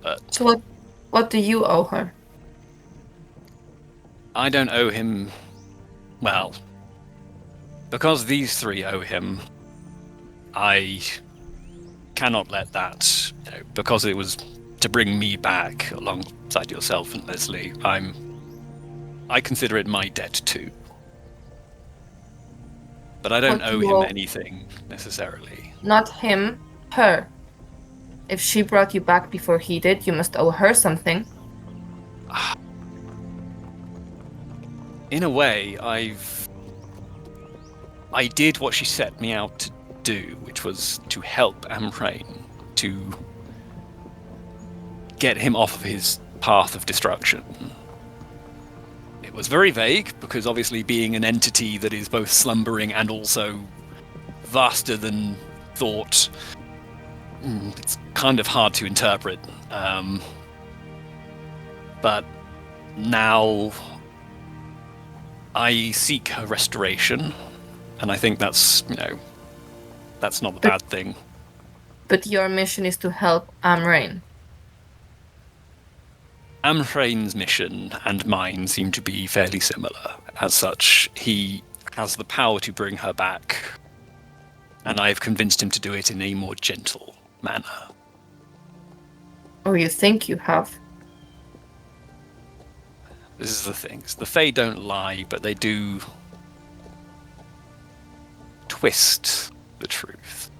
But so what do you owe her? I don't owe him... Well, because these three owe him, I cannot let that... because it was to bring me back alongside yourself and Lesley, I consider it my debt too. But I don't owe him anything, necessarily. Not him, her. If she brought you back before he did, you must owe her something. In a way, I did what she set me out to do, which was to help Amhrain, to get him off of his path of destruction. It was very vague, because obviously being an entity that is both slumbering and also vaster than thought, it's kind of hard to interpret. But now I seek her restoration, and I think that's not a bad thing. But your mission is to help Amhrain. Amhrain's mission and mine seem to be fairly similar. As such, he has the power to bring her back, and I've convinced him to do it in a more gentle manner. Or you think you have? This is the thing. The Fae don't lie, but they do twist the truth.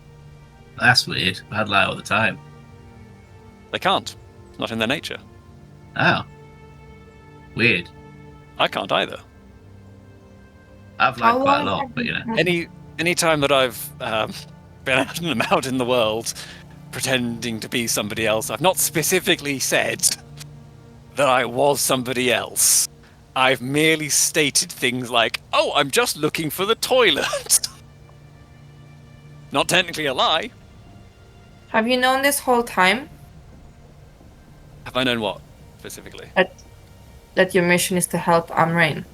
That's weird. I'd lie all the time. They can't. It's not in their nature. Oh. Weird. I can't either. I've lied quite a lot, but Any time that I've been out and about in the world pretending to be somebody else, I've not specifically said that I was somebody else. I've merely stated things like, "Oh, I'm just looking for the toilet." not technically a lie. Have you known this whole time Have I known what, specifically? that your mission is to help Amhrain?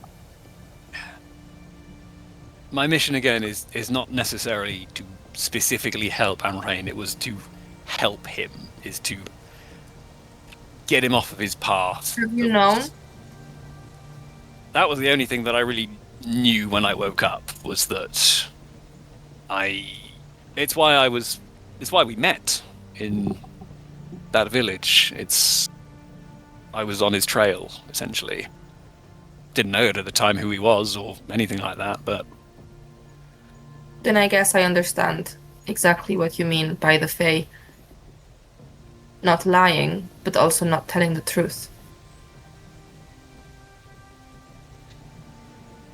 My mission, again, is not necessarily to specifically help Amhrain. It was to help him, is to get him off of his path. Have you known? That was the only thing that I really knew when I woke up, was that it's why we met in that village. I was on his trail, essentially. Didn't know it at the time who he was or anything like that, but... Then I guess I understand exactly what you mean by the Fae not lying, but also not telling the truth.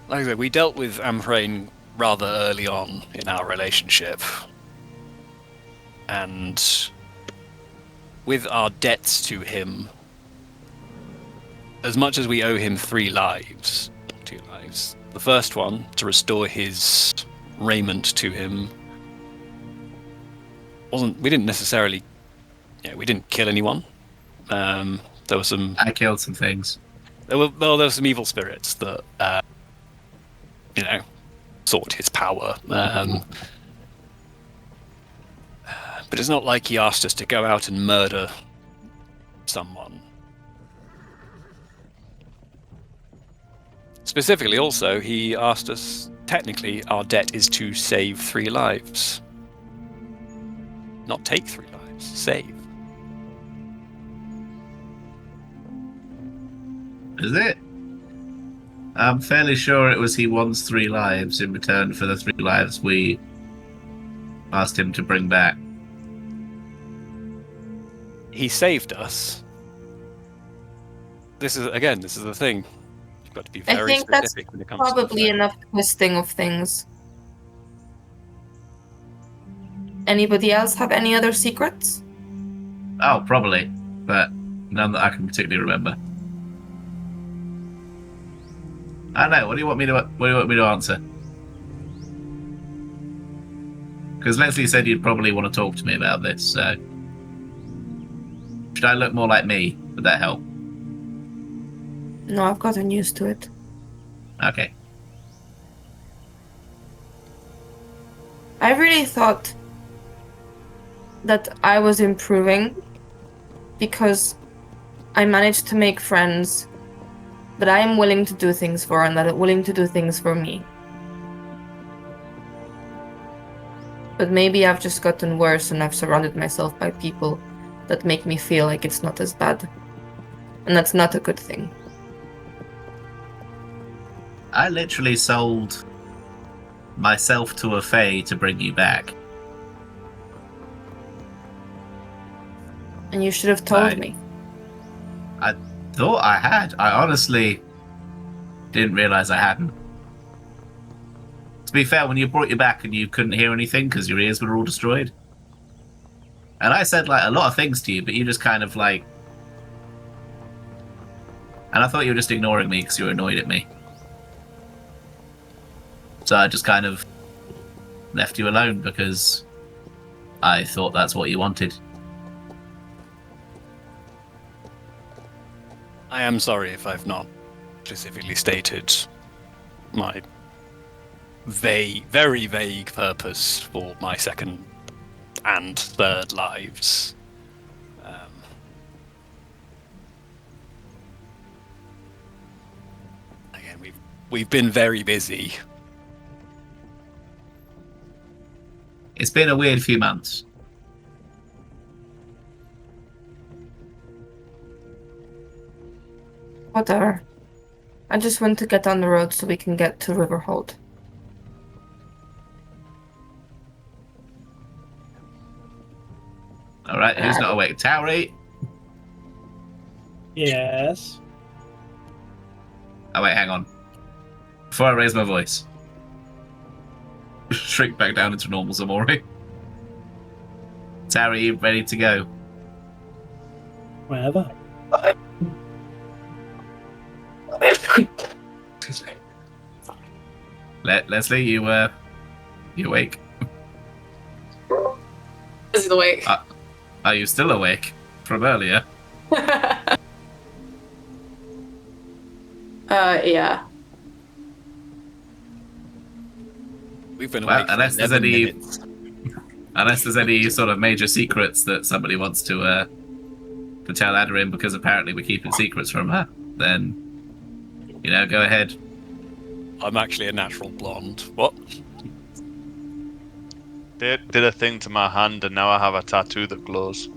Like I said, we dealt with Amhrain rather early on in our relationship. And with our debts to him, as much as we owe him 2 lives, the first one, to restore his raiment to him, we didn't necessarily, we didn't kill anyone. There were some... I killed some things. There were some evil spirits that, sought his power. But it's not like he asked us to go out and murder someone. Specifically, also, he asked us, technically, our debt is to save 3 lives. Not take 3 lives, save. Is it? I'm fairly sure it was he wants 3 lives in return for the 3 lives we asked him to bring back. He saved us. This is the thing. You've got to be very I think that's specific when it comes to probably enough twisting of things. Anybody else have any other secrets? Oh, probably, but none that I can particularly remember. I don't know. What do you want me to answer? Because Lesley said you'd probably want to talk to me about this. So, should I look more like me? Would that help? No, I've gotten used to it. Okay. I really thought that I was improving because I managed to make friends that I am willing to do things for and that are willing to do things for me. But maybe I've just gotten worse and I've surrounded myself by people that make me feel like it's not as bad. And that's not a good thing. I literally sold myself to a Fae to bring you back. And you should have told Right. me. I thought I had. I honestly didn't realize I hadn't. To be fair, when you brought you back and you couldn't hear anything because your ears were all destroyed. And I said like a lot of things to you, but you just kind of like... And I thought you were just ignoring me because you were annoyed at me. So I just kind of left you alone because I thought that's what you wanted. I am sorry if I've not specifically stated my very vague purpose for my 2nd and 3rd lives. Again, we've been very busy. It's been a weird few months. Whatever. I just want to get on the road so we can get to Riverhold. Alright, who's not awake? Tauri? Yes. Oh wait, hang on. Before I raise my voice. Shrink back down into normal Ximori. Tauri, you ready to go? Wherever. Lesley, you awake? awake. Are you still awake from earlier? Yeah. We've been Well, awake for unless there's 11 any- minutes. Unless there's any sort of major secrets that somebody wants to tell Aderyn, because apparently we're keeping secrets from her, then, go ahead. I'm actually a natural blonde. What? Did a thing to my hand, and now I have a tattoo that glows.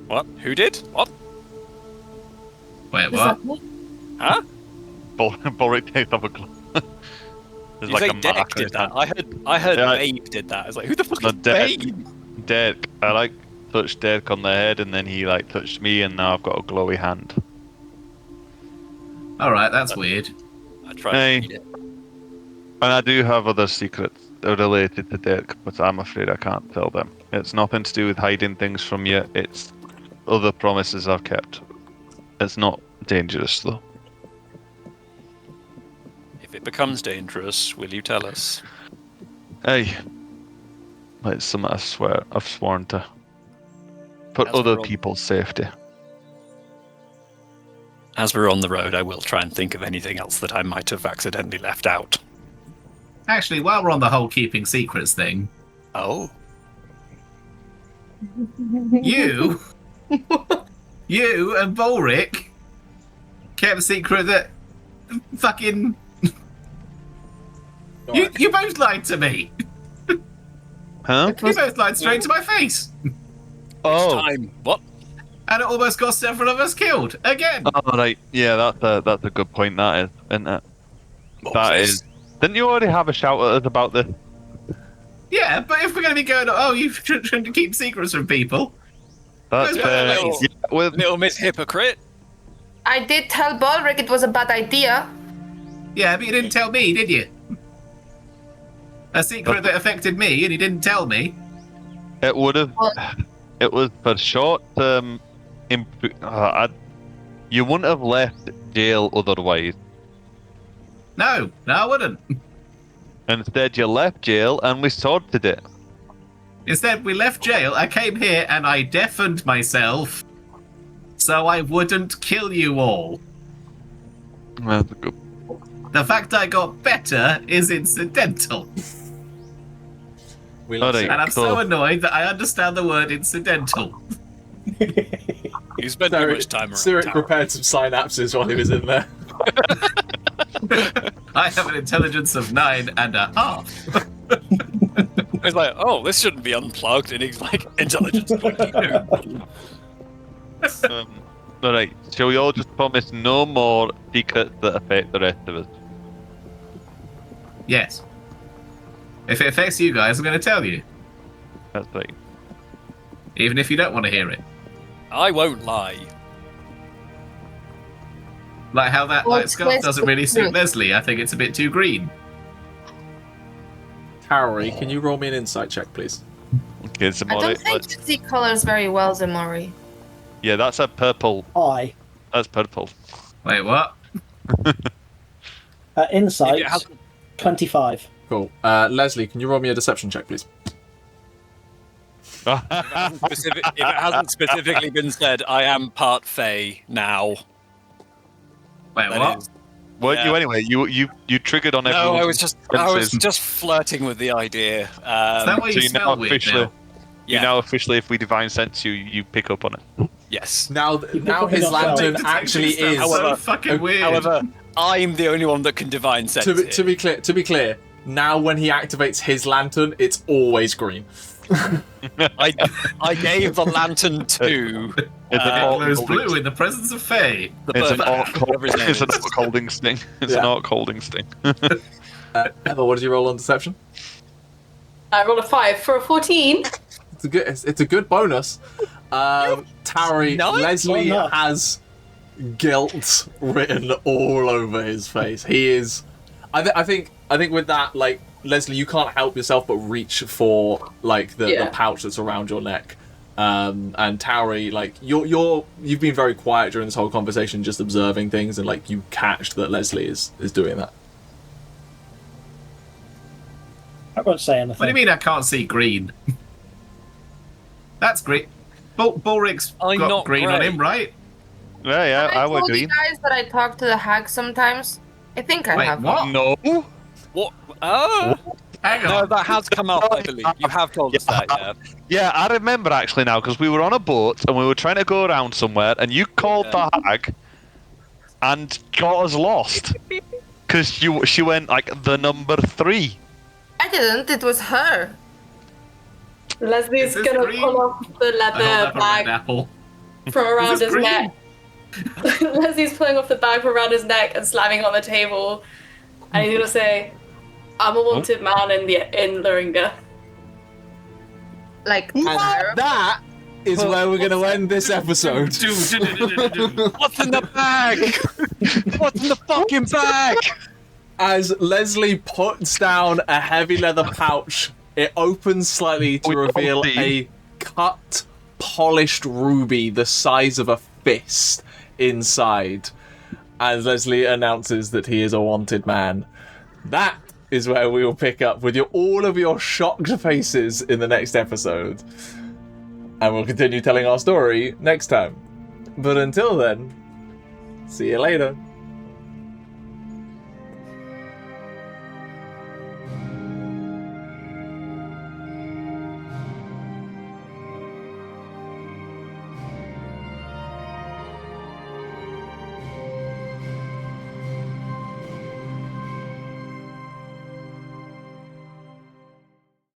What? Who did? What? Wait, what? Huh? Balrick takes off a glove. There's You say a Derek mark on did his that. hand. I heard Yeah, Babe did that. I was like, who the fuck No, is Derek. Babe? Derek. I touched Derek on the head, and then he touched me, and now I've got a glowy hand. Alright, that's weird. I tried Hey. to read it. And I do have other secrets related to Derek, but I'm afraid I can't tell them. It's nothing to do with hiding things from you. It's other promises I've kept. It's not dangerous though. If it becomes dangerous, will you tell us? Hey, it's something I've sworn to put As other we're on- people's safety. As we're on the road, I will try and think of anything else that I might have accidentally left out. Actually, while we're on the whole keeping secrets thing, Oh. you and Balrick kept a secret that fucking... You both lied to me. Huh? You both lied straight to my face. Oh, Time. What? And it almost got several of us killed. Again. oh, right. Yeah, that's a good point. That is, isn't it? What That was is. Didn't you already have a shout at us about this? Yeah, but if we're going to be going, oh, you trying to keep secrets from people. That's Those fair. are lies. Yeah, with, Little Miss Hypocrite? I did tell Balrick it was a bad idea. Yeah, but you didn't tell me, did you? A secret that affected me, and you didn't tell me. it would have. It was for short term. You wouldn't have left jail otherwise. No, I wouldn't. Instead, you left jail and we sorted it. Instead, we left jail, I came here, and I deafened myself so I wouldn't kill you all. That's a good. The fact I got better is incidental. We Alright. And I'm so annoyed that I understand the word incidental. You spent too much time around Cyric town. prepared some synapses while he was in there. I have an intelligence of 9.5. He's like, oh, this shouldn't be unplugged. And he's like, intelligence 22. Alright, shall we all just promise no more secrets that affect the rest of us? Yes. If it affects you guys, I'm going to tell you. That's right. Even if you don't want to hear it. I won't lie. Like how that Well, light scarf let's doesn't really go suit through. Lesley. I think it's a bit too green. Tauri, can you roll me an insight check, please? Okay, I Ximori, don't think you see colors very well, Ximori. yeah, that's a purple. I. That's purple. Wait, what? Insight, If it has- 25. Cool. Lesley, can you roll me a deception check, please? If it hasn't specifically been said, I am part Fae now. Wait, That what? is- Weren't you Yeah. anyway? You triggered on No, everyone. I was just flirting with the idea. Is that why you So you smell now weird officially, now? Yeah. you now officially, if we divine sense you, you pick up on it. Yes. Now, You now pick his up on yourself. lantern Detective actually stuff is. so However- fucking weird. However, I'm the only one that can divine sense To be it. clear, now when he activates his lantern, it's always green. I gave the lantern to It's an It orc glows holding- blue in the presence of Fae. the It's an bird. orc whatever his name It's an is. orc holding sting. It's Yeah. an orc holding sting. Emma, what did you roll on deception? I rolled a 5 for a 14. It's a good bonus. Tauri, No, Lesley not enough. has guilt written all over his face. He is. I think with that, like Lesley, you can't help yourself but reach for like the Yeah. pouch that's around your neck. And Tauri, like you've been very quiet during this whole conversation, just observing things, and like you catched that Lesley is doing that. I won't say anything. What do you mean I can't see green? That's great. Balrick's I'm got not green on grey. him, right? Yeah, I would told agree. you guys that I talk to the hag sometimes. I think I Wait, have. what? No. What? Ah! Hang No, on. that has come up, I believe. You have told us that, yeah. Yeah, I remember actually now because we were on a boat and we were trying to go around somewhere, and you called the hag and got us lost because she went like the number 3. I didn't. It was her. Leslie's Is this gonna green? pull off the I hold leather up a red bag apple. from around Is this his green? neck. Leslie's pulling off the bag from around his neck and slamming it on the table. And he's gonna say, I'm a wanted man in Luringa. Like, That is where we're going to end this episode. What's in the bag? What's in the fucking bag? As Lesley puts down a heavy leather pouch, it opens slightly to reveal a cut, polished ruby the size of a fist inside. As Lesley announces that he is a wanted man. That is where we will pick up with all of your shocked faces in the next episode. And we'll continue telling our story next time. But until then, see you later.